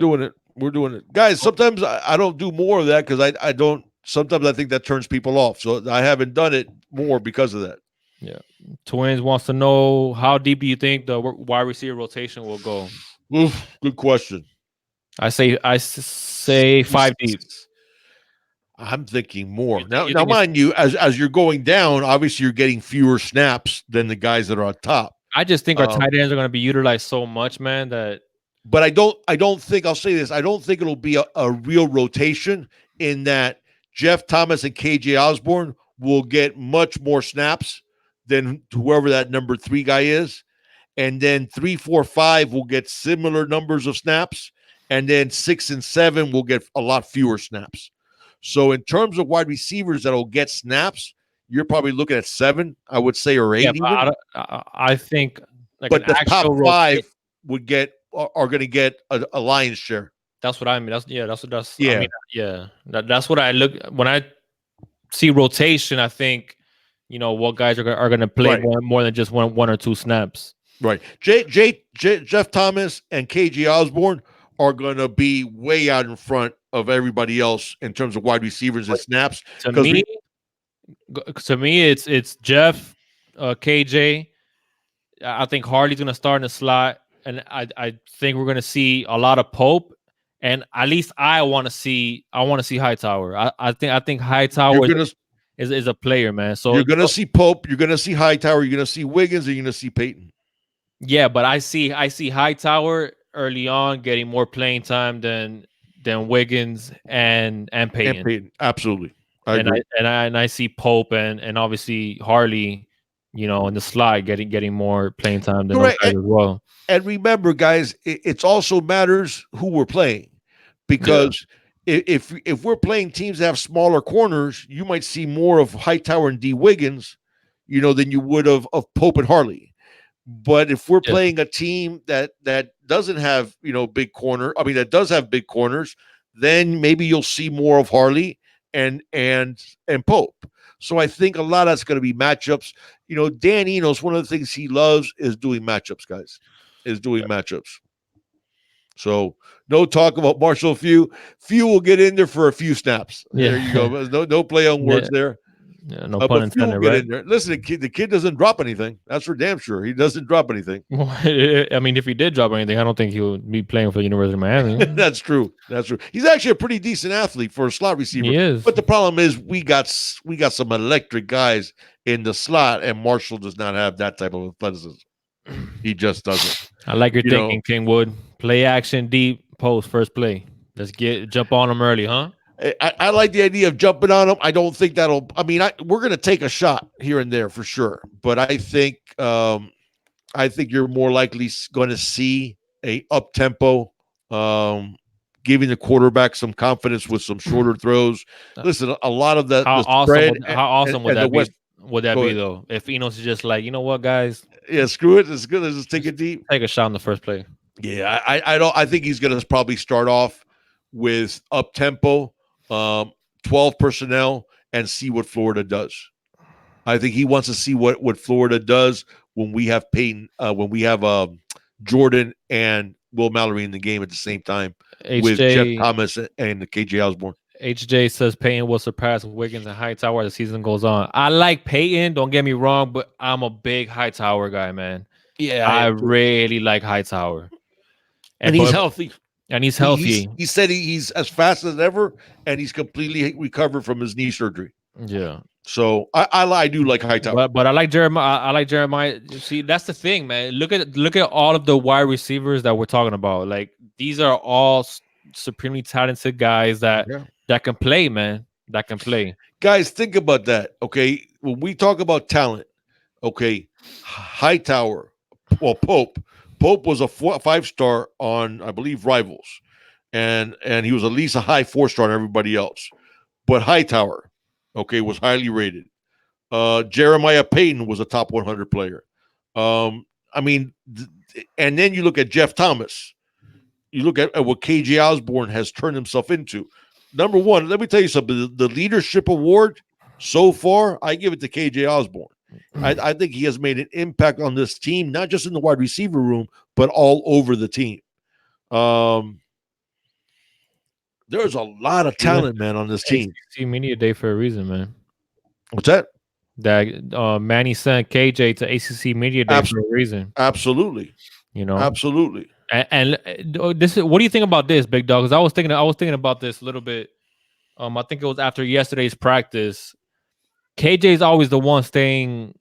Speaker 2: doing it, guys. Sometimes I don't do more of that because I don't. Sometimes I think that turns people off, so I haven't done it more because of that.
Speaker 1: Yeah. Twins wants to know, how deep do you think the wide receiver rotation will go?
Speaker 2: Oof, good question.
Speaker 1: I say 5 deep.
Speaker 2: I'm thinking more.
Speaker 1: You
Speaker 2: Now,
Speaker 1: think
Speaker 2: mind you, as you're going down, obviously you're getting fewer snaps than the guys that are on top.
Speaker 1: I just think our tight ends are going to be utilized so much, man, that.
Speaker 2: But I don't think, I'll say this, I don't think it'll be a real rotation in that Jeff Thomas and KJ Osborne will get much more snaps than whoever that number 3 guy is. And then 3, 4, 5 will get similar numbers of snaps. And then 6 and 7 will get a lot fewer snaps. So in terms of wide receivers that'll get snaps, you're probably looking at 7, I would say, or 8 even.
Speaker 1: I think like
Speaker 2: but the top 5 are going to get a lion's share.
Speaker 1: That's what I mean. That's I mean, yeah. That's what I look when I see rotation. I think what guys are going to play more than just one or 2 snaps.
Speaker 2: Right. Jeff Thomas and KJ Osborne are going to be way out in front of everybody else in terms of wide receivers and snaps.
Speaker 1: To me, it's Jeff, KJ. I think Harley's going to start in the slot, and I think we're going to see a lot of Pope. And at least I want to see Hightower. I think Hightower is a player, man. So
Speaker 2: you're going to see Pope, you're going to see Hightower, you're going to see Wiggins, and you're going to see Peyton.
Speaker 1: Yeah, but I see Hightower early on getting more playing time than Wiggins and Peyton.
Speaker 2: And Peyton, absolutely.
Speaker 1: I see Pope and obviously Harley, in the slot getting more playing time than those guys as well.
Speaker 2: And remember, guys, it also matters who we're playing, because if we're playing teams that have smaller corners, you might see more of Hightower and D. Wiggins, than you would of Pope and Harley. But if we're
Speaker 1: Yeah.
Speaker 2: playing a team that doesn't have big corner, I mean that does have big corners, then maybe you'll see more of Harley and Pope. So I think a lot of that's going to be matchups. Dan Enos, one of the things he loves is doing matchups, guys. Is doing matchups. So no talk about Marshall Few. Few will get in there for a few snaps. There you
Speaker 1: Yeah.
Speaker 2: go. No play on
Speaker 1: Yeah.
Speaker 2: words there.
Speaker 1: Yeah, no pun
Speaker 2: But Few will
Speaker 1: intended,
Speaker 2: get
Speaker 1: right?
Speaker 2: in there. Listen, the kid doesn't drop anything. That's for damn sure. He doesn't drop anything.
Speaker 1: I mean, if he did drop anything, I don't think he would be playing for the University of Miami.
Speaker 2: That's true. That's true. He's actually a pretty decent athlete for a slot receiver.
Speaker 1: He is.
Speaker 2: But the problem is we got some electric guys in the slot, and Marshall does not have that type of athleticism. He just doesn't.
Speaker 1: I like your
Speaker 2: You know,
Speaker 1: thinking, Kingwood. Play action deep, post first play. Let's jump on him early, huh?
Speaker 2: I like the idea of jumping on him. I don't think that'll. I mean, we're going to take a shot here and there for sure, but I think you're more likely going to see a up tempo, giving the quarterback some confidence with some shorter throws. Listen, a lot of the spread
Speaker 1: how awesome would
Speaker 2: and the
Speaker 1: that be?
Speaker 2: West.
Speaker 1: Would that
Speaker 2: Go
Speaker 1: be
Speaker 2: ahead.
Speaker 1: though? If Enos is just like, you know what, guys,
Speaker 2: Yeah, screw it. It's good. Let's just take it deep.
Speaker 1: take a shot in the first play.
Speaker 2: Yeah, I don't. I think he's going to probably start off with up tempo, 12 personnel, and see what Florida does. I think he wants to see what Florida does when we have Peyton, when we have Jordan and Will Mallory in the game at the same time with Jeff
Speaker 1: HJ
Speaker 2: Thomas and KJ Osborne.
Speaker 1: HJ says Peyton will surpass Wiggins and Hightower as the season goes on. I like Peyton, don't get me wrong, but I'm a big Hightower guy, man.
Speaker 2: Yeah,
Speaker 1: I really like Hightower.
Speaker 2: and he's healthy.
Speaker 1: And he's healthy.
Speaker 2: He said he's as fast as ever, and he's completely recovered from his knee surgery.
Speaker 1: Yeah.
Speaker 2: So I do like Hightower,
Speaker 1: but I like Jeremiah. I like Jeremiah. See, that's the thing, man. Look at all of the wide receivers that we're talking about. Like these are all supremely talented guys that can play, man. That can play.
Speaker 2: Guys, think about that. Okay, when we talk about talent, okay, Hightower, well, Pope was a 5-star on, I believe, Rivals, and he was at least a high 4-star on everybody else. But Hightower, okay, was highly rated. Jeremiah Payton was a top 100 player. I mean, and then you look at Jeff Thomas. You look at what KJ Osborne has turned himself into. Number one, let me tell you something. The leadership award so far, I give it to KJ Osborne. I think he has made an impact on this team, not just in the wide receiver room, but all over the team. There's a lot of talent, man, on this team.
Speaker 1: ACC Media Day for a reason, man.
Speaker 2: What's that?
Speaker 1: That Manny sent KJ to ACC Media Day for a reason.
Speaker 2: Absolutely.
Speaker 1: You know,
Speaker 2: absolutely.
Speaker 1: And this is, what do you think about this, Big Dog? Because I was thinking about this a little bit. I think it was after yesterday's practice. KJ is always the one staying,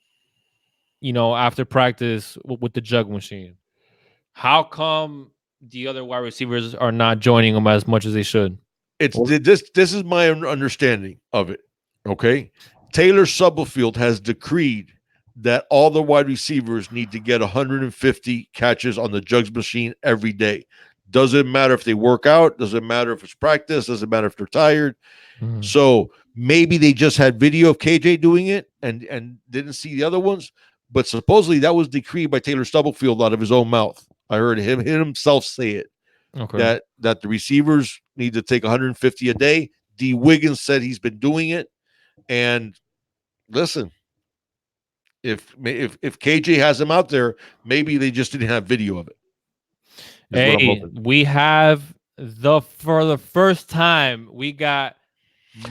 Speaker 1: after practice with the jug machine. How come the other wide receivers are not joining him as much as they should?
Speaker 2: This is my understanding of it. Okay, Taylor Stubblefield has decreed that all the wide receivers need to get 150 catches on the jugs machine every day. Doesn't matter if they work out, doesn't matter if it's practice, doesn't matter if they're tired. Mm-hmm. So maybe they just had video of KJ doing it and didn't see the other ones, but supposedly that was decreed by Taylor Stubblefield out of his own mouth. I heard him himself say it. Okay. That the receivers need to take 150 a day. D. Wiggins said he's been doing it. And listen, if KJ has him out there, maybe they just didn't have video of it.
Speaker 1: Hey, we have for the first time, we got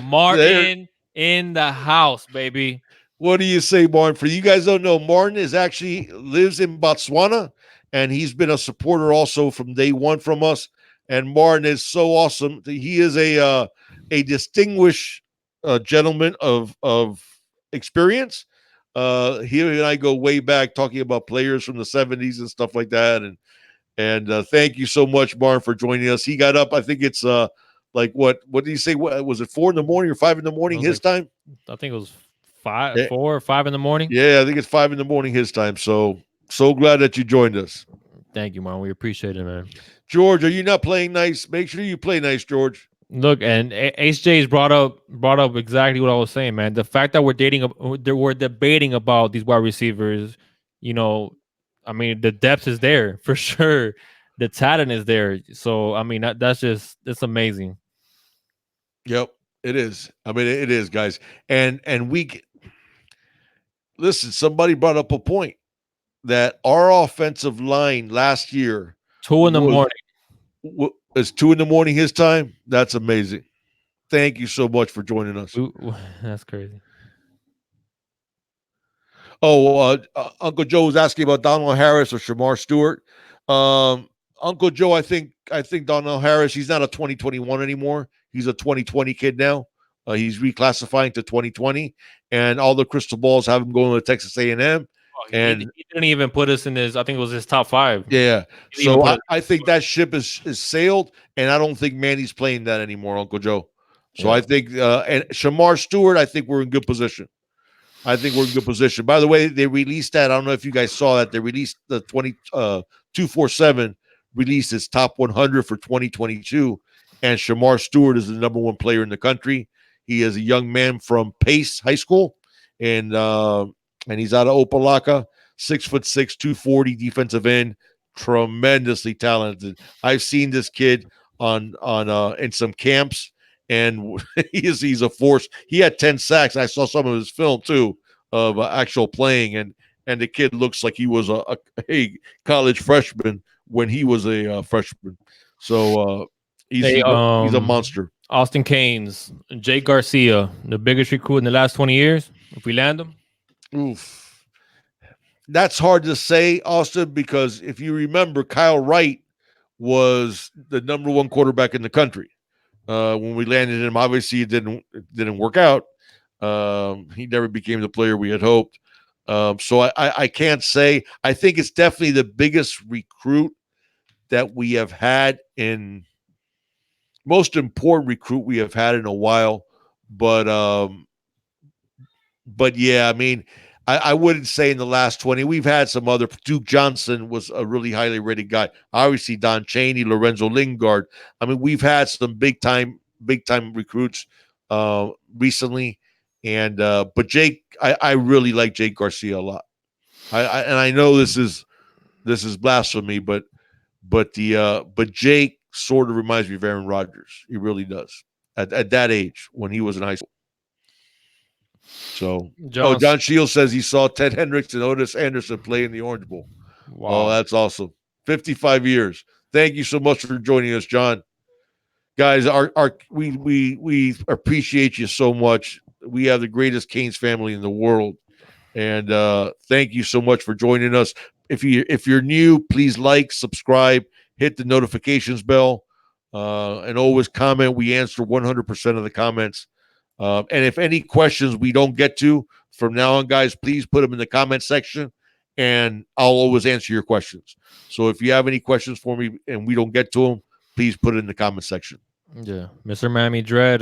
Speaker 1: Martin in the house, baby.
Speaker 2: What do you say, Martin? For you guys don't know, Martin lives in Botswana, and he's been a supporter also from day one from us. And Martin is so awesome. He is a distinguished gentleman of experience. He and I go way back, talking about players from the 70s and stuff like that. And thank you so much, Martin, for joining us. He got up. I think it's like what did he say? What was it, 4 in the morning or 5 in the morning his time?
Speaker 1: I think it was 4 or 5 in the morning.
Speaker 2: Yeah, I think it's 5 in the morning his time. So glad that you joined us.
Speaker 1: Thank you, Martin. We appreciate it, man.
Speaker 2: George, are you not playing nice? Make sure you play nice, George.
Speaker 1: Look, and HJ's brought up exactly what I was saying, man. The fact that we're debating about these wide receivers, you know, I mean, the depth is there for sure. The talent is there. So I mean, that's just it's amazing.
Speaker 2: Yep, it is. I mean, it is, guys. And listen. Somebody brought up a point that our offensive line last year
Speaker 1: 2 in the morning.
Speaker 2: is 2 in the morning his time. That's amazing. Thank you so much for joining us.
Speaker 1: That's crazy.
Speaker 2: Oh, Uncle Joe was asking about Donald Harris or Shamar Stewart. Um, Uncle Joe, I think Donald Harris. He's not a 2021 anymore. He's a 2020 kid now. He's reclassifying to 2020, and all the crystal balls have him going to Texas A&M.
Speaker 1: Oh,
Speaker 2: And
Speaker 1: he didn't even put us in his. I think it was his top five.
Speaker 2: yeah,
Speaker 1: He didn't even
Speaker 2: so
Speaker 1: put
Speaker 2: I,
Speaker 1: us.
Speaker 2: I think that ship is sailed, and I don't think Manny's playing that anymore, Uncle Joe. So
Speaker 1: Yeah.
Speaker 2: I think and Shamar Stewart, I think we're in good position. I think we're in good position. By the way, they released that. I don't know if you guys saw that. They released the 247 released its top 100 for 2022, and Shamar Stewart is the number one player in the country. He is a young man from Pace High School, and he's out of Opelika. 6'6", 240 defensive end, tremendously talented. I've seen this kid on in some camps, and he's a force. He had 10 sacks. I saw some of his film too of actual playing, and the kid looks like he was a college freshman when he was a freshman. So he's
Speaker 1: Hey,
Speaker 2: he's a monster.
Speaker 1: Austin Canes, Jake Garcia, the biggest recruit in the last 20 years. If we land him,
Speaker 2: Oof. That's hard to say, Austin, because if you remember, Kyle Wright was the number one quarterback in the country. When we landed him, obviously it didn't work out. He never became the player we had hoped. So I can't say. I think it's definitely the biggest recruit that we have had in most important recruit we have had in a while. But but yeah, I mean, I wouldn't say in the last 20. We've had some other. Duke Johnson was a really highly rated guy. Obviously, Don Chaney, Lorenzo Lingard. I mean, we've had some big time recruits recently. And but Jake, I really like Jake Garcia a lot. And I know this is blasphemy, but Jake sort of reminds me of Aaron Rodgers. He really does at that age when he was in high school. So, oh,
Speaker 1: John.
Speaker 2: John Shields says he saw Ted Hendricks and Otis Anderson play in the Orange Bowl. Oh,
Speaker 1: Wow.
Speaker 2: that's awesome. 55 years. Thank you so much for joining us, John. Guys, we appreciate you so much. We have the greatest Canes family in the world. And thank you so much for joining us. If you're new, please like, subscribe, hit the notifications bell, and always comment. We answer 100% of the comments. And if any questions we don't get to from now on, guys, please put them in the comment section, and I'll always answer your questions. So if you have any questions for me and we don't get to them, please put it in the comment section.
Speaker 1: Yeah, Mr. Miami Dread.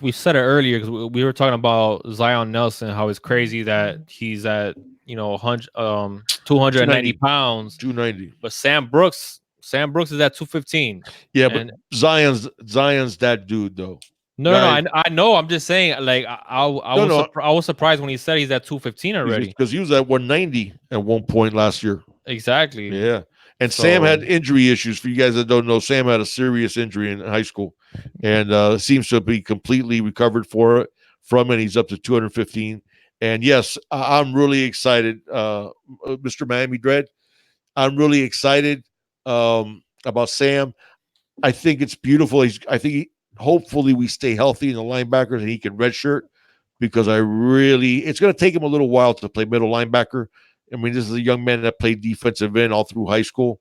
Speaker 1: We said it earlier because we were talking about Zion Nelson. How it's crazy that he's at 290
Speaker 2: 290.
Speaker 1: pounds,
Speaker 2: 290.
Speaker 1: but Sam Brooks is at 215.
Speaker 2: Yeah, but
Speaker 1: And
Speaker 2: Zion's that dude though.
Speaker 1: no,
Speaker 2: Guys,
Speaker 1: I know. I'm just saying. Like
Speaker 2: no, no,
Speaker 1: I was surprised when he said he's at 215 already.
Speaker 2: because he was at 190 at one point last year.
Speaker 1: Exactly.
Speaker 2: Yeah. And Sam
Speaker 1: So
Speaker 2: had injury issues. For you guys that don't know, Sam had a serious injury in high school, and seems to be completely recovered from it. He's up to 215. And yes, I'm really excited, Mr. Miami Dread. I'm really excited about Sam. I think it's beautiful. Hopefully we stay healthy in the linebackers and he can redshirt, because it's going to take him a little while to play middle linebacker. I mean, this is a young man that played defensive end all through high school.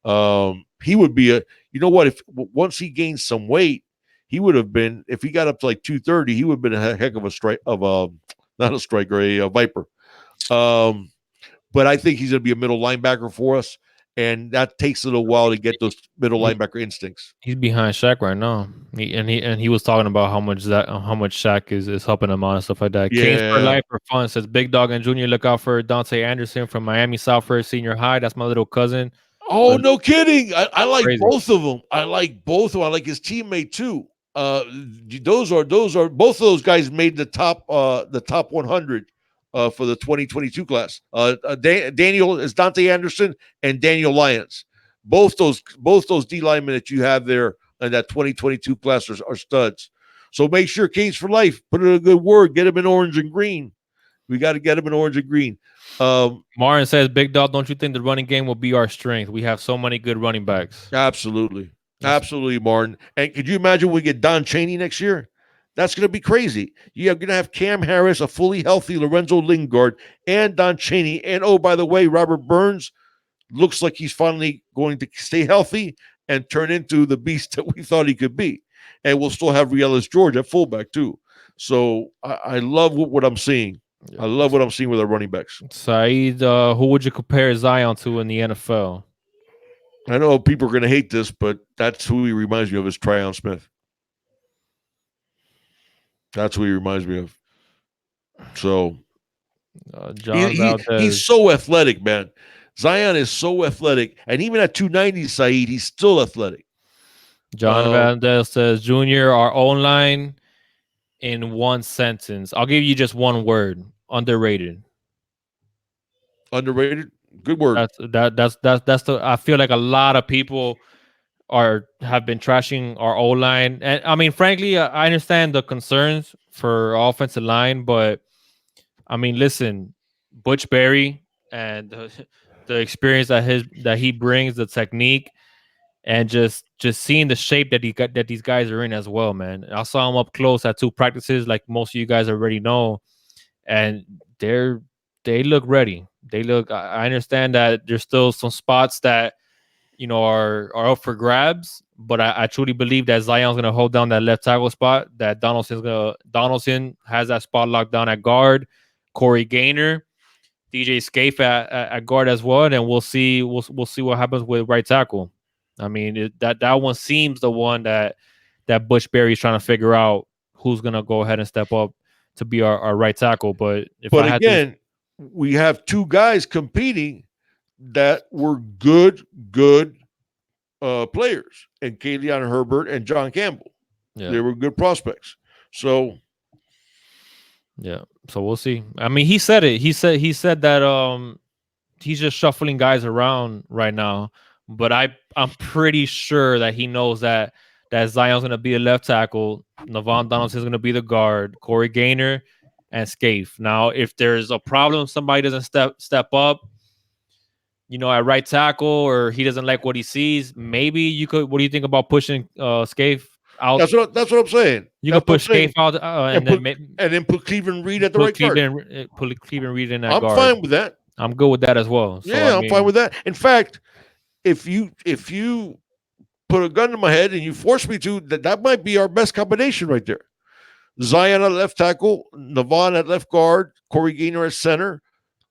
Speaker 2: He would be if once he gained some weight, he would have been, if he got up to like 230, he would have been a heck of a strike of not a striker, a viper. But I think he's going to be a middle linebacker for us, and that takes a little while to get those middle linebacker instincts.
Speaker 1: he's behind Shaq right now. He was talking about how much Shaq is helping him out and stuff like that. Canes for
Speaker 2: Yeah.
Speaker 1: life for fun says Big Dog and Junior, look out for Dante Anderson from Miami Southford Senior High. That's my little cousin.
Speaker 2: Oh, no kidding. I like
Speaker 1: Crazy.
Speaker 2: both of them. I like both of them. I like his teammate too. Uh, those are both of those guys made the top 100 for the 2022 class. Daniel is Dante Anderson and Daniel Lyons. Both those D linemen that you have there in that 2022 class are studs. So make sure Canes for Life put in a good word. Get him in orange and green. We got to get him in orange and green.
Speaker 1: Martin says, "Big dog, don't you think the running game will be our strength? We have so many good running backs."
Speaker 2: Absolutely.
Speaker 1: That's
Speaker 2: Absolutely, Martin. And could you imagine we get Don Chaney next year? That's going to be crazy. You're going to have Cam Harris, a fully healthy Lorenzo Lingard, and Don Chaney. And oh, by the way, Robert Burns looks like he's finally going to stay healthy and turn into the beast that we thought he could be. And we'll still have Rielis George at fullback, too. So I love what I'm seeing.
Speaker 1: yeah.
Speaker 2: I love what I'm seeing with our running backs.
Speaker 1: Saeed, who would you compare Zion to in the NFL?
Speaker 2: I know people are going to hate this, but that's who he reminds me of is Tryon Smith. That's who he reminds me of. So
Speaker 1: John
Speaker 2: he's
Speaker 1: Valdez.
Speaker 2: so athletic, man. Zion is so athletic, and even at 290, Saeed, he's still athletic.
Speaker 1: John Valdez says, Junior, our own line in one sentence. I'll give you just one word: underrated.
Speaker 2: Underrated, good word.
Speaker 1: That's the. I feel like a lot of people have been trashing our O line, and I mean, frankly, I understand the concerns for offensive line, but I mean, listen, Butch Berry and the experience that he brings, the technique, and just seeing the shape that these guys are in as well, man. I saw them up close at two practices, like most of you guys already know, and they look ready. They look. I understand that there's still some spots that are up for grabs. But I truly believe that Zion's gonna hold down that left tackle spot. That Donaldson has that spot locked down at guard. Corey Gaynor, DJ Scaife at guard as well, and we'll see what happens with right tackle. I mean that one seems the one that Bush Berry's trying to figure out who's gonna go ahead and step up to be our right tackle. But if
Speaker 2: But
Speaker 1: I had to,
Speaker 2: again, we have two guys competing that were good players, and Kalion Herbert and John Campbell.
Speaker 1: yeah.
Speaker 2: They were good prospects. So
Speaker 1: Yeah. So we'll see. I mean, he said it. He said that he's just shuffling guys around right now. But I'm pretty sure that he knows that Zion's gonna be a left tackle, Navon Donaldson's gonna be the guard, Corey Gaynor and Scaife. Now, if there's a problem, somebody doesn't step up, at right tackle, or he doesn't like what he sees, maybe you could. What do you think about pushing Scaife out?
Speaker 2: that's what I'm saying.
Speaker 1: You could
Speaker 2: That's what I'm
Speaker 1: push
Speaker 2: saying.
Speaker 1: Scaife out,
Speaker 2: And put Cleveland Reed at the right guard.
Speaker 1: Put Cleveland Reed in that
Speaker 2: I'm
Speaker 1: guard.
Speaker 2: fine with that.
Speaker 1: I'm good with that as well. So I
Speaker 2: Yeah, I'm fine
Speaker 1: mean,
Speaker 2: with that. In fact, if you put a gun to my head and you force me to, that might be our best combination right there. Zion at left tackle, Navon at left guard, Corey Gaynor at center,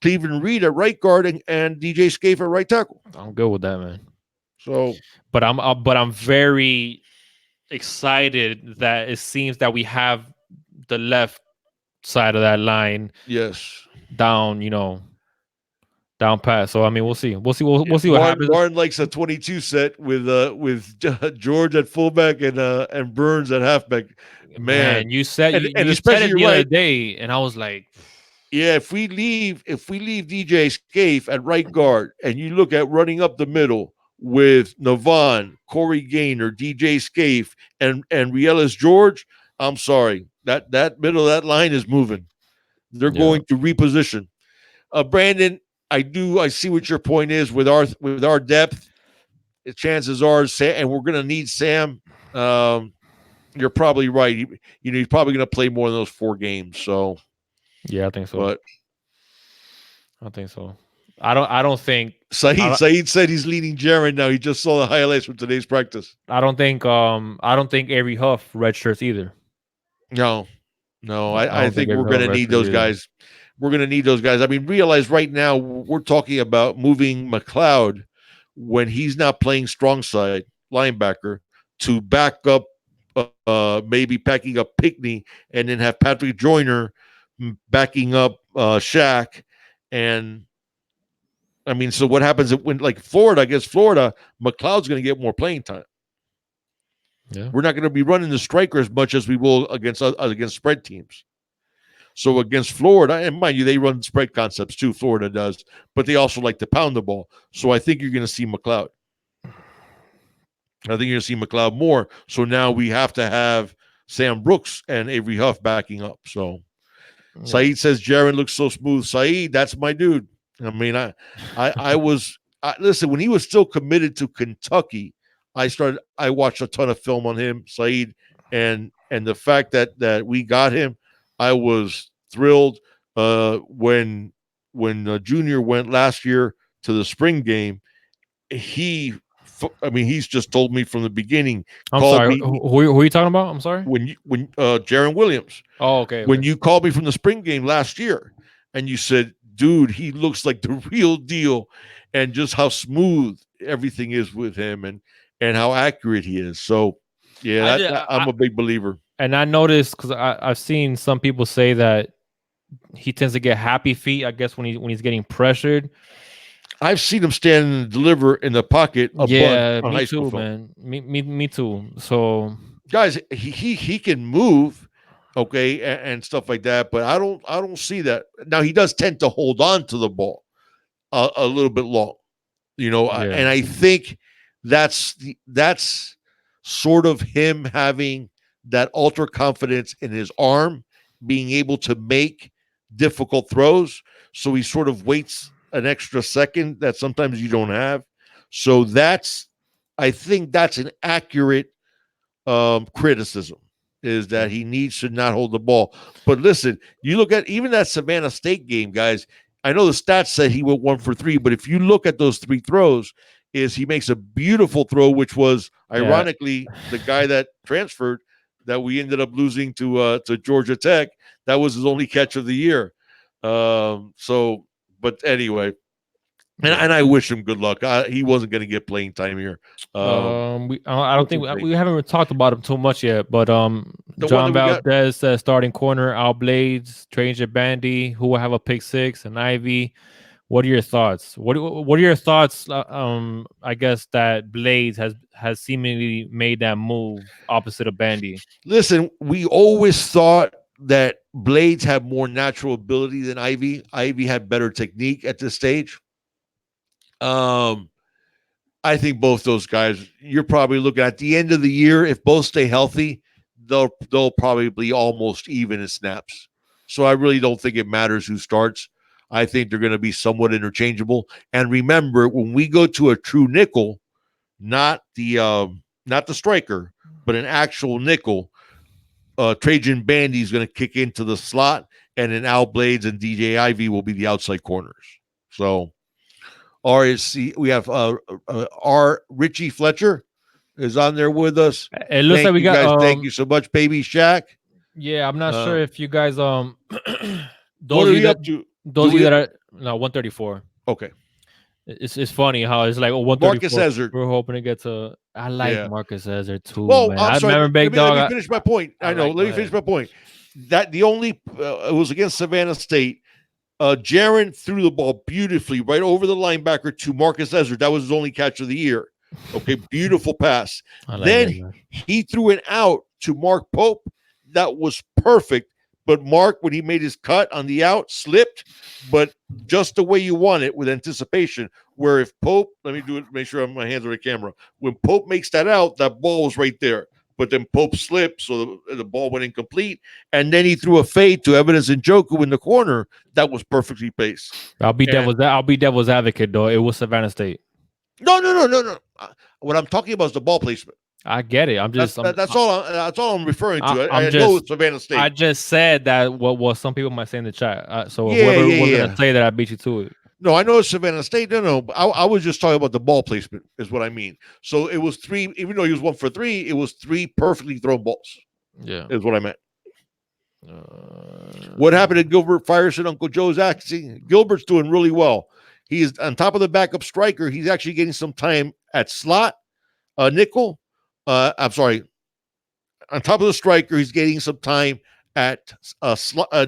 Speaker 2: Cleveland Reed at right guard, and DJ Scaife at right tackle.
Speaker 1: I'm good with that, man.
Speaker 2: So,
Speaker 1: but I'm very excited that it seems that we have the left side of that line
Speaker 2: yes,
Speaker 1: down, down pat. So I mean, we'll see. We'll see. We'll see what
Speaker 2: Martin,
Speaker 1: happens.
Speaker 2: Martin likes a 22 set with George at fullback and Burns at halfback. Man,
Speaker 1: you said
Speaker 2: and
Speaker 1: you said
Speaker 2: especially
Speaker 1: it
Speaker 2: you're
Speaker 1: the other
Speaker 2: right.
Speaker 1: day, and I was like,
Speaker 2: Yeah, if we leave DJ Scaife at right guard and you look at running up the middle with Navon, Corey Gaynor, DJ Scaife, and Rielis George, I'm sorry. That middle of that line is moving. They're
Speaker 1: yeah,
Speaker 2: going to reposition. Brandon, I see what your point is with our depth. Chances are, and we're going to need Sam. You're probably right. He's probably going to play more than those 4 games. So,
Speaker 1: yeah, I think so.
Speaker 2: but
Speaker 1: I think so. I don't think
Speaker 2: Saeed said he's leading Jaron now. He just saw the highlights from today's practice.
Speaker 1: I don't think Avery Huff red shirts either.
Speaker 2: No,
Speaker 1: I
Speaker 2: I
Speaker 1: don't think
Speaker 2: think
Speaker 1: Avery
Speaker 2: we're
Speaker 1: Huff
Speaker 2: going to
Speaker 1: red
Speaker 2: need
Speaker 1: shirts
Speaker 2: those
Speaker 1: either.
Speaker 2: guys. We're going to need those guys. I mean, realize right now we're talking about moving McLeod when he's not playing strong side linebacker to back up, maybe packing up Pickney, and then have Patrick Joyner backing up Shaq. And I mean, so what happens when like Florida against Florida, McLeod's going to get more playing time.
Speaker 1: Yeah.
Speaker 2: We're not going to be running the striker as much as we will against spread teams. So against Florida, and mind you, they run spread concepts too. Florida does, but they also like to pound the ball. So I think you're going to see McLeod. I think you're going to see McLeod more. So now we have to have Sam Brooks and Avery Huff backing up. So
Speaker 1: Yeah.
Speaker 2: Saeed says Jaron looks so smooth. Saeed, that's my dude. I mean, listen, when he was still committed to Kentucky, I watched a ton of film on him, Saeed, and the fact that we got him, I was thrilled. When Junior went last year to the spring game, he's just told me from the beginning,
Speaker 1: I'm
Speaker 2: called
Speaker 1: sorry.
Speaker 2: me
Speaker 1: Who are you talking about? I'm sorry.
Speaker 2: when Jaron Williams,
Speaker 1: Oh, okay,
Speaker 2: when
Speaker 1: okay.
Speaker 2: you called me from the spring game last year and you said, dude, he looks like the real deal, and just how smooth everything is with him, and how accurate he is. So yeah,
Speaker 1: I just,
Speaker 2: I'm a big believer.
Speaker 1: and I noticed because I've seen some people say that he tends to get happy feet. I guess when he's getting pressured.
Speaker 2: I've seen him stand and deliver in the pocket a bunch
Speaker 1: Yeah,
Speaker 2: on
Speaker 1: me
Speaker 2: high school
Speaker 1: too,
Speaker 2: film.
Speaker 1: man. Me too. So
Speaker 2: Guys, he can move, okay, and stuff like that, but I don't see that. Now he does tend to hold on to the ball a little bit long,
Speaker 1: yeah,
Speaker 2: and I think that's sort of him having that ultra confidence in his arm, being able to make difficult throws. So he sort of waits an extra second that sometimes you don't have. So I think that's an accurate criticism, is that he needs to not hold the ball. But listen, you look at even that Savannah State game, guys. I know the stats say he went 1 for 3, but if you look at those 3 throws, is he makes a beautiful throw, which was
Speaker 1: yeah.
Speaker 2: ironically the guy that transferred that we ended up losing to Georgia Tech. That was his only catch of the year. But anyway,
Speaker 1: Yeah.
Speaker 2: and I wish him good luck. He wasn't going to get playing time here.
Speaker 1: I don't
Speaker 2: What's
Speaker 1: think
Speaker 2: his name?
Speaker 1: we haven't really talked about him too much yet. But
Speaker 2: The one that
Speaker 1: John
Speaker 2: we got.
Speaker 1: Valdez says starting corner, Al Blades, Tranger Bandy, who will have a pick six, and Ivy. What are your thoughts? What are your thoughts? I guess that Blades has seemingly made that move opposite of Bandy.
Speaker 2: Listen, we always thought that Blades had more natural ability than Ivy. Ivy had better technique at this stage. Um, I think both those guys, you're probably looking at the end of the year, if both stay healthy, they'll probably be almost even in snaps. So I really don't think it matters who starts. I think they're going to be somewhat interchangeable. And remember, when we go to a true nickel, not the striker, but an actual nickel, Trajan Bandy is going to kick into the slot, and then Al Blades and DJ Ivy will be the outside corners. So RSC, we have R Richie Fletcher is on there with us.
Speaker 1: It looks like
Speaker 2: Thank
Speaker 1: we
Speaker 2: you
Speaker 1: got
Speaker 2: guys. Thank you so much, Baby Shaq.
Speaker 1: yeah, I'm not sure
Speaker 2: Uh,
Speaker 1: if you guys
Speaker 2: what
Speaker 1: those
Speaker 2: are
Speaker 1: of you
Speaker 2: we
Speaker 1: that
Speaker 2: up to?
Speaker 1: those of you that are no 134.
Speaker 2: Okay.
Speaker 1: It's funny how it's like
Speaker 2: Marcus
Speaker 1: 134.
Speaker 2: Ezard.
Speaker 1: We're hoping to get to. I like
Speaker 2: Yeah.
Speaker 1: Marcus Ezra too,
Speaker 2: Well,
Speaker 1: man.
Speaker 2: I'm
Speaker 1: I
Speaker 2: sorry.
Speaker 1: remember
Speaker 2: Let
Speaker 1: Big
Speaker 2: me let
Speaker 1: Dog.
Speaker 2: me finish my point.
Speaker 1: I
Speaker 2: I know.
Speaker 1: like.
Speaker 2: Let
Speaker 1: Go
Speaker 2: me finish
Speaker 1: ahead.
Speaker 2: my point. That the only it was against Savannah State. Jaron threw the ball beautifully right over the linebacker to Marcus Ezard. That was his only catch of the year. Okay, beautiful pass.
Speaker 1: I like
Speaker 2: Then
Speaker 1: Ezra.
Speaker 2: he threw it out to Mark Pope. That was perfect. But Mark, when he made his cut on the out, slipped, but just the way you want it with anticipation. Where if Pope, let me do it, make sure my hands are on the camera. When Pope makes that out, that ball was right there. But then Pope slipped, so the ball went incomplete. And then he threw a fade to Evidence Njoku in the corner that was perfectly placed. And
Speaker 1: I'll be devil's advocate though. It was Savannah State.
Speaker 2: no. What I'm talking about is the ball placement.
Speaker 1: I get it.
Speaker 2: That's all I'm referring to.
Speaker 1: I'm
Speaker 2: I know
Speaker 1: just
Speaker 2: it's Savannah
Speaker 1: I
Speaker 2: State.
Speaker 1: just said that what some people might say in the chat. So
Speaker 2: Yeah,
Speaker 1: whoever
Speaker 2: yeah,
Speaker 1: was gonna
Speaker 2: yeah.
Speaker 1: say that, I beat you to it.
Speaker 2: No, I know it's Savannah State. No. I was just talking about the ball placement, is what I mean. So it was 3, even though he was 1 for 3, it was 3 perfectly thrown balls,
Speaker 1: Yeah.
Speaker 2: is what I meant. What happened to Gilbert Firestone, Uncle Joe's acting? Gilbert's doing really well. He is on top of the backup striker. He's actually getting some time at slot, nickel. I'm sorry. On top of the striker, he's getting some time at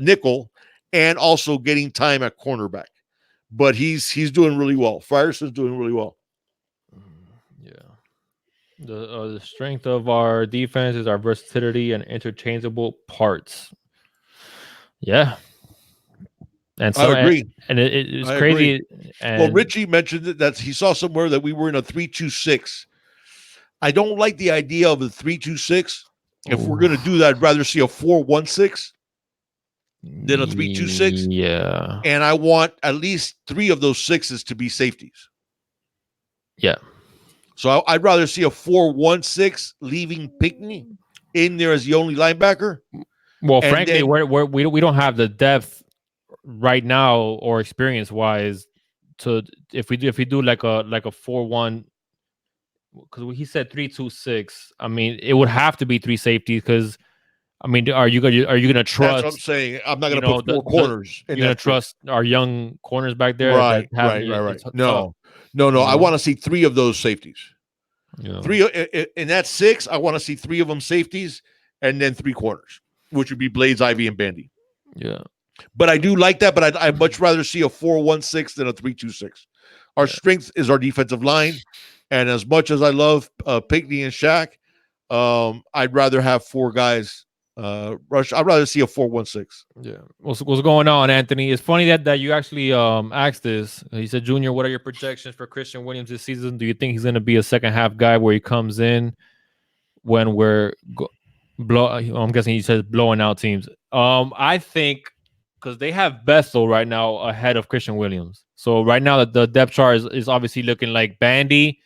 Speaker 2: nickel, and also getting time at cornerback. But he's doing really well. Firestone's doing really well.
Speaker 1: Yeah. The strength of our defense is our versatility and interchangeable parts. Yeah, and
Speaker 2: I
Speaker 1: so
Speaker 2: agree.
Speaker 1: it's
Speaker 2: I agree.
Speaker 1: crazy.
Speaker 2: Well,
Speaker 1: And
Speaker 2: Richie mentioned that he saw somewhere that we were in a 3-2-6. I don't like the idea of a 3-2-6. If we're going to do that, I'd rather see a 4-1-6 than a 3-2-6.
Speaker 1: yeah,
Speaker 2: And I want at least 3 of those sixes to be safeties.
Speaker 1: yeah.
Speaker 2: So I'd rather see a 4-1-6 leaving Pinkney in there as the only linebacker.
Speaker 1: Well,
Speaker 2: And
Speaker 1: frankly,
Speaker 2: then
Speaker 1: we don't have the depth right now or experience wise to if we do like a 4-1, because he said 3-2-6. I mean, it would have to be three safeties because I mean, are you gonna
Speaker 2: that's what I'm
Speaker 1: trust,
Speaker 2: saying. I'm not
Speaker 1: you
Speaker 2: going to
Speaker 1: know,
Speaker 2: put 4
Speaker 1: the
Speaker 2: corners in
Speaker 1: you're gonna
Speaker 2: that 6.
Speaker 1: trust our young corners back there that
Speaker 2: Right,
Speaker 1: have
Speaker 2: right, right, right.
Speaker 1: it's tough,
Speaker 2: No, no, no.
Speaker 1: you
Speaker 2: I
Speaker 1: know?
Speaker 2: want to see 3 of those safeties.
Speaker 1: Yeah,
Speaker 2: 3 in that 6. I want to see 3 of them safeties, and then 3 corners, which would be Blades, Ivy, and Bandy.
Speaker 1: yeah,
Speaker 2: But I do like that. But I'd much rather see a 4-1-6 than a 3-2-6. Our
Speaker 1: yeah.
Speaker 2: strength is our defensive line, and as much as I love Pinkney and Shaq, I'd rather have 4 guys rush. I'd rather see a 4-1-6.
Speaker 1: Yeah. What's going on, Anthony? It's funny that you actually asked this. He said, Junior, what are your projections for Christian Williams this season? Do you think he's going to be a second half guy where he comes in when I'm guessing he says blowing out teams. I think because they have Bethel right now ahead of Christian Williams. So right now the depth chart is obviously looking like Bandy,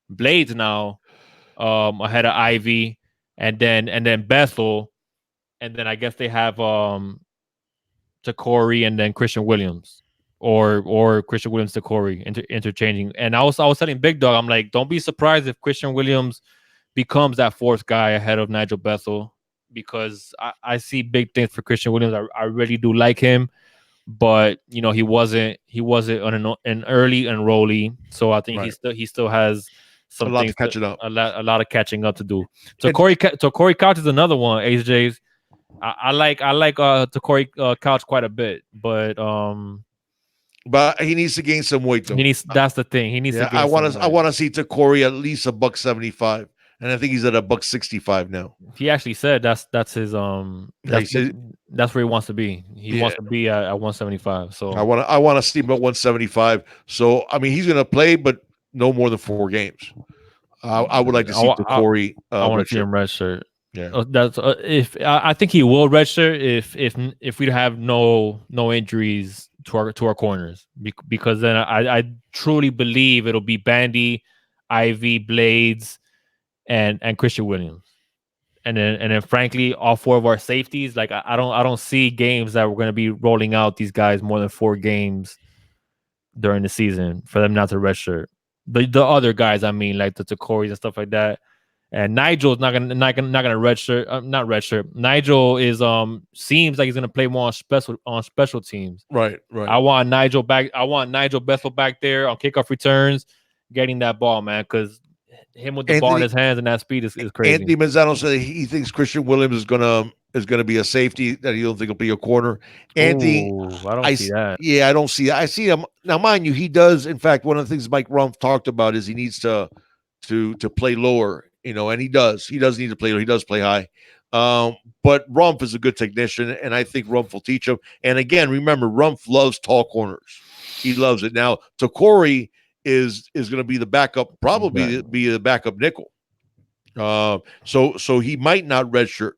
Speaker 1: Blades now ahead of Ivy, and then Bethel, and then I guess they have Corey and then Christian Williams, or Christian Williams to Corey interchanging. And I was telling Big Dog, I'm like, don't be surprised if Christian Williams becomes that fourth guy ahead of Nigel Bethel, because I see big things for Christian Williams. I really do like him, but you know, he wasn't an early enrollee, so I think
Speaker 2: Right.
Speaker 1: he still has
Speaker 2: A
Speaker 1: some
Speaker 2: lot to
Speaker 1: things
Speaker 2: catch it up.
Speaker 1: a lot of catching up to do. So
Speaker 2: And
Speaker 1: Corey Couch is another one. HJ's I like Corey Couch quite a bit, but
Speaker 2: but he needs to gain some weight though.
Speaker 1: that's the thing. He needs to
Speaker 2: Yeah, I
Speaker 1: gain
Speaker 2: want
Speaker 1: some
Speaker 2: to. I
Speaker 1: weight.
Speaker 2: want to see Corey at least a $175, and I think he's at a $165 now.
Speaker 1: He actually said that's his
Speaker 2: Yeah, he said,
Speaker 1: that's where he wants to be. He
Speaker 2: yeah,
Speaker 1: wants to be at 175.
Speaker 2: I
Speaker 1: So
Speaker 2: want to. I want to see him at 175. So I mean, he's going to play, but no more than 4 games. I would like to see Corey
Speaker 1: I want to see
Speaker 2: redshirt.
Speaker 1: him redshirt.
Speaker 2: Yeah,
Speaker 1: That's if I think he will redshirt if we have no injuries to our corners, because then I truly believe it'll be Bandy, Ivy, Blades, and Christian Williams, and then frankly all 4 of our safeties. Like I don't see games that we're going to be rolling out these guys more than 4 games during the season for them not to redshirt. The other guys, I mean, like the Corey's and stuff like that. And Nigel's not gonna redshirt. Not redshirt. Nigel is seems like he's gonna play more on special teams.
Speaker 2: right, right.
Speaker 1: I want Nigel back. I want Nigel Bethel back there on kickoff returns, getting that ball, man. Because him with the ball in his hands and that speed is crazy.
Speaker 2: Anthony Manzano said he thinks Christian Williams is gonna be a safety, that he don't think he'll be a corner. Anthony,
Speaker 1: Ooh, I don't see that.
Speaker 2: yeah, I don't see that. I see him now, mind you. He does. In fact, one of the things Mike Rumpf talked about is he needs to play lower. You know, and he does. He does need to play. He does play high. But Rumpf is a good technician, and I think Rumpf will teach him. And again, remember, Rumpf loves tall corners. He loves it. Now, Corey is going to be the backup, probably be the backup nickel. So he might not redshirt.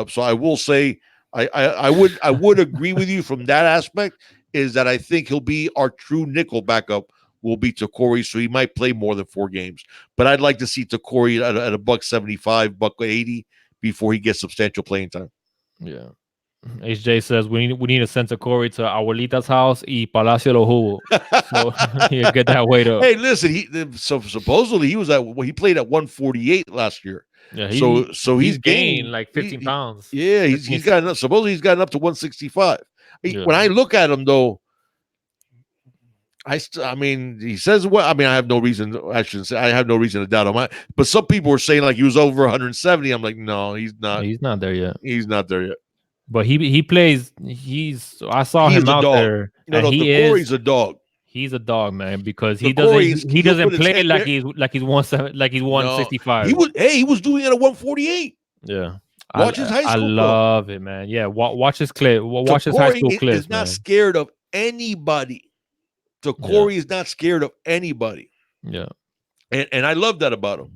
Speaker 2: So I will say I would agree with you from that aspect, is that I think he'll be our true nickel backup will be Corey, so he might play more than 4 games. But I'd like to see Corey at a $175, $180 before he gets substantial playing time.
Speaker 1: Yeah. HJ says we need to send Corey to Abuelita's house y Palacio Lo Jugo. So you get that weight up.
Speaker 2: Hey, listen, so supposedly he played at 148 last year.
Speaker 1: Yeah,
Speaker 2: so he's gained
Speaker 1: like 15 pounds.
Speaker 2: Yeah, he's gotten up. Supposedly he's gotten up to 165.
Speaker 1: Yeah.
Speaker 2: When I look at him though, I mean, he says, well, I mean, I have no reason. I shouldn't say I have no reason to doubt him. But some people were saying like he was over 170. I'm like, no, he's not.
Speaker 1: He's not there yet.
Speaker 2: He's not there yet.
Speaker 1: But he plays. I saw him out
Speaker 2: dog.
Speaker 1: there.
Speaker 2: No, Corey's a dog.
Speaker 1: He's a dog, man, because
Speaker 2: The Corey,
Speaker 1: he
Speaker 2: he'll
Speaker 1: doesn't
Speaker 2: put his
Speaker 1: play
Speaker 2: head there.
Speaker 1: like he's 1
Speaker 2: No,
Speaker 1: 165.
Speaker 2: he was doing it at 148.
Speaker 1: Yeah.
Speaker 2: Watch his high
Speaker 1: I
Speaker 2: school film.
Speaker 1: love it, man. Yeah, watch his clip. Watch his high
Speaker 2: Corey
Speaker 1: school
Speaker 2: is
Speaker 1: clips,
Speaker 2: not
Speaker 1: man.
Speaker 2: scared of anybody.
Speaker 1: Yeah,
Speaker 2: Corey is not scared of anybody.
Speaker 1: yeah,
Speaker 2: And I love that about him.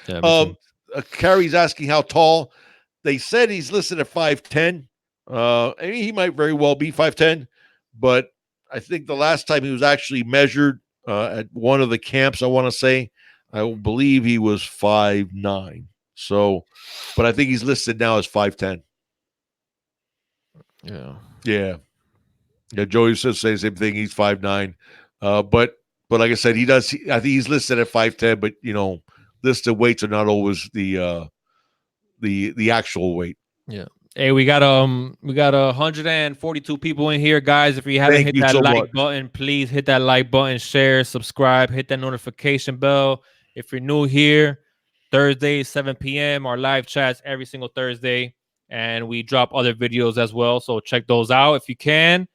Speaker 1: yeah. Me too.
Speaker 2: Carrie's asking how tall. They said he's listed at 5'10". I mean, he might very well be 5'10", but I think the last time he was actually measured at one of the camps, I want to say, I believe he was 5'9". So, but I think he's listed now as 5'10".
Speaker 1: Yeah.
Speaker 2: Yeah. Yeah, Joey says the same thing. He's 5'9". But like I said, I think he's listed at 5'10", but listed weights are not always the actual weight.
Speaker 1: Yeah. Hey, we got 142 people in here, guys. If you haven't
Speaker 2: Thank
Speaker 1: hit
Speaker 2: you
Speaker 1: that
Speaker 2: so
Speaker 1: like
Speaker 2: much.
Speaker 1: button, please hit that like button, share, subscribe, hit that notification bell. If you're new here, Thursday 7 p.m. our live chats every single Thursday, and we drop other videos as well. So check those out if you can,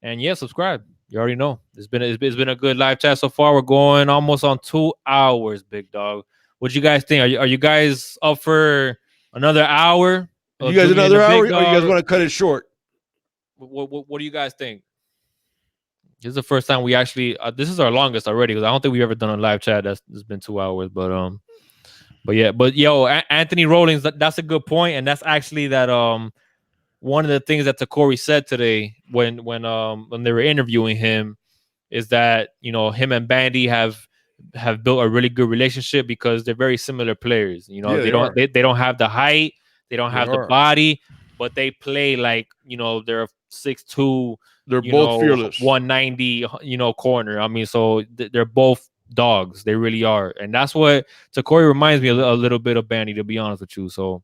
Speaker 1: and yeah, subscribe. You already know it's been a good live chat so far. We're going almost on 2 hours, big dog. What you guys think? Are you guys up for another hour
Speaker 2: You
Speaker 1: of
Speaker 2: guys
Speaker 1: doing
Speaker 2: another
Speaker 1: the
Speaker 2: hour,
Speaker 1: big
Speaker 2: or you guys
Speaker 1: dog?
Speaker 2: want to cut it short?
Speaker 1: What do you guys think? This is the first time we actually. This is our longest already because I don't think we've ever done a live chat that's been 2 hours. But yeah, but yo, Anthony Rollins, that's a good point, and that's actually that one of the things that Takori said today when they were interviewing him is that him and Bandy have built a really good relationship because they're very similar players.
Speaker 2: Yeah,
Speaker 1: They
Speaker 2: they
Speaker 1: don't
Speaker 2: are.
Speaker 1: they don't have the height, they don't
Speaker 2: They
Speaker 1: have the
Speaker 2: are.
Speaker 1: body, but they play like they're 6'2",
Speaker 2: They're both fearless.
Speaker 1: 190, corner. I mean, so they're both dogs. They really are, and that's what Takori reminds me a little bit of Bandy, to be honest with you. So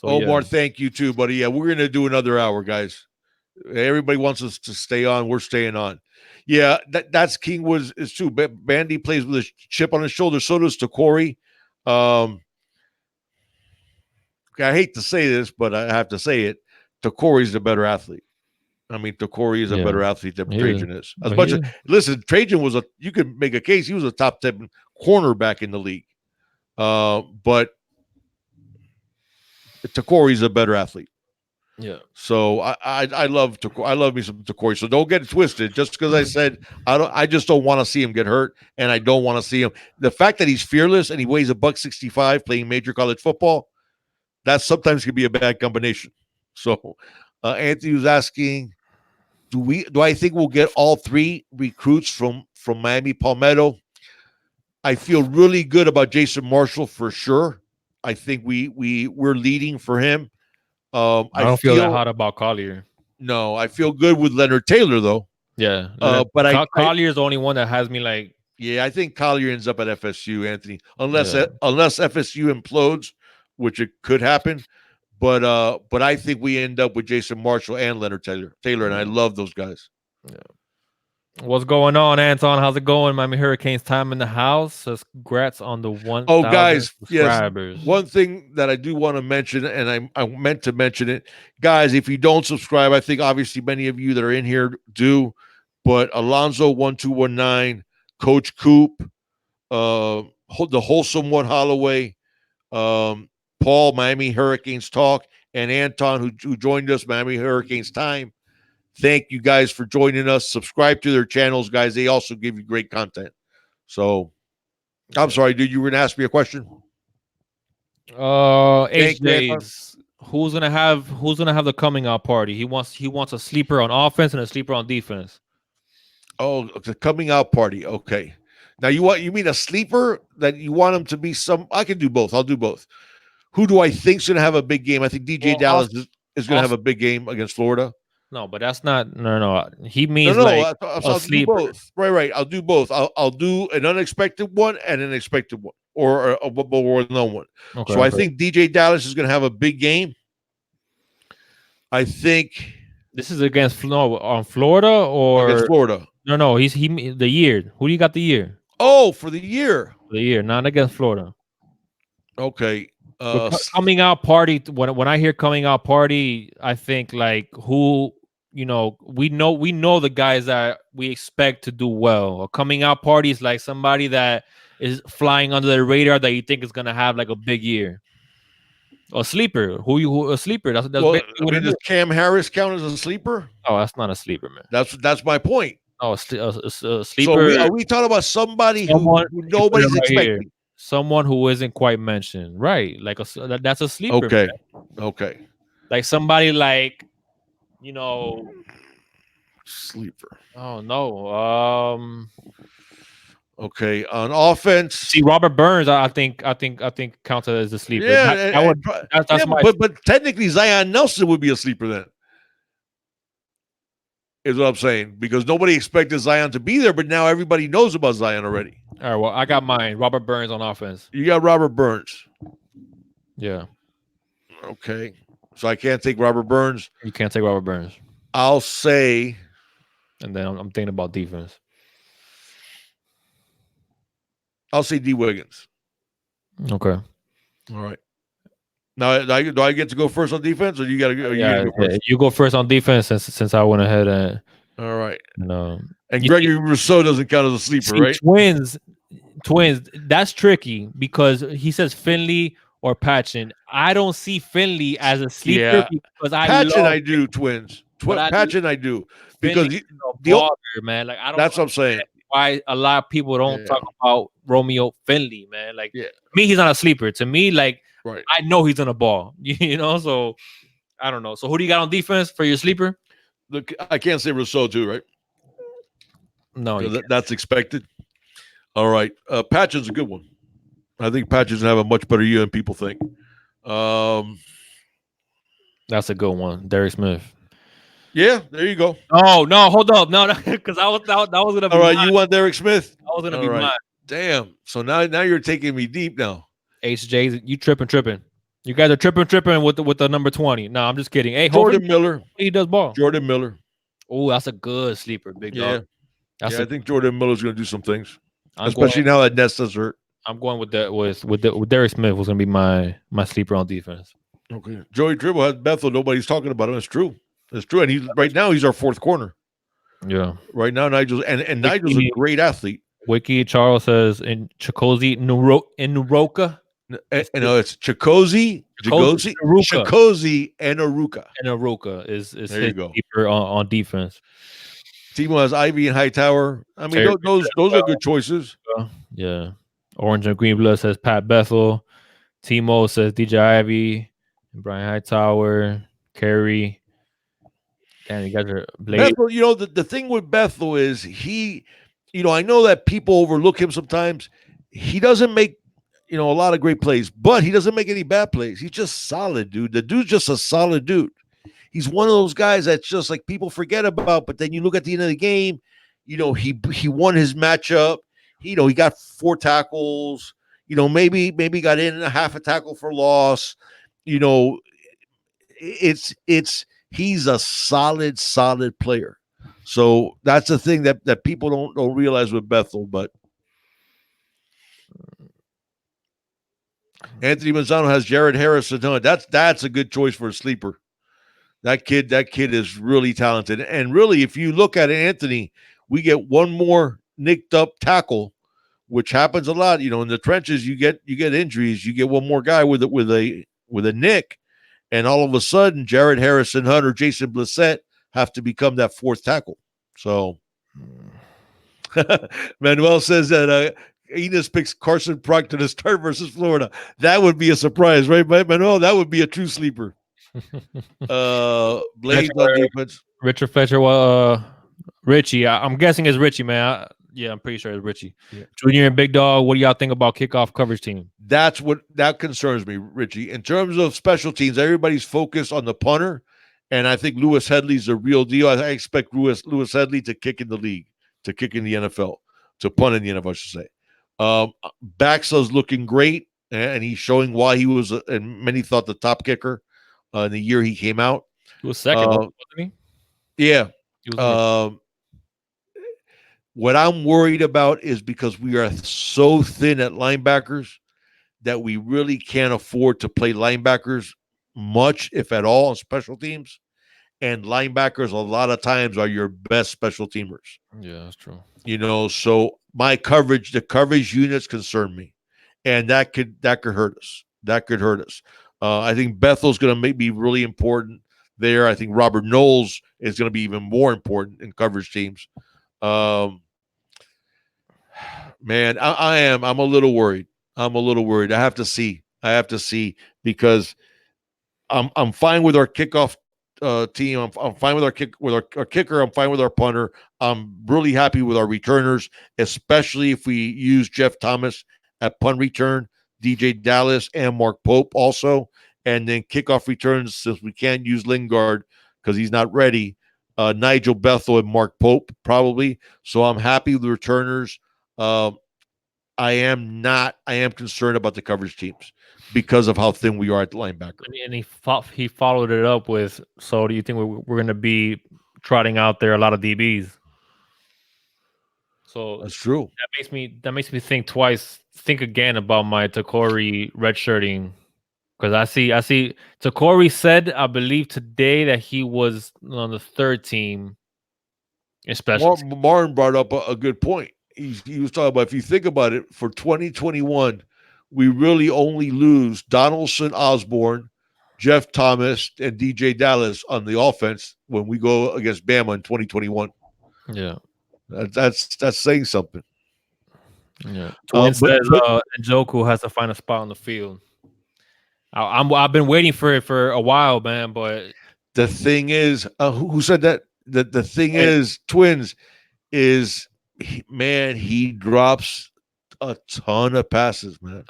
Speaker 1: yeah.
Speaker 2: Omar, thank you too, buddy. Yeah, we're gonna do another hour, guys. Everybody wants us to stay on. We're staying on. Yeah, that's Kingwood is too. Bandy plays with a chip on his shoulder. So does Takori. I hate to say this, but I have to say it. Takori's the better athlete. I mean, Takori is a
Speaker 1: Yeah,
Speaker 2: better athlete than
Speaker 1: he is.
Speaker 2: Trajan is. As
Speaker 1: But he
Speaker 2: much as
Speaker 1: is.
Speaker 2: listen, Trajan you could make a case he was a top 10 cornerback in the league. But Takori's a better athlete.
Speaker 1: Yeah.
Speaker 2: So I love Takori. I love me some Takori. So don't get it twisted. Just because I said I just don't want to see him get hurt, and I don't want to see him. The fact that he's fearless and he weighs $165 playing major college football, that sometimes can be a bad combination. So Anthony was asking, do I think we'll get all three recruits from Miami Palmetto? I feel really good about Jason Marshall for sure. I think we're leading for him.
Speaker 1: I don't feel that hot about Collier.
Speaker 2: I feel good with Leonard Taylor though.
Speaker 1: Yeah,
Speaker 2: But
Speaker 1: Collier's the only one that has me like.
Speaker 2: yeah, I think Collier ends up at FSU, Anthony, unless
Speaker 1: Yeah,
Speaker 2: FSU implodes, which it could happen. But I think we end up with Jason Marshall and Leonard Taylor, and I love those guys.
Speaker 1: yeah. What's going on, Anton? How's it going? Miami Hurricanes time in the house. Congrats on the 1,000
Speaker 2: Guys, yes.
Speaker 1: subscribers.
Speaker 2: One thing that I do want to mention, and I meant to mention it, guys. If you don't subscribe, I think obviously many of you that are in here do. But Alonzo 1219, Coach Coop, the wholesome one Holloway, Paul, Miami Hurricanes Talk, and Anton, who joined us, Miami Hurricanes Time. Thank you guys for joining us. Subscribe to their channels, guys. They also give you great content. So, I'm sorry, dude. You were going to ask me a question?
Speaker 1: HJ's. Who's gonna have the coming out party? He wants a sleeper on offense and a sleeper on defense.
Speaker 2: Oh, the coming out party. Okay. Now you mean a sleeper that you want him to be some? I can do both. I'll do both. Who do I think's going to have a big game? I think DJ Dallas is going to have a big game against Florida.
Speaker 1: No, but that's not. No. He means
Speaker 2: I'll do both. Right. I'll do both. I'll do an unexpected one and an expected one, or a well-known one. Okay, so I think DJ Dallas is going to have a big game. I think
Speaker 1: this is against on Florida or
Speaker 2: against Florida.
Speaker 1: No. He's the year. Who do you got the year?
Speaker 2: Oh, for the year.
Speaker 1: The year, not against Florida.
Speaker 2: Okay.
Speaker 1: Coming out party. When I hear coming out party, I think like who we know the guys that we expect to do well. A coming out party is like somebody that is flying under the radar that you think is gonna have like a big year. A sleeper, a sleeper. That's
Speaker 2: Well,
Speaker 1: basically
Speaker 2: I
Speaker 1: what
Speaker 2: mean,
Speaker 1: it
Speaker 2: does
Speaker 1: is.
Speaker 2: Cam Harris count as a sleeper?
Speaker 1: Oh, that's not a sleeper, man.
Speaker 2: That's my point.
Speaker 1: Oh, a
Speaker 2: So
Speaker 1: sleeper.
Speaker 2: are we talking about somebody
Speaker 1: Someone
Speaker 2: who
Speaker 1: you put it
Speaker 2: nobody's
Speaker 1: right here.
Speaker 2: expecting?
Speaker 1: Someone who isn't quite mentioned, right? Like that's a sleeper,
Speaker 2: Okay,
Speaker 1: man.
Speaker 2: okay,
Speaker 1: Like somebody like you know.
Speaker 2: sleeper.
Speaker 1: Oh no.
Speaker 2: Okay, on offense.
Speaker 1: See, Robert Burns, I think counts as a sleeper.
Speaker 2: Yeah,
Speaker 1: That would that's
Speaker 2: yeah,
Speaker 1: my
Speaker 2: but technically Zion Nelson would be a sleeper then. Is what I'm saying, because nobody expected Zion to be there, but now everybody knows about Zion already.
Speaker 1: all right. Well, I got mine. Robert Burns on offense.
Speaker 2: You got Robert Burns.
Speaker 1: Yeah,
Speaker 2: Okay, so I can't take Robert Burns.
Speaker 1: you can't take Robert Burns.
Speaker 2: I'll say,
Speaker 1: And then I'm thinking about defense.
Speaker 2: D Wiggins.
Speaker 1: Okay.
Speaker 2: All right. Now, do I get to go first on defense, or you got to go?
Speaker 1: Yeah,
Speaker 2: Go first?
Speaker 1: you go first on defense since I went ahead and
Speaker 2: All right. And
Speaker 1: you
Speaker 2: Gregory Rousseau doesn't count as a sleeper, right?
Speaker 1: Twins. That's tricky because he says Finley or Patchen. I don't see Finley as a sleeper
Speaker 2: Yeah.
Speaker 1: because
Speaker 2: Patchen, I do. Twins. Patchen, I do because
Speaker 1: Finley is a baller, man. Like I don't.
Speaker 2: That's what I'm saying.
Speaker 1: Why a lot of people don't talk about Romeo Finley, man. Like to me, he's not a sleeper. To me, like I know he's on a ball. So I don't know. So who do you got on defense for your sleeper?
Speaker 2: Look, I can't say Rousseau too, right?
Speaker 1: No,
Speaker 2: that's expected. All right, Patchen's a good one. I think Patchen's gonna have a much better year than people think.
Speaker 1: That's a good one, Derek Smith.
Speaker 2: Yeah, there you go.
Speaker 1: Oh no, hold up, no, because that was gonna be.
Speaker 2: All right, mine. You want Derek Smith?
Speaker 1: That was gonna be mine.
Speaker 2: Damn. So now you're taking me deep now.
Speaker 1: HJ, you tripping. You guys are tripping with the number 20. No, I'm just kidding. Hey,
Speaker 2: Jordan Miller.
Speaker 1: He does ball.
Speaker 2: Jordan Miller.
Speaker 1: Oh, that's a good sleeper, big dog.
Speaker 2: I think Jordan Miller's gonna do some things,
Speaker 1: I'm
Speaker 2: especially now that Nesta's hurt.
Speaker 1: I'm going with Derek Smith was gonna be my sleeper on defense.
Speaker 2: Okay, Joey Dribble has Bethel. Nobody's talking about him. It's true. It's true, and right now he's our fourth corner.
Speaker 1: Yeah.
Speaker 2: Right now, Nigel's and Nigel's a great athlete.
Speaker 1: Wiki Charles says in Chicozy Nuroka.
Speaker 2: It's Chicozy, and Aruka.
Speaker 1: And Aruka is
Speaker 2: there you go.
Speaker 1: Keeper on defense.
Speaker 2: Timo has Ivy and Hightower. I mean, those are good choices.
Speaker 1: Yeah. Orange and Green Blood says Pat Bethel. Timo says DJ Ivy. Brian Hightower. Kerry. And you guys are
Speaker 2: Bethel, the thing with Bethel is he, I know that people overlook him sometimes. He doesn't make, a lot of great plays, but he doesn't make any bad plays. He's just solid, dude. The dude's just a solid dude. He's one of those guys that's just like people forget about, but then you look at the end of the game, he won his matchup. He got 4 tackles, maybe got in a half a tackle for loss. He's a solid player. So that's the thing that people don't realize with Bethel, but Anthony Manzano has Jared Harrison. That's a good choice for a sleeper. That kid is really talented. And really, if you look at it, Anthony, we get one more nicked up tackle, which happens a lot. In the trenches, you get injuries. You get one more guy with a nick, and all of a sudden, Jared Harrison, Hunter, Jason Blissett have to become that fourth tackle. So Manuel says that Enos picks Carson Proctor to start versus Florida. That would be a surprise, right, Manuel? That would be a true sleeper. Blades on defense.
Speaker 1: Richard Fletcher, Richie. I'm guessing it's Richie, man. I'm pretty sure it's Richie. Yeah. Junior and Big Dog, what do y'all think about kickoff coverage team?
Speaker 2: That concerns me, Richie. In terms of special teams, everybody's focused on the punter, and I think Lewis Headley's the real deal. I expect Lewis Headley to kick in the league, to kick in the NFL, to punt in the NFL, I should say. Baxlow's looking great, and he's showing why he was, and many thought, the top kicker in the year he came out.
Speaker 1: He was second, wasn't he?
Speaker 2: Yeah. He was what I'm worried about is because we are so thin at linebackers that we really can't afford to play linebackers much, if at all, on special teams. and linebackers a lot of times are your best special teamers.
Speaker 1: Yeah, that's true.
Speaker 2: So the coverage units concern me, and that could hurt us. That could hurt us. I think Bethel's going to be really important there. I think Robert Knowles is going to be even more important in coverage teams. Um, man, I'm a little worried. I'm a little worried. I have to see. Because I'm fine with our kickoff team. I'm fine with our kicker. I'm fine with our punter. I'm really happy with our returners, especially if we use Jeff Thomas at punt return, DJ Dallas, and Mark Pope also, and then kickoff returns since we can't use Lingard because he's not ready. Nigel Bethel and Mark Pope probably. So I'm happy with the returners. Um, I am not. I am concerned about the coverage teams because of how thin we are at the linebacker.
Speaker 1: And he followed it up with, so do you think we're going to be trotting out there a lot of DBs? So
Speaker 2: That's true.
Speaker 1: that makes me think twice, think again about my Takori redshirting, because I see Takori said, I believe today, that he was on the third team, especially.
Speaker 2: Martin brought up a good point. He was talking about, if you think about it, for 2021, we really only lose Donaldson, Osborne, Jeff Thomas, and DJ Dallas on the offense when we go against Bama in 2021.
Speaker 1: Yeah.
Speaker 2: That's saying something.
Speaker 1: Yeah. Twin says Njoku has to find a spot on the field. I've been waiting for it for a while, man. But
Speaker 2: the thing is, who said that? The thing is, Twins is, man, he drops a ton of passes, man.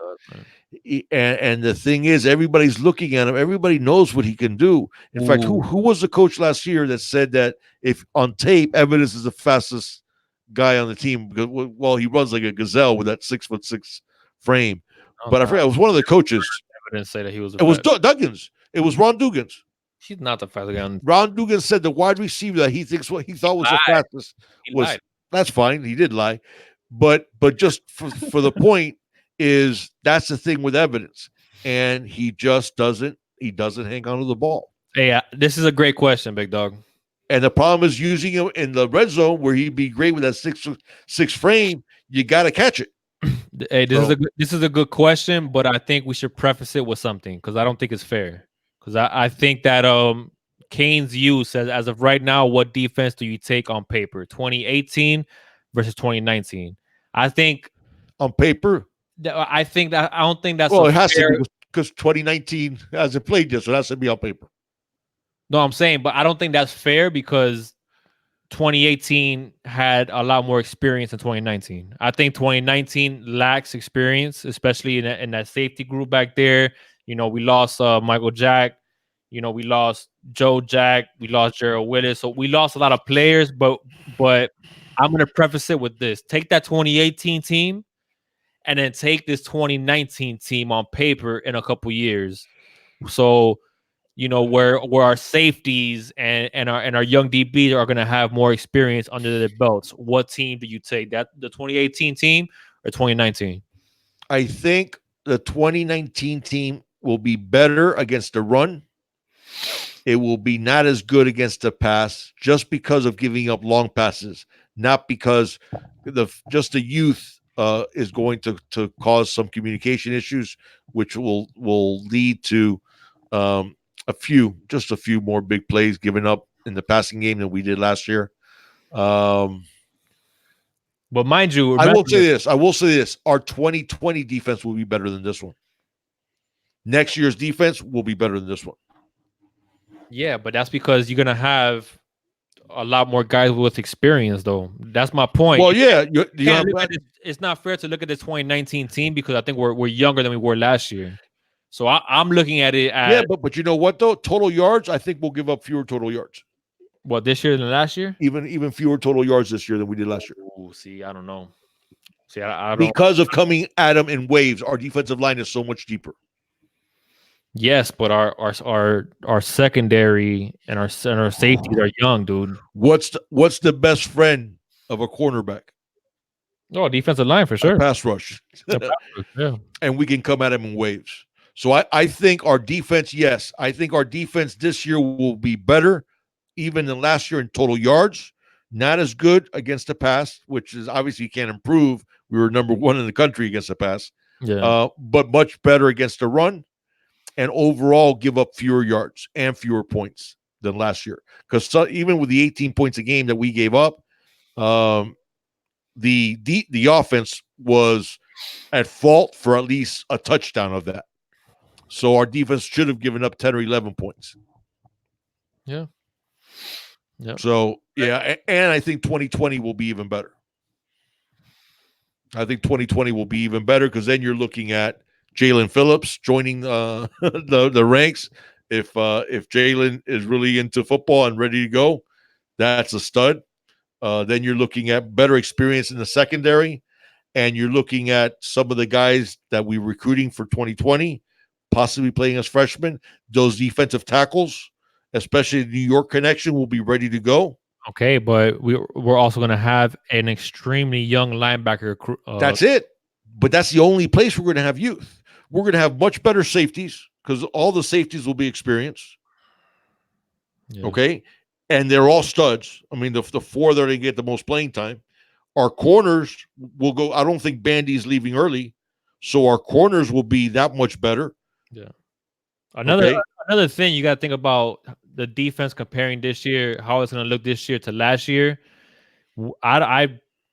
Speaker 2: And the thing is, everybody's looking at him. Everybody knows what he can do. In fact, who was the coach last year that said that if on tape, Evidence is the fastest guy on the team? Because, well, he runs like a gazelle with that 6'6" frame. But I forgot, it was one of the coaches.
Speaker 1: Evidence say that he was.
Speaker 2: It was Duggins. It was Ron Duggins.
Speaker 1: He's not the fastest guy.
Speaker 2: Ron Dugan said the wide receiver that he thinks what he thought was the fastest was. That's fine. He did lie, but just for the point is, that's the thing with Evidence, and he just doesn't. He doesn't hang on to the ball.
Speaker 1: Hey, this is a great question, big dog.
Speaker 2: And the problem is using him in the red zone where he'd be great with that 6'6" frame. You got to catch it.
Speaker 1: Hey, this is a good question, but I think we should preface it with something, because I don't think it's fair. Because I think that Kane's use as of right now, what defense do you take on paper? 2018 versus 2019. I think
Speaker 2: on paper.
Speaker 1: I don't think that's.
Speaker 2: Well, it has to be, because 2019 hasn't played yet, so it has to be on paper.
Speaker 1: No, I'm saying, but I don't think that's fair, because 2018 had a lot more experience than 2019. I think 2019 lacks experience, especially in that safety group back there. We lost Michael Jack. We lost Joe Jack. We lost Gerald Willis. So we lost a lot of players, but I'm going to preface it with this. Take that 2018 team and then take this 2019 team on paper in a couple years. So, where our safeties and our young DBs are going to have more experience under their belts. What team do you take? The 2018 team or 2019?
Speaker 2: I think the 2019 team will be better against the run. It will be not as good against the pass, just because of giving up long passes, not because the youth is going to cause some communication issues, which will lead to a few more big plays given up in the passing game than we did last year.
Speaker 1: But mind you,
Speaker 2: I will say this: our 2020 defense will be better than this one. Next year's defense will be better than this one.
Speaker 1: Yeah, but that's because you're gonna have a lot more guys with experience, though. That's my point.
Speaker 2: Well, yeah,
Speaker 1: it's not fair to look at the 2019 team, because I think we're younger than we were last year. So I'm looking at it as,
Speaker 2: but you know what though? Total yards, I think we'll give up fewer total yards.
Speaker 1: What, this year than last year?
Speaker 2: Even fewer total yards this year than we did last year.
Speaker 1: Ooh, see, I don't know. See, I don't,
Speaker 2: because of coming at them in waves. Our defensive line is so much deeper.
Speaker 1: Yes, but our secondary and our safeties are young, dude.
Speaker 2: What's the best friend of a cornerback?
Speaker 1: Oh, defensive line for sure.
Speaker 2: A pass rush.
Speaker 1: Yeah.
Speaker 2: And we can come at him in waves. So I think our defense, yes, I think our defense this year will be better even in last year in total yards. Not as good against the pass, which is obviously you can't improve. We were number one in the country against the pass,
Speaker 1: Yeah.
Speaker 2: but much better against the run, and overall give up fewer yards and fewer points than last year. Because even with the 18 points a game that we gave up, the offense was at fault for at least a touchdown of that. So our defense should have given up 10 or 11 points.
Speaker 1: Yeah. Yeah.
Speaker 2: So, yeah, and I think 2020 will be even better. I think 2020 will be even better because then you're looking at Jalen Phillips joining the ranks. If Jalen is really into football and ready to go, that's a stud. Then you're looking at better experience in the secondary, and you're looking at some of the guys that we're recruiting for 2020, possibly playing as freshmen. Those defensive tackles, especially the New York connection, will be ready to go.
Speaker 1: Okay, but we're also going to have an extremely young linebacker.
Speaker 2: That's it. But that's the only place we're going to have youth. We're going to have much better safeties because all the safeties will be experienced.
Speaker 1: Yeah.
Speaker 2: Okay. And they're all studs. I mean, the four that are going to get the most playing time. Our corners will go. I don't think Bandy's leaving early. So our corners will be that much better.
Speaker 1: Yeah. Another thing you got to think about the defense comparing this year, how it's going to look this year to last year. I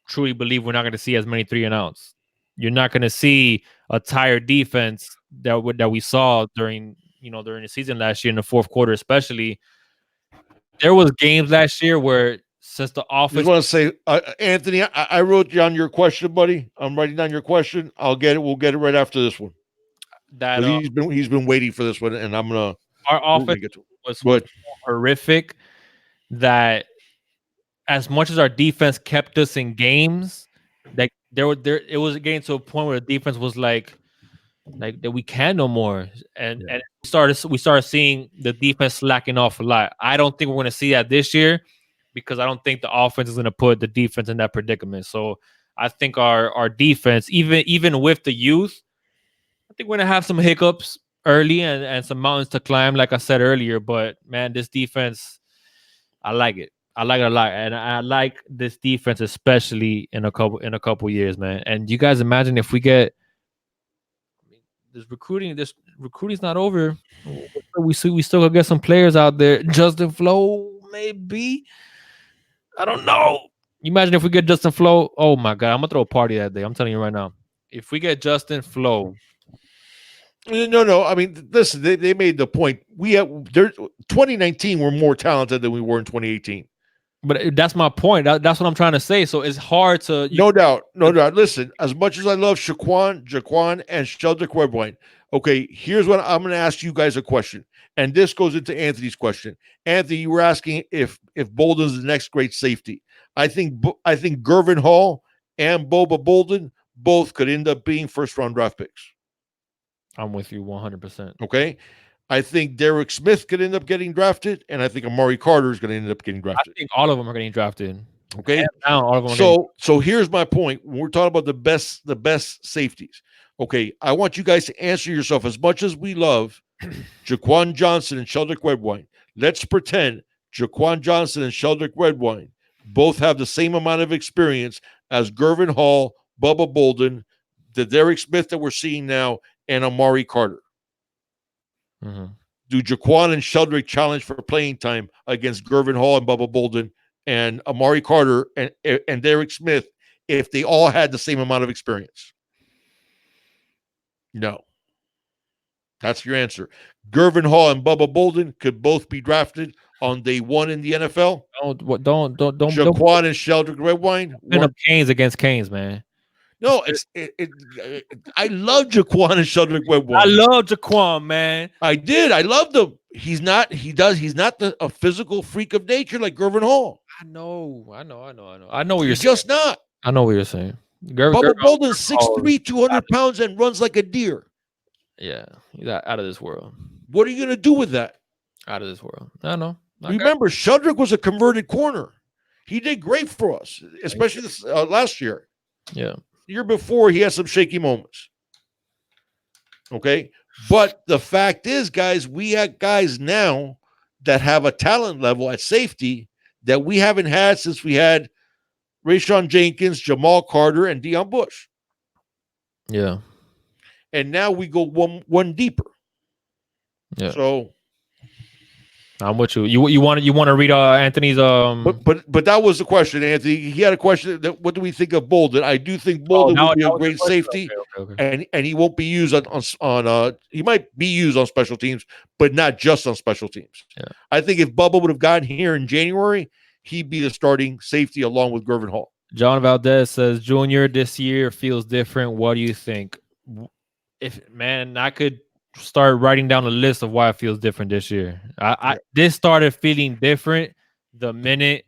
Speaker 1: truly believe we're not going to see as many 3-and-outs. You're not going to see a tired defense that we saw during the season last year in the fourth quarter, especially. There was games last year where since the
Speaker 2: I
Speaker 1: offense.
Speaker 2: just want to say, Anthony, I wrote down your question, buddy. I'm writing down your question. I'll get it. We'll get it right after this one.
Speaker 1: That
Speaker 2: he's been waiting for this one, and we're
Speaker 1: our offense
Speaker 2: get to it.
Speaker 1: was horrific. That as much as our defense kept us in games, like it was getting to a point where the defense was like that we can no more, and we started seeing the defense slacking off a lot. I don't think we're going to see that this year because I don't think the offense is going to put the defense in that predicament. So I think our defense, even with the youth, I think we're going to have some hiccups early and some mountains to climb, like I said earlier. But man, this defense, I like it. I like it a lot, and I like this defense especially in a couple years, man. And you guys imagine if we get this recruiting's not over. We still gonna get some players out there. Justin Flo, maybe. I don't know. You imagine if we get Justin Flo. Oh my god, I'm gonna throw a party that day. I'm telling you right now. If we get Justin Flo.
Speaker 2: No. I mean, listen, they made the point. 2019 we're more talented than we were in 2018.
Speaker 1: But that's my point. That's what I'm trying to say. So it's hard to.
Speaker 2: No doubt. Listen, as much as I love Jaquan, and Sheldrick Redwine, okay, here's what I'm going to ask you guys a question. And this goes into Anthony's question. Anthony, you were asking if Bolden's the next great safety. I think Gervin Hall and Boba Bolden both could end up being first-round draft picks.
Speaker 1: I'm with you 100%.
Speaker 2: Okay. I think Derek Smith could end up getting drafted, and I think Amari Carter is going to end up getting drafted.
Speaker 1: I think all of them are getting drafted.
Speaker 2: Okay.
Speaker 1: All of them
Speaker 2: so here's my point. When we're talking about the best safeties. Okay, I want you guys to answer yourself. As much as we love Jaquan Johnson and Sheldrick Redwine, let's pretend Jaquan Johnson and Sheldrick Redwine both have the same amount of experience as Gervin Hall, Bubba Bolden, the Derek Smith that we're seeing now, and Amari Carter.
Speaker 1: Mm-hmm.
Speaker 2: Do Jaquan and Sheldrick challenge for playing time against Gervin Hall and Bubba Bolden and Amari Carter and Derek Smith if they all had the same amount of experience? No. That's your answer. Gervin Hall and Bubba Bolden could both be drafted on day one in the NFL.
Speaker 1: Don't
Speaker 2: Jaquan and Sheldrick Redwine.
Speaker 1: Canes against Canes, man.
Speaker 2: No, I love Jaquan and Sheldrick Redwine.
Speaker 1: I love Jaquan, man.
Speaker 2: I did. I loved him. He's not a physical freak of nature like Gervin Hall.
Speaker 1: I know what you're
Speaker 2: He's just not.
Speaker 1: I know what you're saying.
Speaker 2: Bubba Bolden's 6'3", 200 pounds and runs like a deer.
Speaker 1: Yeah, he's out of this world.
Speaker 2: What are you going to do with that?
Speaker 1: Out of this world. I know.
Speaker 2: Remember, Sheldrick was a converted corner. He did great for us, especially this last year.
Speaker 1: Yeah.
Speaker 2: The year before, he had some shaky moments. Okay? But the fact is, guys, we have guys now that have a talent level at safety that we haven't had since we had Rayshawn Jenkins, Jamal Carter, and Deion Bush.
Speaker 1: Yeah.
Speaker 2: And now we go one deeper.
Speaker 1: Yeah.
Speaker 2: So,
Speaker 1: I'm with you. You want to read Anthony's
Speaker 2: but that was the question, Anthony. He had a question that what do we think of Bolden? I do think
Speaker 1: Oh,
Speaker 2: Bolden will be
Speaker 1: that
Speaker 2: a
Speaker 1: was your
Speaker 2: great
Speaker 1: question.
Speaker 2: safety,
Speaker 1: Okay, okay.
Speaker 2: and he won't be used on he might be used on special teams, but not just on special teams.
Speaker 1: Yeah.
Speaker 2: I think if Bubba would have gotten here in January, he'd be the starting safety along with Gervin Hall.
Speaker 1: John Valdez says Junior this year feels different. What do you think? If man, I could start writing down a list of why it feels different this year.
Speaker 2: Yeah.
Speaker 1: This started feeling different the minute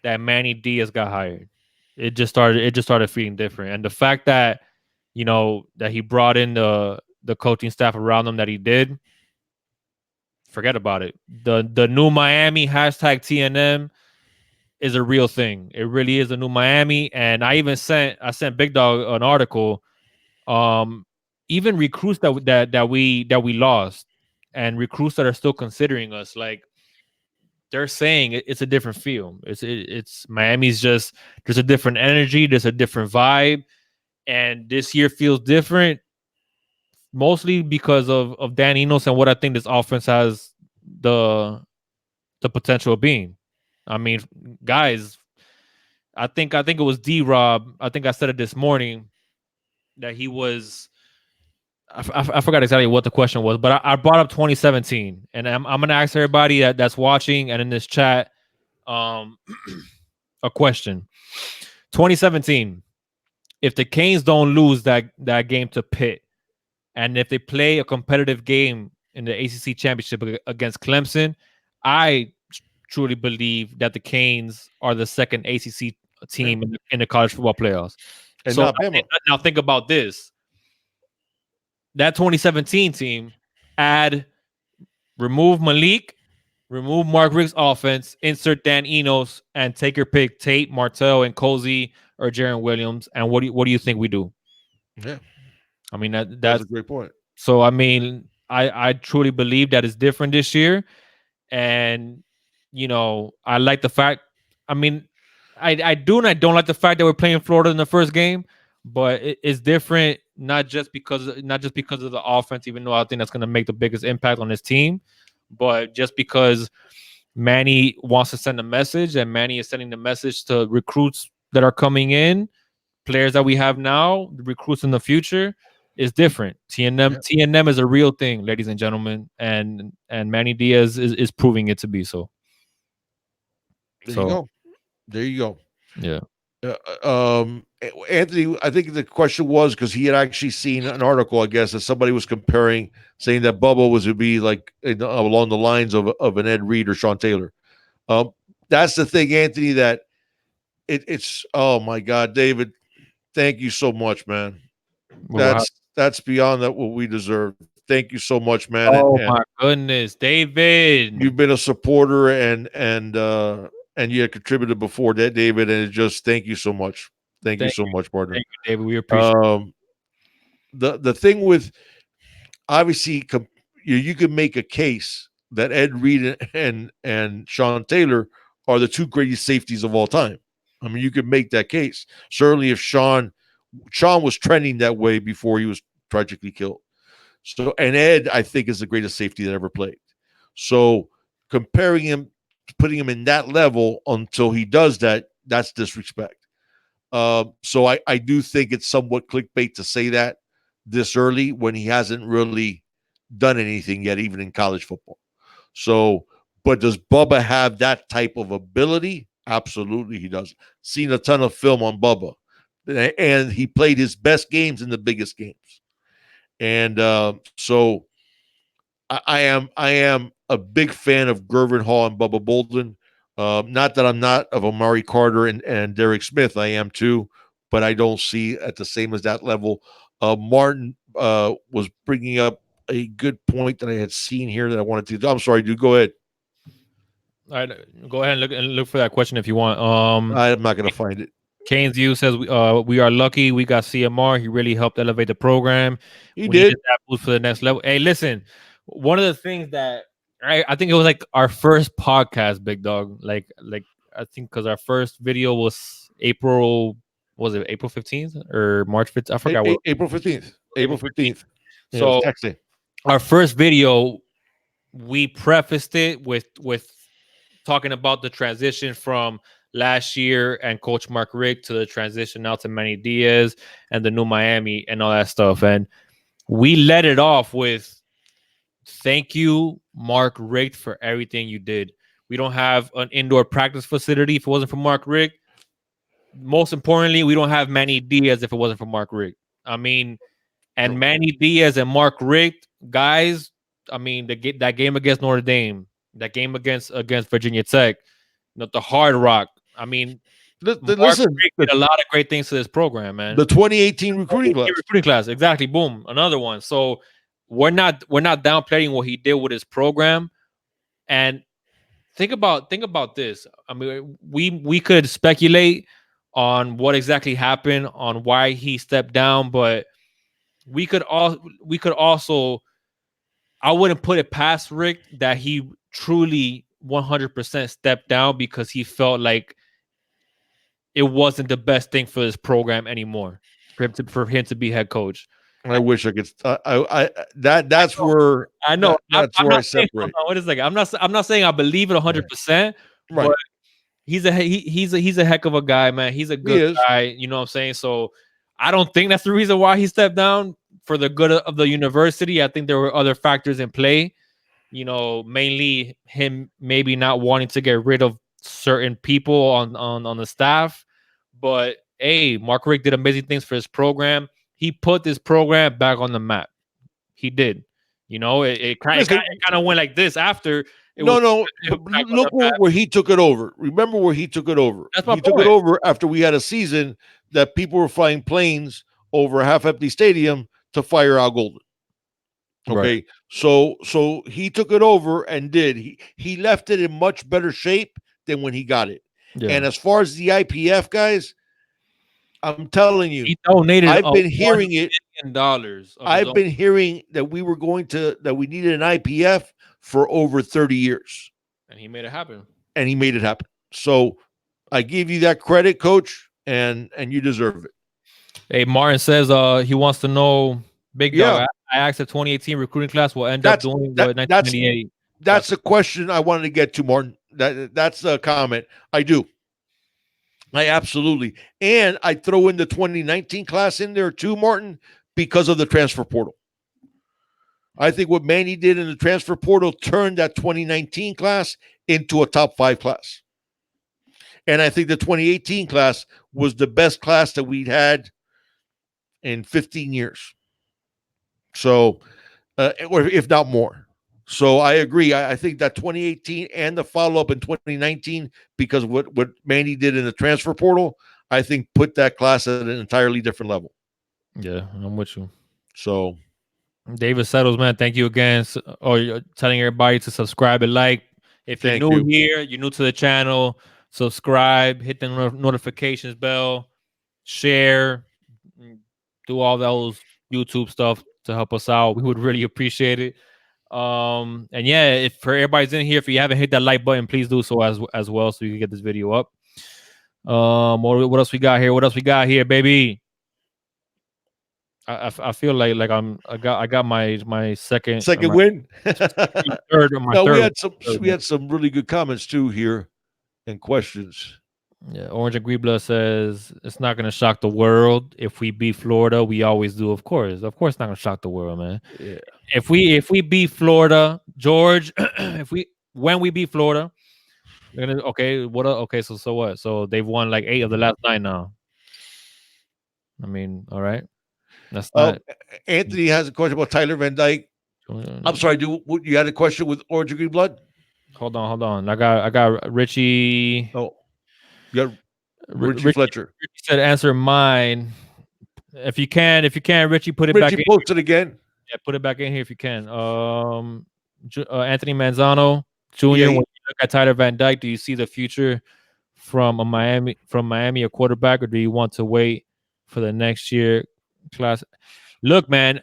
Speaker 1: that Manny Diaz got hired. It just started feeling different. And the fact that that he brought in the coaching staff around him that he did, forget about it. The new Miami hashtag TNM is a real thing. It really is a new Miami. And I sent Big Dog an article. Even recruits that we lost, and recruits that are still considering us, like they're saying it's a different feel. It's Miami's just there's a different energy, there's a different vibe, and this year feels different, mostly because of Dan Enos and what I think this offense has the potential of being. I mean, guys, I think it was D-Rob. I think I said it this morning that he was. I forgot exactly what the question was, but I brought up 2017, and I'm gonna ask everybody that's watching and in this chat um a question. 2017. If the Canes don't lose that game to Pitt, and if they play a competitive game in the ACC championship against Clemson, I truly believe that the Canes are the second ACC team in the college football playoffs.
Speaker 2: And
Speaker 1: So
Speaker 2: not Bama.
Speaker 1: now think about this. That 2017 team, remove Malik, remove Mark Rick's offense, insert Dan Enos, and take your pick: Tate, Martell, and Cozy or Jaron Williams. And what do you think we do?
Speaker 2: Yeah,
Speaker 1: I mean
Speaker 2: that's a
Speaker 1: that's
Speaker 2: great point.
Speaker 1: so. I mean, I truly believe that it's different this year, and I like the fact. I mean, I do and I don't like the fact that we're playing Florida in the first game, but it's different not just because of the offense, even though I think that's going to make the biggest impact on this team, but just because Manny wants to send a message, and Manny is sending the message to recruits that are coming in, players that we have now, the recruits in the future. Is different. TNM is a real thing, ladies and gentlemen, and Manny Diaz is proving it to be so.
Speaker 2: There you
Speaker 1: So
Speaker 2: go. There you go.
Speaker 1: yeah.
Speaker 2: Anthony, I think the question was because he had actually seen an article, I guess, that somebody was comparing, saying that Bubba was to be like along the lines of an Ed Reed or Sean Taylor. That's the thing, Anthony. That it's oh my God, David, thank you so much, man. That's beyond that what we deserve. Thank you so much, man.
Speaker 1: Oh
Speaker 2: And
Speaker 1: my goodness, David.
Speaker 2: you've been a supporter and you had contributed before that, David. And it just thank you so much. Thank you so much, partner.
Speaker 1: Thank you, David. We appreciate it.
Speaker 2: The thing with obviously you can make a case that Ed Reed and Sean Taylor are the two greatest safeties of all time. I mean, you could make that case. Certainly, if Sean was trending that way before he was tragically killed. So, and Ed, I think, is the greatest safety that ever played. So, comparing him, putting him in that level until he does that, that's disrespect. So I do think it's somewhat clickbait to say that this early when he hasn't really done anything yet, even in college football. So, but does Bubba have that type of ability? Absolutely, he does. Seen a ton of film on Bubba, and he played his best games in the biggest games. And so I am a big fan of Gervin Hall and Bubba Bolden. Not that I'm not of Amari Carter and Derek Smith. I am too, but I don't see at the same as that level. Martin was bringing up a good point that I had seen here that I wanted to. I'm sorry, dude. Go ahead.
Speaker 1: All right, go ahead and look for that question if you want.
Speaker 2: I'm not going to find it.
Speaker 1: Kane's View says we are lucky we got CMR. He really helped elevate the program.
Speaker 2: He
Speaker 1: We
Speaker 2: did.
Speaker 1: needed that boost for the next level. Hey, listen, one of the things that I think it was like our first podcast, big dog. Like I think because our first video was April, was it April 15th or March 15th? I forgot what.
Speaker 2: April 15th. April
Speaker 1: April 15th.
Speaker 2: 15th. Yeah, it was
Speaker 1: So
Speaker 2: tax day.
Speaker 1: our first video, we prefaced it with talking about the transition from last year and Coach Mark Rick to the transition now to Manny Diaz and the new Miami and all that stuff. And we let it off with thank you, Mark Rick, for everything you did. We don't have an indoor practice facility if it wasn't for Mark Rick. Most importantly, we don't have Manny Diaz if it wasn't for Mark Rick. I mean, and
Speaker 2: True.
Speaker 1: Manny Diaz and Mark Richt, guys. I mean, that game against Notre Dame, that game against Virginia Tech, the Hard Rock. I mean, Mark
Speaker 2: Listen,
Speaker 1: Richt did a lot of great things to this program, man.
Speaker 2: the 2018 recruiting class.
Speaker 1: Recruiting class, exactly. Boom, another one. So we're not downplaying what he did with his program. And think about this. I mean, we could speculate on what exactly happened, on why he stepped down, but we could also I wouldn't put it past Rick that he truly 100% stepped down because he felt like it wasn't the best thing for his program anymore for him to be head coach.
Speaker 2: I wish I could. That's where
Speaker 1: I know.
Speaker 2: that's
Speaker 1: I'm
Speaker 2: where I
Speaker 1: not saying. Hold
Speaker 2: separate.
Speaker 1: on, wait a second. I'm not saying I believe it
Speaker 2: Yeah.
Speaker 1: 100%,
Speaker 2: Right.
Speaker 1: but he's a heck of a guy, man. He's a
Speaker 2: He
Speaker 1: good
Speaker 2: is.
Speaker 1: guy. You know what I'm saying? So I don't think that's the reason why he stepped down for the good of the university. I think there were other factors in play. Mainly him maybe not wanting to get rid of certain people on the staff. But hey, Mark Rick did amazing things for his program. He put this program back on the map. He did. It kind
Speaker 2: Listen,
Speaker 1: of went like this after it was,
Speaker 2: no,
Speaker 1: it
Speaker 2: but
Speaker 1: was back on
Speaker 2: look
Speaker 1: the map.
Speaker 2: where he took it over. Remember where he took it over.
Speaker 1: That's my
Speaker 2: He took it
Speaker 1: point.
Speaker 2: over after we had a season that people were flying planes over a half-empty stadium to fire Al Golden.
Speaker 1: Right.
Speaker 2: Okay, so he took it over and he left it in much better shape than when he got it.
Speaker 1: Yeah.
Speaker 2: And as far as the IPF guys, I'm telling you,
Speaker 1: He donated
Speaker 2: I've been
Speaker 1: $1
Speaker 2: hearing it.
Speaker 1: million of his
Speaker 2: I've
Speaker 1: own,
Speaker 2: been hearing that we needed an IPF for over 30 years,
Speaker 1: and he made it happen.
Speaker 2: and he made it happen. So I give you that credit, coach, and you deserve it.
Speaker 1: Hey, Martin says he wants to know, Big Dog.
Speaker 2: Yeah,
Speaker 1: I asked the 2018 recruiting class will end up doing what
Speaker 2: that's
Speaker 1: 1998.
Speaker 2: that's a question I wanted to get to, Martin. That's a comment. I do. I absolutely. And I throw in the 2019 class in there too, Martin, because of the transfer portal. I think what Manny did in the transfer portal turned that 2019 class into a top 5 class. And I think the 2018 class was the best class that we'd had in 15 years. So, or if not more. So I agree. I think that 2018 and the follow up in 2019, because what Manny did in the transfer portal, I think put that class at an entirely different level.
Speaker 1: Yeah, I'm with you.
Speaker 2: So,
Speaker 1: David Settles, man, thank you again. You're telling everybody to subscribe and like. If you're
Speaker 2: thank
Speaker 1: new
Speaker 2: you.
Speaker 1: here, you're new to the channel, subscribe, hit the notifications bell, share, do all those YouTube stuff to help us out. We would really appreciate it. And yeah, if for everybody's in here, if you haven't hit that like button, please do so as well, so you can get this video up. What else we got here? What else we got here, baby? I feel like I got my second
Speaker 2: Second win.
Speaker 1: third or my
Speaker 2: No,
Speaker 1: third.
Speaker 2: we had some really good comments too here and questions.
Speaker 1: Yeah, Orange and Green Blood says it's not gonna shock the world if we beat Florida. We always do, of course. Of course, it's not gonna shock the world, man.
Speaker 2: Yeah.
Speaker 1: If we beat Florida, George, when we beat Florida, they're gonna okay. So what? So they've won like 8 of the last 9 now. I mean, all right. That's not.
Speaker 2: Anthony has a question about Tyler Van Dyke. I'm sorry. You had a question with Orange and Green Blood?
Speaker 1: Hold on. I got Richie.
Speaker 2: Oh, you got Richie Fletcher.
Speaker 1: Richie said answer mine. If you can, Richie, put it
Speaker 2: Richie
Speaker 1: back in.
Speaker 2: post it again.
Speaker 1: Yeah, put it back in here if you can. Anthony Manzano Jr.
Speaker 2: Yeah,
Speaker 1: when you look at Tyler Van Dyke, do you see the future from Miami, a quarterback, or do you want to wait for the next year class? Look, man,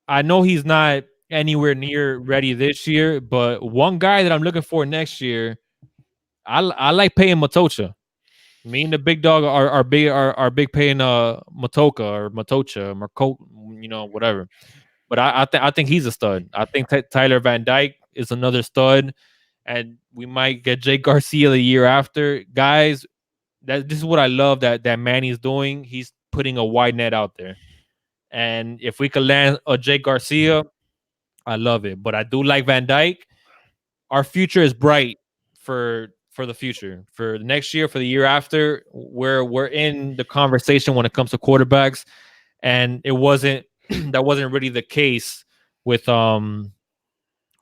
Speaker 1: I know he's not anywhere near ready this year. But one guy that I'm looking for next year, I like paying Matocha. Me and the big dog are big paying Matoka or Matocha, Marco, whatever. But I think he's a stud. I think Tyler Van Dyke is another stud, and we might get Jake Garcia the year after. Guys, this is what I love that Manny's doing. He's putting a wide net out there, and if we could land a Jake Garcia, I love it. But I do like Van Dyke. Our future is bright for the future, for the next year, for the year after. We're in the conversation when it comes to quarterbacks, and it wasn't that wasn't really the case with Mark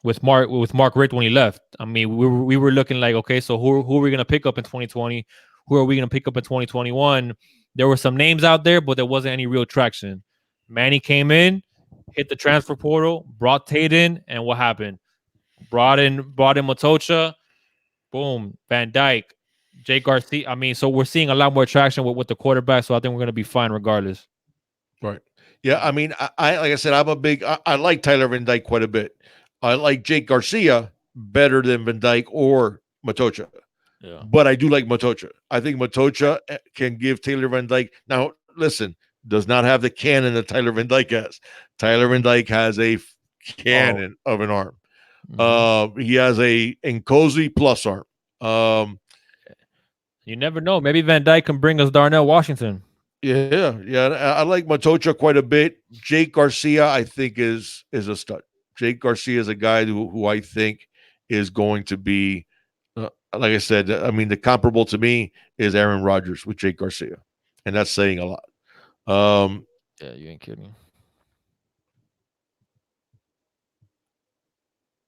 Speaker 1: Richt when he left. I mean, we were looking like, okay, so who are we gonna pick up in 2020? Who are we gonna pick up in 2021? There were some names out there, but there wasn't any real traction. Manny came in, hit the transfer portal, brought Tate in, and what happened? Brought in Matocha, boom, Van Dyke, Jake Garcia. I mean, so we're seeing a lot more traction with the quarterback. So I think we're gonna be fine regardless.
Speaker 2: Right. Yeah. I mean, I like I said, I like Tyler Van Dyke quite a bit. I like Jake Garcia better than Van Dyke or Matocha.
Speaker 1: Yeah.
Speaker 2: But I do like Matocha. I think Matocha can give Taylor Van Dyke. Now, listen, does not have the cannon that Tyler Van Dyke has. Tyler Van Dyke has a cannon of an arm. He has a Nkosi plus arm.
Speaker 1: You never know. Maybe Van Dyke can bring us Darnell Washington.
Speaker 2: Yeah. I like Matocha quite a bit. Jake Garcia, I think, is a stud. Jake Garcia is a guy who I think is going to be, like I said, I mean, the comparable to me is Aaron Rodgers with Jake Garcia, and that's saying a lot.
Speaker 1: Yeah, you ain't kidding.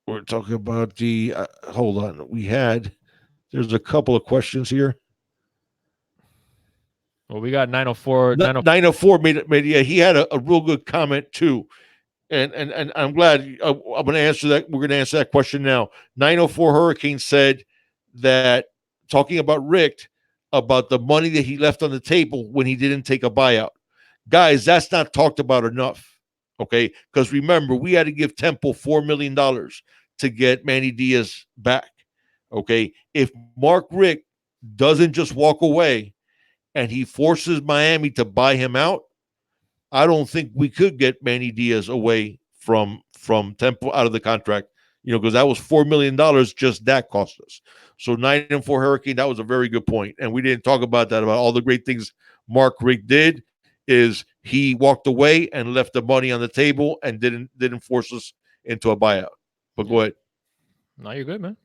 Speaker 2: We're talking about the. Hold on, there's a couple of questions here.
Speaker 1: Well, we got 904.
Speaker 2: 904 made yeah, he had a real good comment too. And I'm glad I'm going to answer that. We're going to answer that question now. 904 Hurricane said that talking about Richt, about the money that he left on the table when he didn't take a buyout. Guys, that's not talked about enough. Okay. Because remember, we had to give Temple $4 million to get Manny Diaz back. Okay. If Mark Richt doesn't just walk away and he forces Miami to buy him out, I don't think we could get Manny Diaz away from Temple out of the contract, because that was $4 million just that cost us. So 9-4 Hurricane, that was a very good point. And we didn't talk about that, about all the great things Mark Richt did is he walked away and left the money on the table and didn't force us into a buyout. But go ahead.
Speaker 1: No, you're good, man.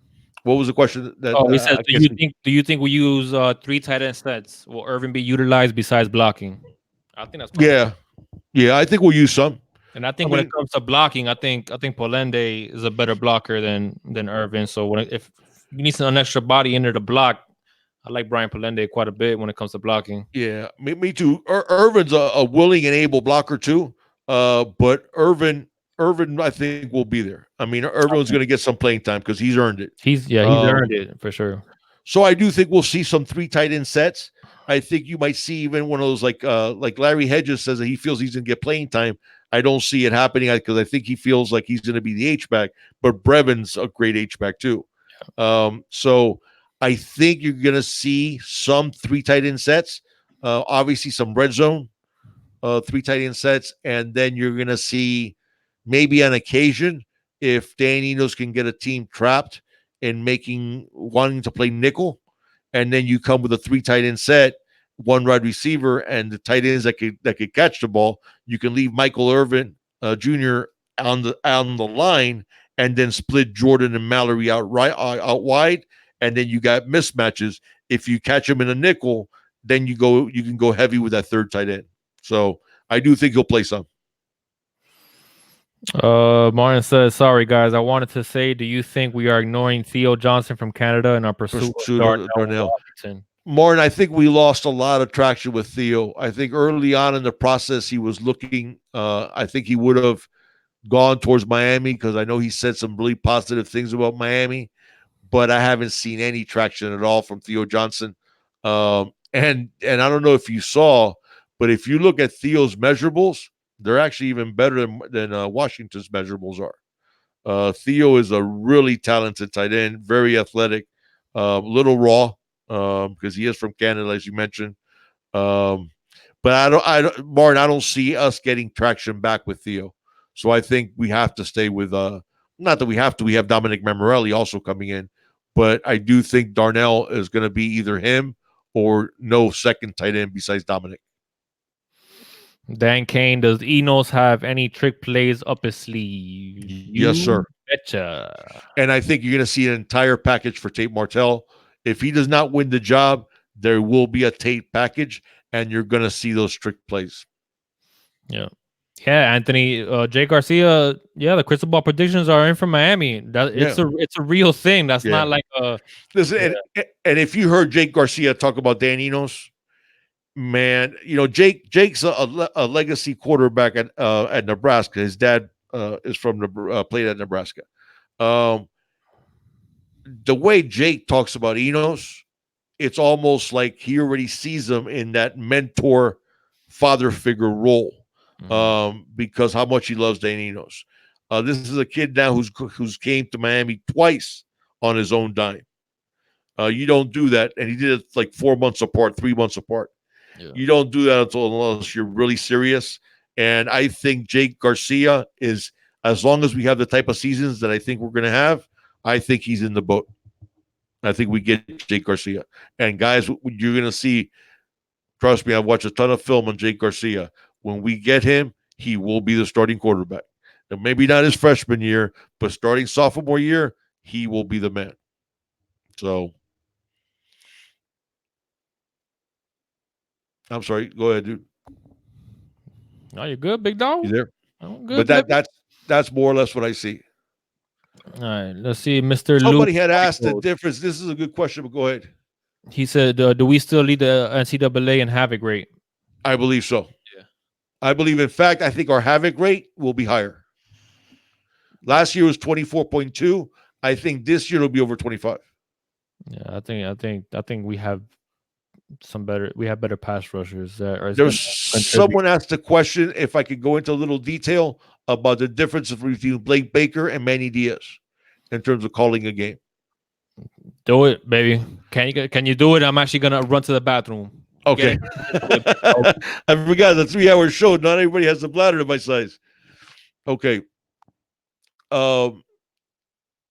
Speaker 2: What was the question?
Speaker 1: We said, do you think we use 3 tight end sets? Will Irvin be utilized besides blocking? I think that's
Speaker 2: fine. Yeah, I think we'll use some.
Speaker 1: And I think when it comes to blocking, I think Polende is a better blocker than Irvin. So if you need an extra body in there to block, I like Brian Polende quite a bit when it comes to blocking.
Speaker 2: Yeah, me too. Irvin's a willing and able blocker too. But Irvin, I think will be there. I mean, Irvin's going to get some playing time because he's earned it.
Speaker 1: He's earned it for sure.
Speaker 2: So I do think we'll see some 3 tight end sets. I think you might see even one of those like Larry Hedges says that he feels he's going to get playing time. I don't see it happening because I think he feels like he's going to be the H-back, but Brevin's a great H-back too. So I think you're going to see some 3 tight end sets, obviously some red zone 3 tight end sets, and then you're going to see maybe on occasion if Dan Enos can get a team trapped in wanting to play nickel, and then you come with a 3 tight end set, 1 wide receiver, and the tight ends that could catch the ball. You can leave Michael Irvin Jr. on the line, and then split Jordan and Mallory out wide, and then you got mismatches. If you catch them in a nickel, then you can go heavy with that 3rd tight end. So I do think he'll play some.
Speaker 1: Martin says, sorry guys, I wanted to say, do you think we are ignoring Theo Johnson from Canada in our pursuit of Darnell?
Speaker 2: Martin, I think we lost a lot of traction with Theo. I think early on in the process, he was looking, I think he would have gone towards Miami because I know he said some really positive things about Miami, but I haven't seen any traction at all from Theo Johnson. And I don't know if you saw, but if you look at Theo's measurables, they're actually even better than Washington's measurables are. Theo is a really talented tight end, very athletic, little raw because he is from Canada, as you mentioned. Um, but Martin, I don't see us getting traction back with Theo. So I think we have to stay with, not that we have to, we have Dominic Mammarelli also coming in, but I do think Darnell is going to be either him or no second tight end besides Dominic.
Speaker 1: Dan Kane, does Enos have any trick plays up his sleeve?
Speaker 2: Yes, sir.
Speaker 1: You betcha.
Speaker 2: And I think you're going to see an entire package for Tate Martell. If he does not win the job, there will be a Tate package, and you're going to see those trick plays.
Speaker 1: Yeah. Yeah, Anthony, Jay Garcia. Yeah, the crystal ball predictions are in from Miami. That it's a real thing. That's not like a
Speaker 2: listen. And if you heard Jake Garcia talk about Dan Enos, man, Jake's a legacy quarterback at Nebraska. His dad is from played at Nebraska. The way Jake talks about Enos, it's almost like he already sees him in that mentor father figure role because how much he loves Dan Enos. This is a kid now who's came to Miami twice on his own dime. You don't do that, and he did it like 4 months apart, 3 months apart. Yeah. You don't do that unless you're really serious. And I think Jake Garcia is, as long as we have the type of seasons that I think we're going to have, I think he's in the boat. I think we get Jake Garcia. And guys, you're going to see, trust me, I've watched a ton of film on Jake Garcia. When we get him, he will be the starting quarterback. And maybe not his freshman year, but starting sophomore year, he will be the man. So, I'm sorry. Go ahead, dude.
Speaker 1: No, you're good, big dog.
Speaker 2: You there?
Speaker 1: I'm good.
Speaker 2: But that's more or less what I see.
Speaker 1: All right, let's see, Mr.
Speaker 2: Somebody
Speaker 1: Luke
Speaker 2: had asked the difference. This is a good question, but go ahead.
Speaker 1: He said, "Do we still lead the NCAA in havoc rate?"
Speaker 2: I believe so. Yeah, I believe. In fact, I think our havoc rate will be higher. Last year was 24.2. I think this year it'll be over 25.
Speaker 1: Yeah, I think we have better pass rushers.
Speaker 2: There's someone asked the question if I could go into a little detail about the difference between Blake Baker and Manny Diaz in terms of calling a game.
Speaker 1: Do it, baby. Can you do it? I'm actually gonna run to the bathroom.
Speaker 2: Okay. I forgot the 3-hour show. Not everybody has the bladder of my size. Okay.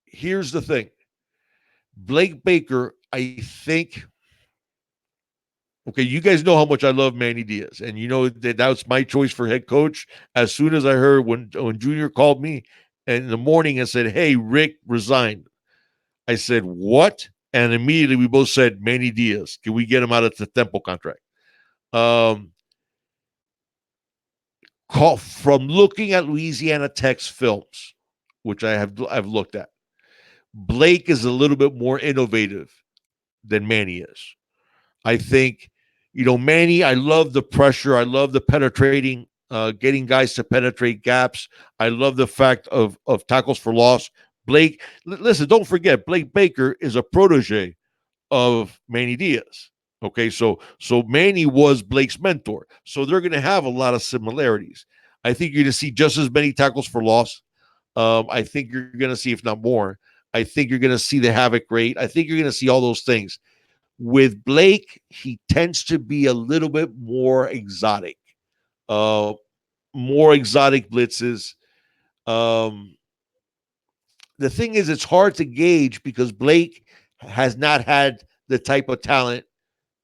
Speaker 2: Here's the thing. Blake Baker, I think. Okay, you guys know how much I love Manny Diaz, and you know that was my choice for head coach. As soon as I heard when Junior called me in the morning and said, "Hey, Rick resigned," I said, "What?" And immediately we both said, "Manny Diaz, can we get him out of the Temple contract?" From looking at Louisiana Tech's films, which I've looked at, Blake is a little bit more innovative than Manny is. I think, Manny, I love the pressure. I love the penetrating, getting guys to penetrate gaps. I love the fact of tackles for loss. Blake, listen, don't forget, Blake Baker is a protege of Manny Diaz. Okay, so Manny was Blake's mentor. So they're going to have a lot of similarities. I think you're going to see just as many tackles for loss. I think you're going to see, if not more. I think you're going to see the havoc rate. I think you're going to see all those things. With Blake, he tends to be a little bit more exotic, more exotic blitzes. The thing is, it's hard to gauge because Blake has not had the type of talent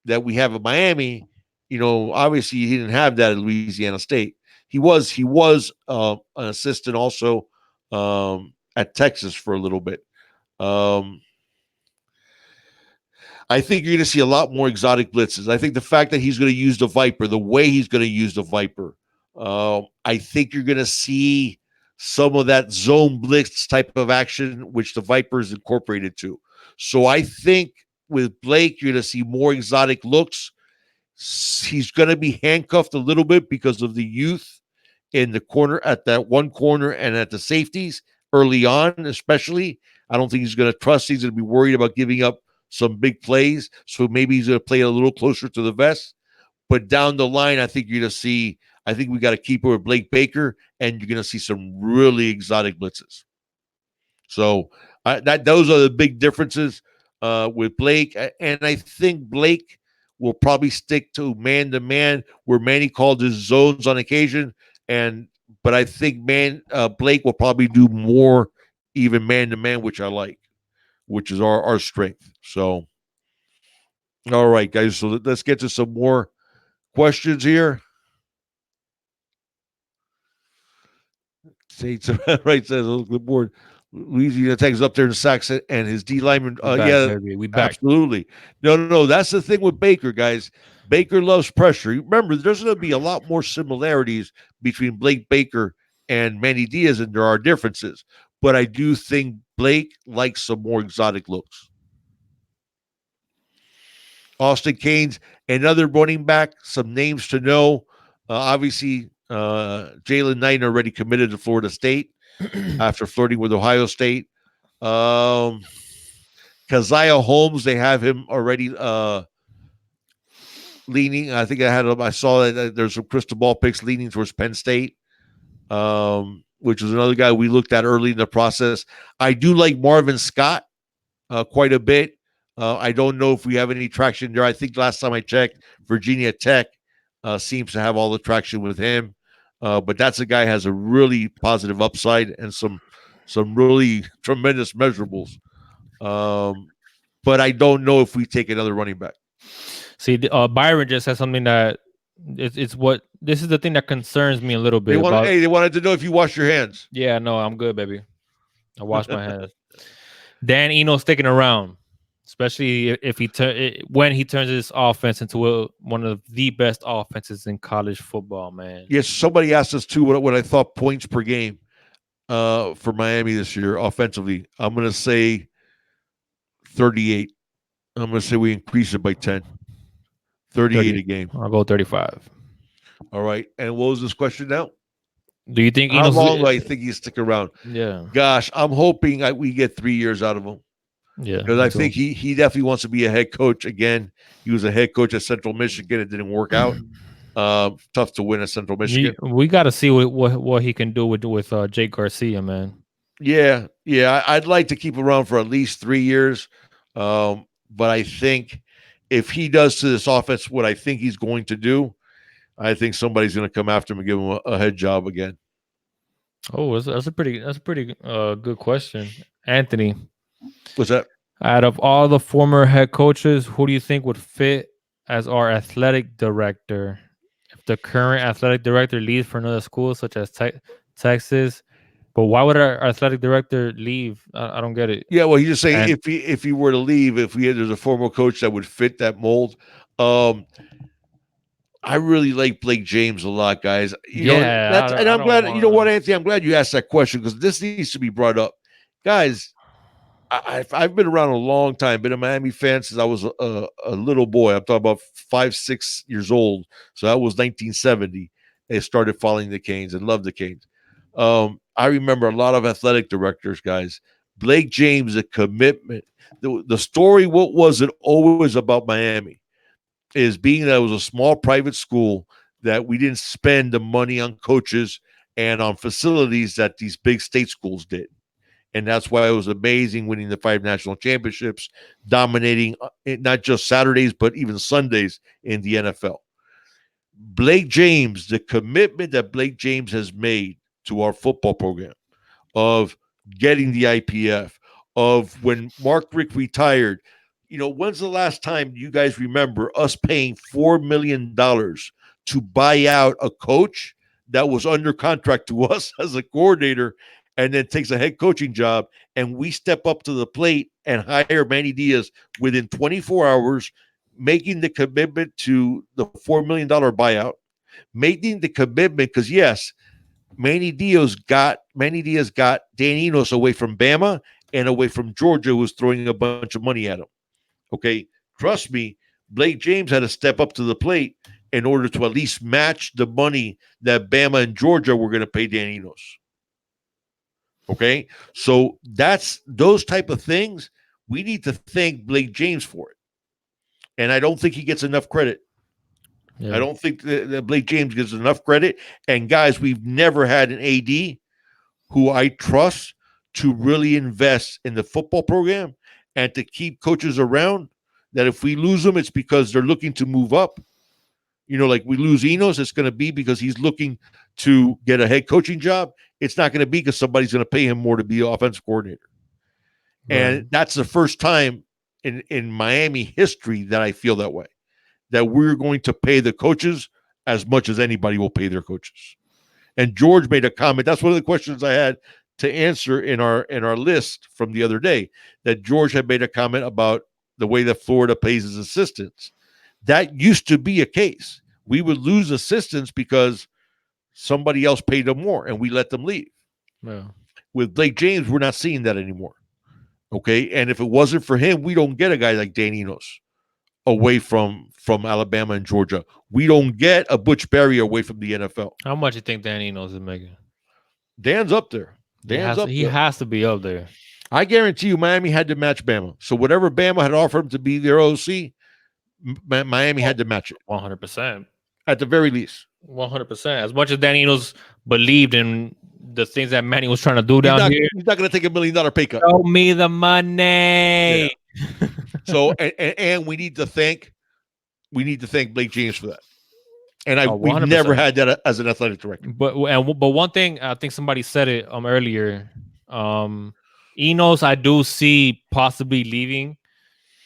Speaker 2: that we have in Miami. Obviously he didn't have that at Louisiana State. He was an assistant also at Texas for a little bit. I think you're going to see a lot more exotic blitzes. I think the fact that he's going to use the Viper, the way he's going to use the Viper, I think you're going to see some of that zone blitz type of action, which the Viper is incorporated to. So I think with Blake, you're going to see more exotic looks. He's going to be handcuffed a little bit because of the youth in the corner, at that one corner, and at the safeties early on, especially. I don't think he's going to trust. He's going to be worried about giving up some big plays. So maybe he's going to play a little closer to the vest. But down the line, I think you're going to see, I think we got to keep it with Blake Baker, and you're going to see some really exotic blitzes. So those are the big differences with Blake, and I think Blake will probably stick to man, where Manny called his zones on occasion, and but I think Blake will probably do more even man to man, which I like, which is our strength. So all right, guys, so let's get to some more questions here. Saints right says the board. Louisiana Tech is up there in sacks and his D lineman.
Speaker 1: We back,
Speaker 2: Yeah,
Speaker 1: baby. We back.
Speaker 2: absolutely. No. That's the thing with Baker, guys. Baker loves pressure. Remember, there's going to be a lot more similarities between Blake Baker and Manny Diaz, and there are differences. But I do think Blake likes some more exotic looks. Austin Canes, another running back, some names to know. Obviously, Jalen Knight already committed to Florida State after flirting with Ohio State. Keziah Holmes, they have him already leaning. I think I saw that there's some crystal ball picks leaning towards Penn State, which was another guy we looked at early in the process. I do like Marvin Scott quite a bit. I don't know if we have any traction there. I think last time I checked, Virginia Tech seems to have all the traction with him. But that's a guy who has a really positive upside and some really tremendous measurables. But I don't know if we take another running back.
Speaker 1: See, Byron just said something that it's what this is the thing that concerns me a little bit about.
Speaker 2: They wanted to know if you wash your hands.
Speaker 1: Yeah, no, I'm good, baby. I wash my hands. Dan Eno sticking around, especially if when he turns his offense into one of the best offenses in college football, man.
Speaker 2: Yes, somebody asked us too what I thought points per game for Miami this year offensively. I'm going to say 38. I'm going to say we increase it by 10. 38
Speaker 1: 30.
Speaker 2: a game.
Speaker 1: I'll go 35.
Speaker 2: All right. And what was this question now?
Speaker 1: Do you think
Speaker 2: How long do I think he's stick around?
Speaker 1: Yeah.
Speaker 2: Gosh, I'm hoping we get 3 years out of him.
Speaker 1: Yeah.
Speaker 2: Because I think he definitely wants to be a head coach again. He was a head coach at Central Michigan. It didn't work out. Tough to win at Central Michigan.
Speaker 1: We got to see what he can do with Jake Garcia, man.
Speaker 2: Yeah. I'd like to keep him around for at least 3 years. But I think if he does to this offense what I think he's going to do, I think somebody's going to come after him and give him a head job again.
Speaker 1: Oh, that's a pretty good question, Anthony.
Speaker 2: What's that?
Speaker 1: Out of all the former head coaches, who do you think would fit as our athletic director? If the current athletic director leaves for another school, such as Texas, but why would our athletic director leave? I don't get it.
Speaker 2: Yeah, well, he's just saying if he were to leave, there's a former coach that would fit that mold. I really like Blake James a lot, guys. I'm glad. You know what, Anthony? I'm glad you asked that question because this needs to be brought up, guys. I've been around a long time. Been a Miami fan since I was a little boy. I'm talking about 5, 6 years old. So that was 1970. They started following the Canes and loved the Canes. I remember a lot of athletic directors, guys. Blake James, a commitment. The story, what was it always about Miami? Is being that it was a small private school that we didn't spend the money on coaches and on facilities that these big state schools did. And that's why it was amazing winning the 5 national championships, dominating not just Saturdays, but even Sundays in the NFL. Blake James, the commitment that Blake James has made to our football program of getting the IPF, of when Mark Richt retired. When's the last time you guys remember us paying $4 million to buy out a coach that was under contract to us as a coordinator and then takes a head coaching job, and we step up to the plate and hire Manny Diaz within 24 hours, making the commitment to the $4 million buyout, making the commitment because, yes, Manny Diaz got Dan Enos away from Bama and away from Georgia, who was throwing a bunch of money at him. Okay, trust me, Blake James had to step up to the plate in order to at least match the money that Bama and Georgia were going to pay Dan Enos. Okay, so that's those type of things. We need to thank Blake James for it, and I don't think he gets enough credit. Yeah. I don't think that Blake James gets enough credit. And guys, we've never had an AD who I trust to really invest in the football program and to keep coaches around. That if we lose them, it's because they're looking to move up. Like we lose Enos, it's going to be because he's looking to get a head coaching job. It's not going to be because somebody's going to pay him more to be offensive coordinator.
Speaker 1: Right.
Speaker 2: And that's the first time in Miami history that I feel that way, that we're going to pay the coaches as much as anybody will pay their coaches. And George made a comment. That's one of the questions I had to answer in our list from the other day, that George had made a comment about the way that Florida pays his assistants. That used to be a case. We would lose assistants because somebody else paid them more and we let them leave.
Speaker 1: Yeah.
Speaker 2: With Blake James, we're not seeing that anymore. Okay. And if it wasn't for him, we don't get a guy like Dan Enos away from Alabama and Georgia. We don't get a Butch Berry away from the NFL.
Speaker 1: How much you think Danny knows is making?
Speaker 2: Dan's up there.
Speaker 1: He has to be up there.
Speaker 2: I guarantee you Miami had to match Bama. So whatever Bama had offered him to be their OC, Miami had to match it
Speaker 1: 100%.
Speaker 2: at the very least.
Speaker 1: 100%. As much as Danny knows believed in the things that Manny was trying to do down here,
Speaker 2: he's not going to take $1 million pay cut.
Speaker 1: show me the money.
Speaker 2: Yeah. So and we need to thank Blake James for that. And we've never had that as an athletic director.
Speaker 1: But one thing, I think somebody said it earlier. Enos, I do see possibly leaving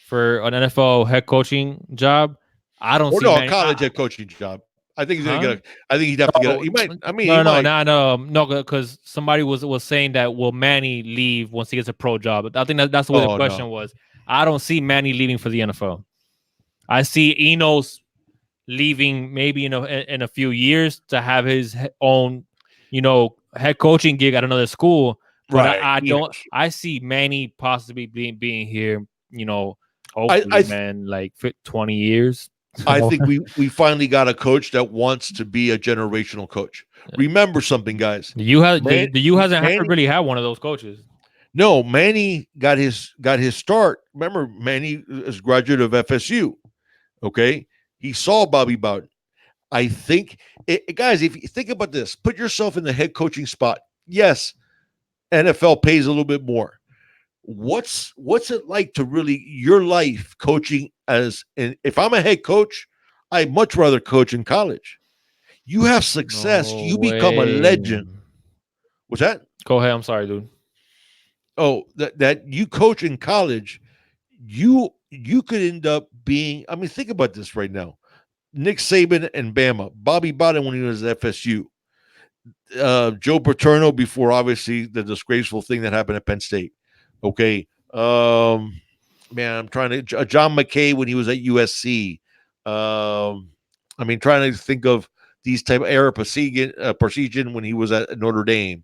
Speaker 1: for an NFL head coaching job. I don't see
Speaker 2: a college head coaching job. I think he's gonna get. I think he'd have to get. He might. I mean,
Speaker 1: no, because somebody was saying that will Manny leave once he gets a pro job? I think that's what the question was. I don't see Manny leaving for the NFL. I see Enos leaving maybe in a few years to have his own, head coaching gig at another school. But right. I see Manny possibly being here, hopefully, like for 20 years.
Speaker 2: I think we finally got a coach that wants to be a generational coach. Remember something, guys.
Speaker 1: The U hasn't really had one of those coaches.
Speaker 2: No, Manny got his start. Remember, Manny is a graduate of FSU. Okay. He saw Bobby Bowden. I think, guys, if you think about this, put yourself in the head coaching spot. Yes, NFL pays a little bit more. What's it like to really your life coaching if I'm a head coach, I'd much rather coach in college. You have success. You become a legend. What's that?
Speaker 1: Go ahead. I'm sorry, dude.
Speaker 2: Oh, that you coach in college, you could end up being, I mean, think about this right now. Nick Saban and Bama, Bobby Bowden when he was at FSU, Joe Paterno before obviously the disgraceful thing that happened at Penn State. Okay. Man, I'm trying to John McKay when he was at USC. I mean, trying to think of these type of Eric Parsegian when he was at Notre Dame.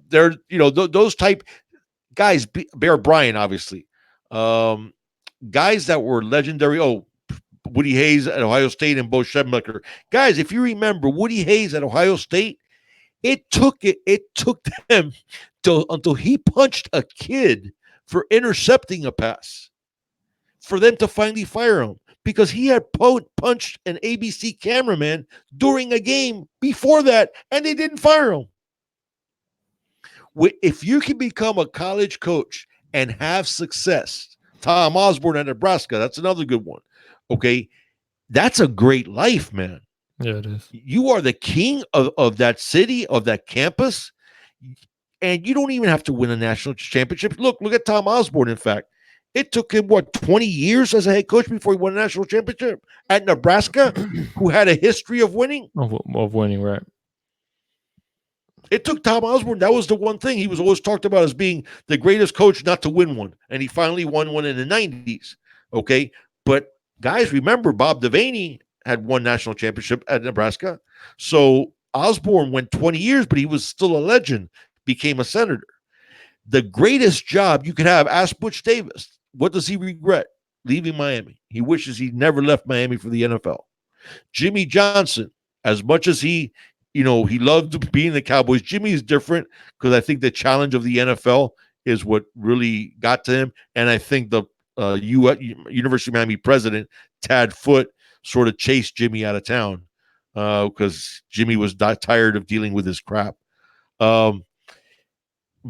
Speaker 2: They're those type guys. Bear Bryant, obviously. Guys that were legendary. Oh, Woody Hayes at Ohio State and Bo Schembechler. Guys, if you remember Woody Hayes at Ohio State, it took them until he punched a kid for intercepting a pass for them to finally fire him, because he had punched an ABC cameraman during a game before that, and they didn't fire him. If you can become a college coach and have success, Tom Osborne at Nebraska, that's another good one. Okay, that's a great life, man.
Speaker 1: Yeah, it is.
Speaker 2: You are the king of that city, of that campus, and you don't even have to win a national championship. Look at Tom Osborne, in fact. It took him, 20 years as a head coach before he won a national championship at Nebraska, who had a history of winning.
Speaker 1: Of winning, right.
Speaker 2: It took Tom Osborne. That was the one thing. He was always talked about as being the greatest coach not to win one, and he finally won one in the 90s. Okay? But, guys, remember, Bob Devaney had one national championship at Nebraska. So Osborne went 20 years, but he was still a legend, became a senator. The greatest job you could have, ask Butch Davis. What does he regret? Leaving Miami. He wishes he never left Miami for the NFL. Jimmy Johnson, as much as he loved being the Cowboys, Jimmy is different because I think the challenge of the NFL is what really got to him. And I think the University of Miami president, Tad Foote, sort of chased Jimmy out of town because Jimmy was tired of dealing with his crap.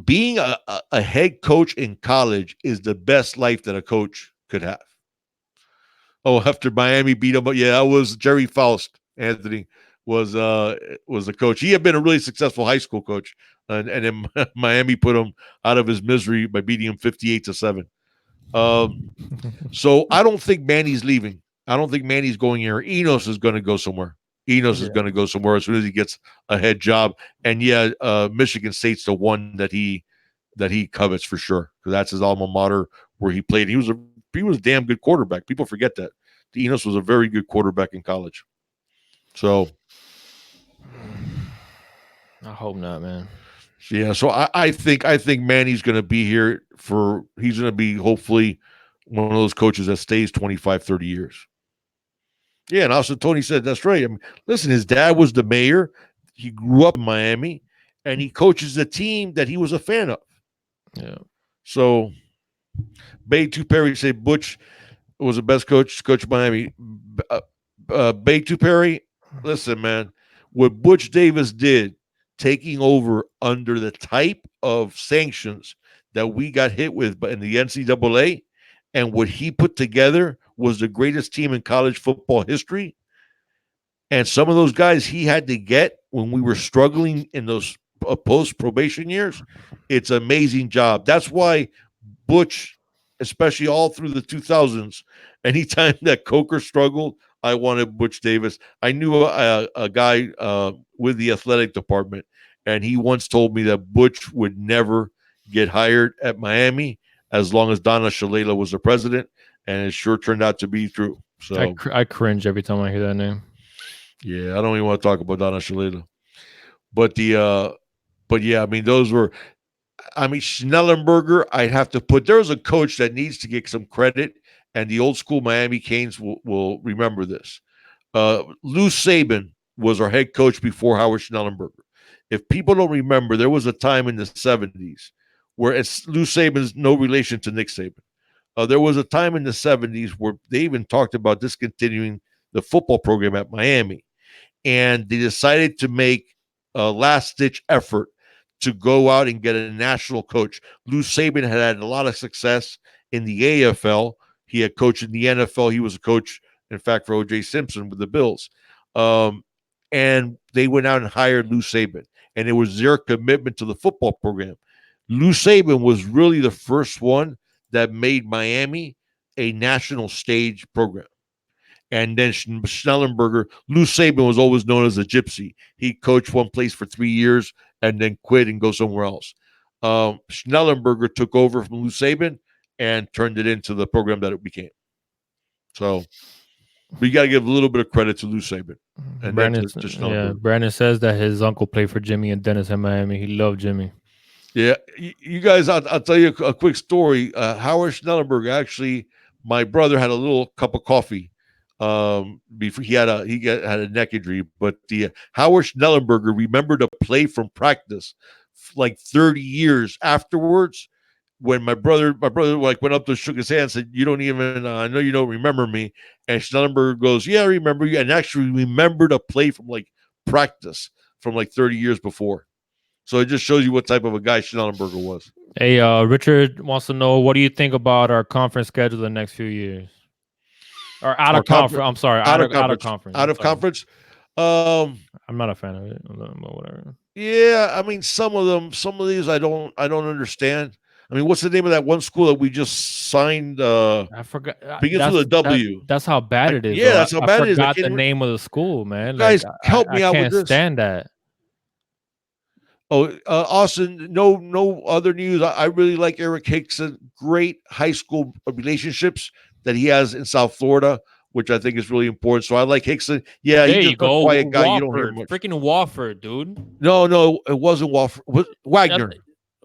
Speaker 2: being a head coach in college is the best life that a coach could have. Oh, after Miami beat him, yeah, that was Jerry Faust. Anthony was the coach. He had been a really successful high school coach, and then Miami put him out of his misery by beating him 58-7. Um, so I don't think Manny's leaving. I don't think Manny's going here. Enos is going to go somewhere. Enos is
Speaker 1: Yeah.
Speaker 2: going to go somewhere as soon as he gets a head job. And yeah, Michigan State's the one that he covets for sure, because that's his alma mater where he played. He was a damn good quarterback. People forget that. Enos was a very good quarterback in college. So
Speaker 1: I hope not, man.
Speaker 2: yeah, so I think Manny's going to be here he's going to be hopefully one of those coaches that stays 25, 30 years. Yeah, and also Tony said that's right. I mean, listen, his dad was the mayor. He grew up in Miami, and he coaches a team that he was a fan of.
Speaker 1: Yeah.
Speaker 2: So, Bay Perry said Butch was the best coach of Miami. Bay Perry, listen, man, what Butch Davis did, taking over under the type of sanctions that we got hit with in the NCAA, and what he put together was the greatest team in college football history. And some of those guys he had to get when we were struggling in those post probation years. It's an amazing job. That's why Butch, especially all through the 2000s, anytime that Coker struggled, I wanted Butch Davis. I knew a guy with the athletic department, and he once told me that Butch would never get hired at Miami as long as Donna Shalala was the president, and it sure turned out to be true. So
Speaker 1: I cringe every time I hear that name.
Speaker 2: yeah, I don't even want to talk about Donna Shalala, but but yeah, I mean Schnellenberger, I'd have to put. There's a coach that needs to get some credit, and the old school Miami Canes will remember this. Lou Saban was our head coach before Howard Schnellenberger. If people don't remember, there was a time in the 70s where Lou Saban's no relation to Nick Saban. There was a time in the 70s where they even talked about discontinuing the football program at Miami, and they decided to make a last ditch effort to go out and get a national coach. Lou Saban had a lot of success in the AFL. He had coached in the NFL. He was a coach, in fact, for O.J. Simpson with the Bills. And they went out and hired Lou Saban, and it was their commitment to the football program. Lou Saban was really the first one that made Miami a national stage program. And then Schnellenberger, Lou Saban was always known as a gypsy. He coached one place for 3 years and then quit and go somewhere else. Schnellenberger took over from Lou Saban and turned it into the program that it became. So we got to give a little bit of credit to Lou Saban. And
Speaker 1: Brandon,
Speaker 2: then to Schnellenberger.
Speaker 1: Brandon says that his uncle played for Jimmy and Dennis in Miami. He loved Jimmy.
Speaker 2: Yeah, you guys, I'll tell you a quick story. Howard Schnellenberger, actually, my brother had a little cup of coffee before he had a neck injury, but the Howard Schnellenberger remembered a play from practice like 30 years afterwards, when my brother like went up to shook his hand and said, "You don't even I know you don't remember me." And Schnellenberger goes, "Yeah, I remember you," and actually remembered a play from like practice from like 30 years before. So it just shows you what type of a guy Schnellenberger was.
Speaker 1: Hey, Richard wants to know, what do you think about our conference schedule the next few years? Or out of conference. I'm sorry, out of conference.
Speaker 2: Out of conference.
Speaker 1: I'm not a fan of it, but whatever.
Speaker 2: Yeah, I mean some of these I don't understand. I mean, what's the name of that one school that we just signed?
Speaker 1: I forgot.
Speaker 2: Begins with a W.
Speaker 1: That's how bad it is.
Speaker 2: Yeah, that's how bad it is.
Speaker 1: I forgot the name of the school, man.
Speaker 2: Guys, help me out with this.
Speaker 1: I can't stand that.
Speaker 2: Oh, Austin, no other news. I really like Eric Hickson. Great high school relationships that he has in South Florida, which I think is really important. So I like Hickson. Yeah,
Speaker 1: there
Speaker 2: he's just a quiet guy.
Speaker 1: Wofford.
Speaker 2: You don't hear much.
Speaker 1: Freaking Wofford, dude.
Speaker 2: No, it wasn't Wofford. Wagner.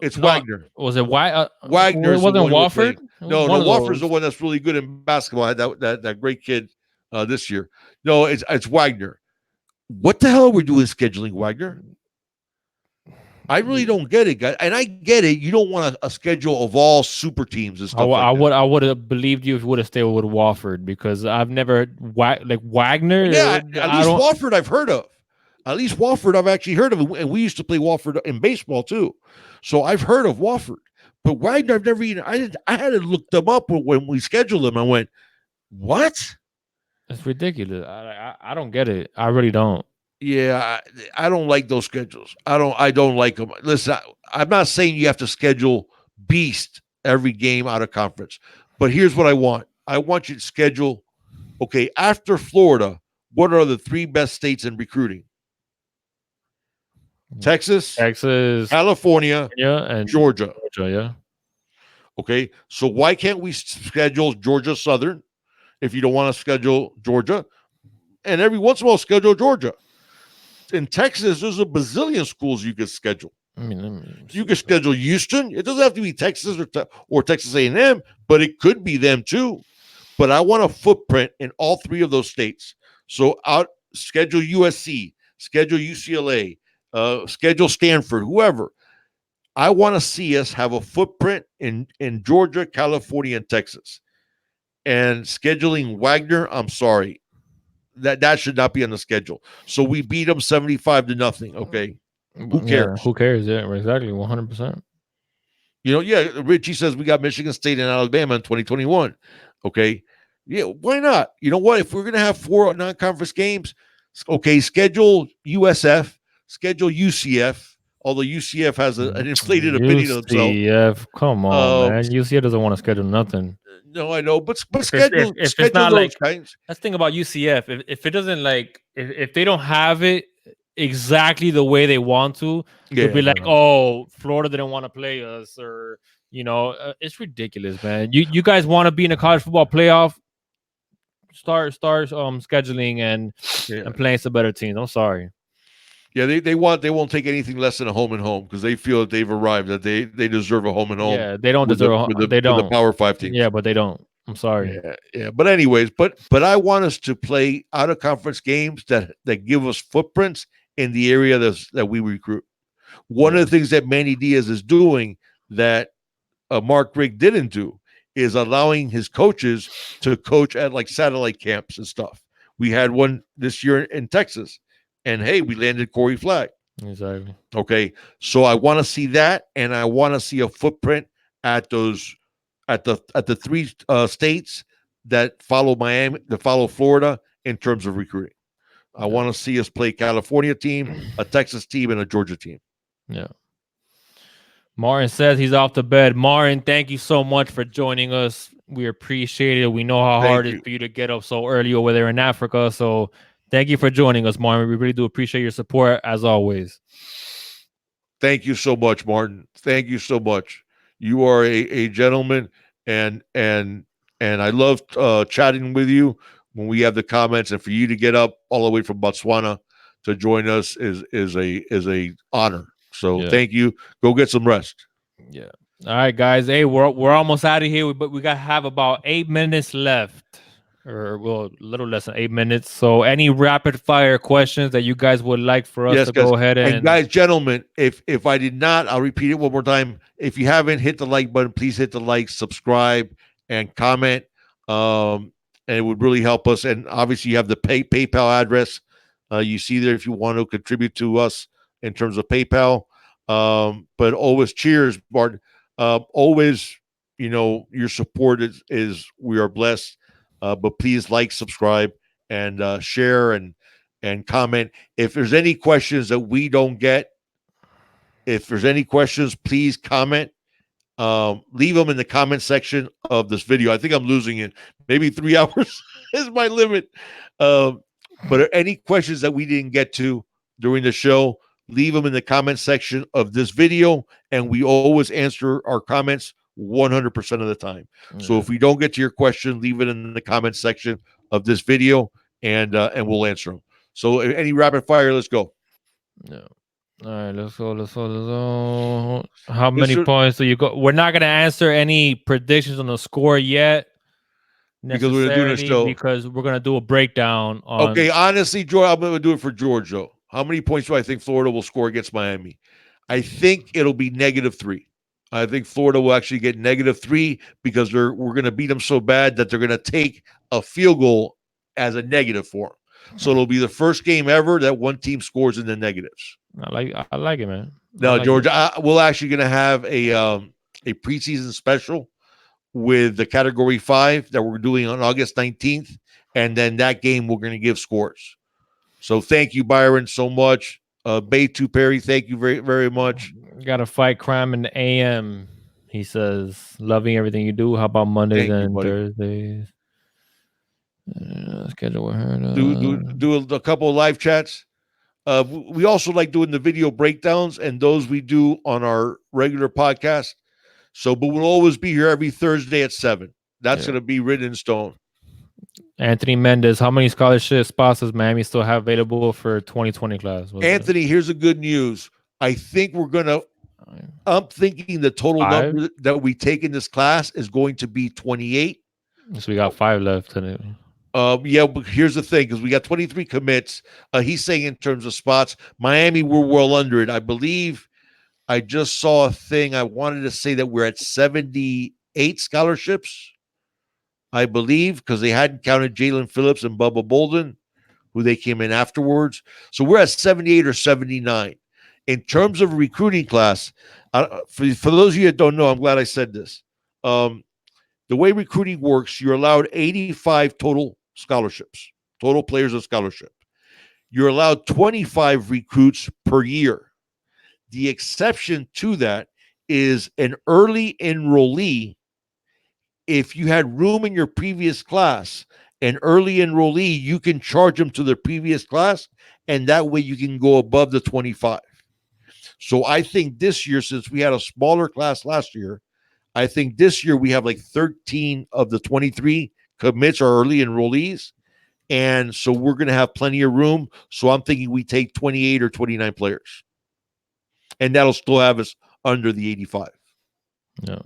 Speaker 2: It's Wagner.
Speaker 1: Was it
Speaker 2: Wagner?
Speaker 1: It wasn't Wofford.
Speaker 2: No, Wofford's the one that's really good in basketball. I had that great kid this year. No, it's Wagner. What the hell are we doing scheduling Wagner? I really don't get it, guys. And I get it. You don't want a schedule of all super teams and stuff
Speaker 1: I would have believed you if you would have stayed with Wofford, because I've never like Wagner.
Speaker 2: Yeah, at least Wofford I've heard of. At least Wofford, I've actually heard of it, and we used to play Wofford in baseball too, so I've heard of Wofford. But Wagner, I've never even. I had to look them up when we scheduled them. I went, what?
Speaker 1: It's ridiculous. I don't get it. I really don't.
Speaker 2: Yeah, I don't like those schedules. I don't like them. Listen, I'm not saying you have to schedule beast every game out of conference, but here's what I want. I want you to schedule. Okay, after Florida, what are the three best states in recruiting? Texas,
Speaker 1: Texas,
Speaker 2: California,
Speaker 1: yeah, and
Speaker 2: Georgia.
Speaker 1: Georgia, yeah.
Speaker 2: Okay, so why can't we schedule Georgia Southern if you don't want to schedule Georgia? And every once in a while, schedule Georgia. In Texas, there's a bazillion schools you could schedule.
Speaker 1: I mean, let me
Speaker 2: You
Speaker 1: see.
Speaker 2: could schedule Houston. It doesn't have to be Texas or Texas A&M, but it could be them too. But I want a footprint in all three of those states. So out schedule USC, schedule UCLA, schedule Stanford, whoever. I want to see us have a footprint in Georgia, California, and Texas. And scheduling Wagner, I'm sorry, that should not be on the schedule. So we beat them 75-0. Okay, who
Speaker 1: Yeah,
Speaker 2: cares?
Speaker 1: who cares? Yeah, exactly, 100%.
Speaker 2: Yeah, Richie says we got Michigan State and Alabama in 2021. Okay. Yeah, why not? You know what? If we're going to have 4 non-conference games, okay, schedule USF, schedule UCF, although UCF has an inflated opinion of themselves.
Speaker 1: UCF, come on, man. UCF doesn't want to schedule nothing.
Speaker 2: No, I know, but
Speaker 1: If it's if it's
Speaker 2: schedule
Speaker 1: not
Speaker 2: those
Speaker 1: like,
Speaker 2: kinds.
Speaker 1: let's think about UCF. If it doesn't like if they don't have it exactly the way they want to, they'll
Speaker 2: Yeah,
Speaker 1: be
Speaker 2: no,
Speaker 1: like,
Speaker 2: no.
Speaker 1: oh, Florida didn't want to play us, or it's ridiculous, man. You guys want to be in a college football playoff? Start scheduling
Speaker 2: Yeah.
Speaker 1: and playing some better teams. I'm sorry.
Speaker 2: Yeah, they won't take anything less than a home and home because they feel that they've arrived, that they deserve a home and home
Speaker 1: Yeah, they don't deserve. They
Speaker 2: with the
Speaker 1: don't.
Speaker 2: Power 5 teams.
Speaker 1: Yeah, but they don't. I'm sorry.
Speaker 2: Yeah, yeah. But anyways, but I want us to play out of conference games that give us footprints in the area that we recruit. One
Speaker 1: Yeah.
Speaker 2: of the things that Manny Diaz is doing that Mark Rick didn't do is allowing his coaches to coach at like satellite camps and stuff. We had one this year in Texas, and hey, we landed Corey Flagg.
Speaker 1: Exactly.
Speaker 2: Okay, so I want to see that, and I want to see a footprint at those at the three states that follow Miami, that follow Florida in terms of recruiting. I
Speaker 1: Yeah.
Speaker 2: want to see us play California team, a Texas team, and a Georgia team.
Speaker 1: Yeah. Martin says he's off the bed. Martin, thank you so much for joining us. We appreciate it. We know how hard
Speaker 2: Thank
Speaker 1: it is
Speaker 2: you.
Speaker 1: for you to get up so early over there in Africa. So thank you for joining us, Martin. We really do appreciate your support as always.
Speaker 2: Thank you so much, Martin. Thank you so much. You are a gentleman, and I love chatting with you when we have the comments. And for you to get up all the way from Botswana to join us is a honor. So
Speaker 1: Yeah.
Speaker 2: thank you. Go get some rest.
Speaker 1: Yeah. All right, guys. Hey, we're almost out of here, but we got have about 8 minutes left. Or well, a little less than 8 minutes. So any rapid fire questions that you guys would like for us
Speaker 2: Yes,
Speaker 1: to
Speaker 2: guys.
Speaker 1: go ahead
Speaker 2: And
Speaker 1: and
Speaker 2: guys, gentlemen, if I did not, I'll repeat it one more time. If you haven't hit the like button, please hit the like, subscribe, and comment. And it would really help us. And obviously, you have the PayPal address. You see there if you want to contribute to us in terms of PayPal. But always, cheers, Martin. Always, your support is we are blessed. But please like, subscribe, and share and comment. If there's any questions that we don't get, if there's any questions, please comment. Leave them in the comment section of this video. I think I'm losing it. Maybe 3 hours is my limit. But any questions that we didn't get to during the show, leave them in the comment section of this video, and we always answer our comments 100% of the time. So if we don't get to your question, leave it in the comment section of this video, and we'll answer them. So any rapid fire, let's go.
Speaker 1: yeah. All right, let's go. Let's go. Let's go. How many
Speaker 2: Mr.
Speaker 1: points do you go? We're not gonna answer any predictions on the score yet,
Speaker 2: Because we're gonna do the
Speaker 1: necessarily,
Speaker 2: show.
Speaker 1: because we're gonna do a breakdown on.
Speaker 2: Okay, honestly, George, I'm gonna do it for George though. How many points do I think Florida will score against Miami? I think it'll be -3. I think Florida will actually get -3 because we're gonna beat them so bad that they're gonna take a field goal as a negative for them. So it'll be the first game ever that one team scores in the negatives.
Speaker 1: I like it, man. I
Speaker 2: Now,
Speaker 1: like
Speaker 2: George,
Speaker 1: it.
Speaker 2: we're actually going to have a preseason special with the Category 5 that we're doing on August 19th. And then that game, we're going to give scores. So thank you, Byron, so much. Bay2 Perry, thank you very, very much.
Speaker 1: Got to fight crime in the AM. He says, loving everything you do. How about Mondays
Speaker 2: Thank you,
Speaker 1: and
Speaker 2: buddy.
Speaker 1: Thursdays? Schedule with her.
Speaker 2: Do a couple of live chats. We also like doing the video breakdowns, and those we do on our regular podcast. So, but we'll always be here every Thursday at 7. That's going to be written in stone.
Speaker 1: Anthony Mendez, how many scholarship spots does Miami still have available for 2020 class?
Speaker 2: Anthony, here's the good news. I think I'm thinking the total
Speaker 1: 5?
Speaker 2: number that we take in this class is going to be 28.
Speaker 1: So we got 5 left.
Speaker 2: Yeah, but here's the thing, because we got 23 commits. He's saying in terms of spots, Miami, we're well under it. I believe I just saw a thing. I wanted to say that we're at 78 scholarships, I believe, because they hadn't counted Jalen Phillips and Bubba Bolden, who they came in afterwards. So we're at 78 or 79. In terms of recruiting class, for those of you that don't know, I'm glad I said this. The way recruiting works, you're allowed 85 total scholarships, total players of scholarship. You're allowed 25 recruits per year. The exception to that is an early enrollee. If you had room in your previous class, an early enrollee, you can charge them to the previous class, and that way you can go above the 25. So I think this year, since we had a smaller class last year, I think this year we have like 13 of the 23 commits are early enrollees. And so we're going to have plenty of room. So I'm thinking we take 28 or 29 players. And that'll still have us under the 85.
Speaker 1: Yeah.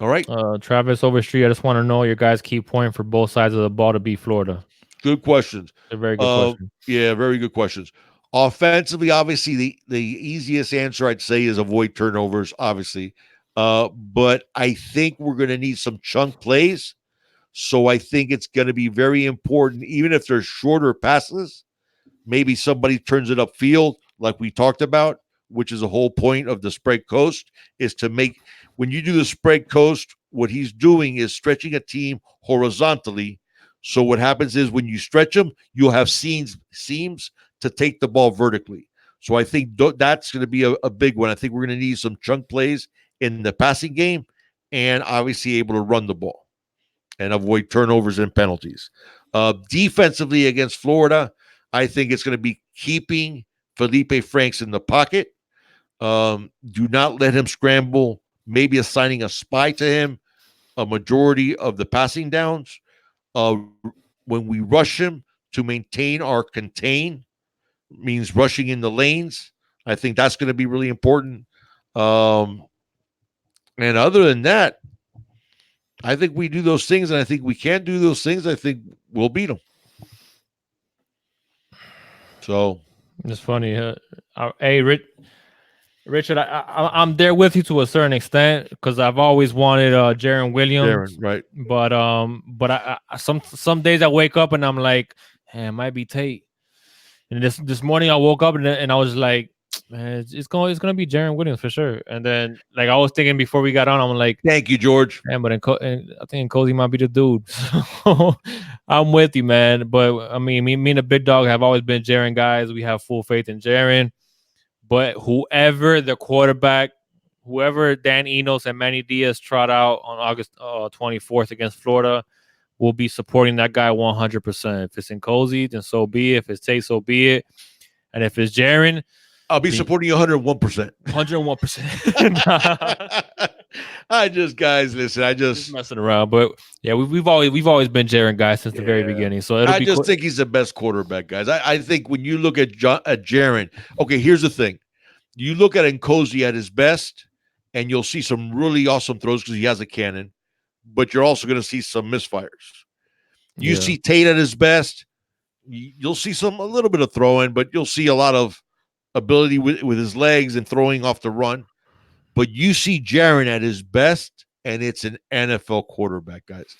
Speaker 2: All right.
Speaker 1: Travis Overstreet, I just want to know your guys' key point for both sides of the ball to beat Florida.
Speaker 2: Good questions.
Speaker 1: They're very good questions.
Speaker 2: Yeah, very good questions. Offensively, obviously, the easiest answer I'd say is avoid turnovers, obviously. But I think we're going to need some chunk plays. So I think it's going to be very important, even if there's shorter passes, maybe somebody turns it upfield, like we talked about, which is the whole point of the spread coast, is to make, when you do the spread coast, what he's doing is stretching a team horizontally. So what happens is when you stretch them, you'll have seams to take the ball vertically. So I think that's going to be a big one. I think we're going to need some chunk plays in the passing game and obviously able to run the ball and avoid turnovers and penalties. Defensively against Florida, I think it's going to be keeping Felipe Franks in the pocket. Do not let him scramble, maybe assigning a spy to him a majority of the passing downs. When we rush him, to maintain our contain means rushing in the lanes. I think that's going to be really important. And other than that, I think we do those things, and I think we can do those things. I think we'll beat them. So
Speaker 1: it's funny. Hey, Richard, I'm there with you to a certain extent because I've always wanted Jaron Williams,
Speaker 2: right?
Speaker 1: But I some days I wake up and I'm like, hey, it might be Tate. And this morning I woke up and I was like, man, it's gonna be Jaron Williams for sure. And then like I was thinking before we got on, I'm like,
Speaker 2: thank you, George.
Speaker 1: Man, but I think Cozy might be the dude. So I'm with you, man. But I mean, me and the big dog have always been Jaron guys. We have full faith in Jaron. But whoever the quarterback, whoever Dan Enos and Manny Diaz trot out on August 24th against Florida, will be supporting that guy 100%. If it's in Cozy, then so be it. If it's Tate, so be it. And if it's Jaron,
Speaker 2: I'll be supporting you 101%.
Speaker 1: 101%.
Speaker 2: Guys, listen,
Speaker 1: just messing around, but yeah, we've always been Jaron guys since the very beginning. So
Speaker 2: I just think he's the best quarterback, guys. I think when you look at Jaron, okay, here's the thing: you look at Nkosi at his best, and you'll see some really awesome throws because he has a cannon, but you're also going to see some misfires. You see Tate at his best, you'll see a little bit of throwing, but you'll see a lot of ability with his legs and throwing off the run. But you see Jaron at his best, and it's an NFL quarterback, guys.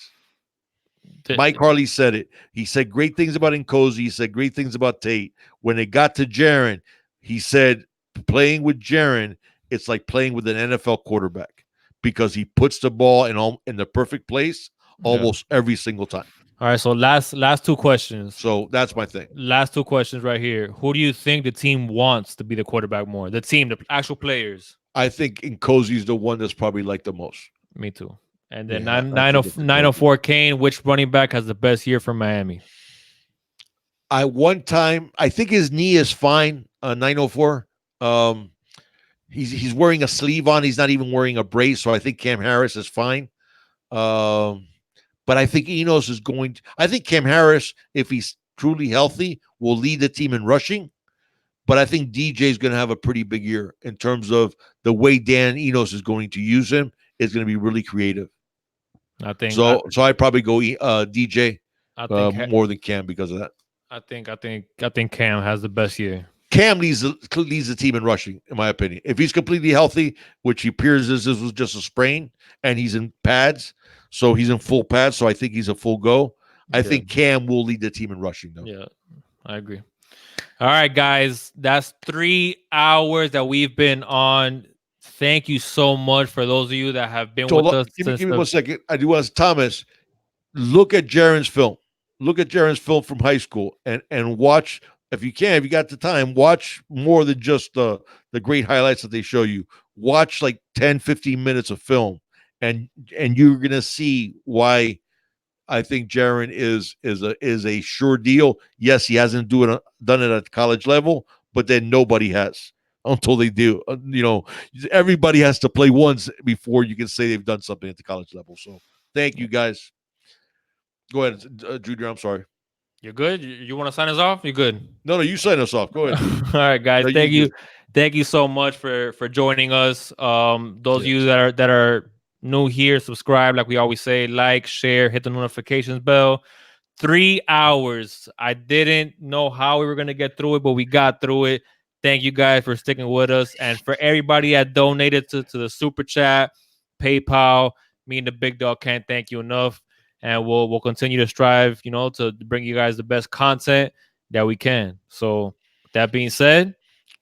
Speaker 2: Mike Harley said it. He said great things about Nkosi. He said great things about Tate. When it got to Jaron, he said playing with Jaron, it's like playing with an NFL quarterback because he puts the ball in the perfect place
Speaker 1: Yeah.
Speaker 2: almost every single time.
Speaker 1: All right. So last two questions.
Speaker 2: So that's my thing.
Speaker 1: Last two questions right here. Who do you think the team wants to be the quarterback more? The team, the actual players.
Speaker 2: I think Nkosi's the one that's probably like the most.
Speaker 1: Me too. And then
Speaker 2: Yeah, I think it's
Speaker 1: 904 Kane. Which running back has the best year for Miami?
Speaker 2: One time, I think his knee is fine. 904. He's wearing a sleeve on. He's not even wearing a brace, so I think Cam Harris is fine. But I think Enos is going to. I think Cam Harris, if he's truly healthy, will lead the team in rushing. But I think DJ is going to have a pretty big year in terms of the way Dan Enos is going to use him. Is going to be really creative.
Speaker 1: I think
Speaker 2: so. So I probably go DJ more than Cam because of that.
Speaker 1: I think Cam has the best year.
Speaker 2: Cam leads the team in rushing, in my opinion. If he's completely healthy, which he appears as this was just a sprain, and he's in pads, so he's in full pads, so I think he's a full go. I think Cam will lead the team in rushing, though.
Speaker 1: Yeah, I agree. All right, guys, that's 3 hours that we've been on. Thank you so much for those of you that have been with us.
Speaker 2: Give me 1 second. I do want to, Thomas, look at Jaron's film. Look at Jaron's film from high school and watch, if you can, if you got the time, watch more than just the great highlights that they show you. Watch like 10, 15 minutes of film, and you're going to see why I think Jaron is a sure deal. Yes, he hasn't done it at the college level, but then nobody has until they do. Everybody has to play once before you can say they've done something at the college level. So thank you, guys. Go ahead, Junior. I'm sorry.
Speaker 1: You're good? You want to sign us off? You're good.
Speaker 2: No, you sign us off. Go ahead.
Speaker 1: All right, guys. No, thank you. Thank you so much for joining us. Those of you that are new here, subscribe, like we always say, like, share, hit the notifications bell. 3 hours. I didn't know how we were gonna get through it, but we got through it. Thank you guys for sticking with us. And for everybody that donated to the super chat, PayPal, me and the big dog can't thank you enough. And we'll continue to strive, to bring you guys the best content that we can. So that being said,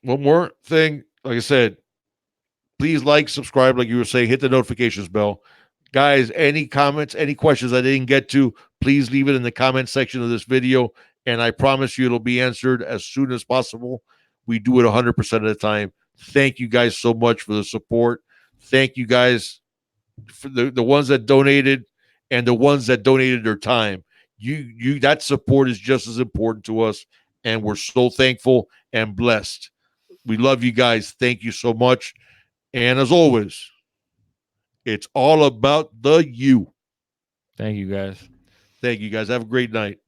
Speaker 2: one more thing, like I said, please like, subscribe, like you were saying, hit the notifications bell. Guys, any comments, any questions I didn't get to, please leave it in the comment section of this video, and I promise you it'll be answered as soon as possible. We do it 100% of the time. Thank you guys so much for the support. Thank you guys for the ones that donated and the ones that donated their time. You that support is just as important to us, and we're so thankful and blessed. We love you guys. Thank you so much. And as always, it's all about the you.
Speaker 1: Thank you guys.
Speaker 2: Thank you guys. Have a great night.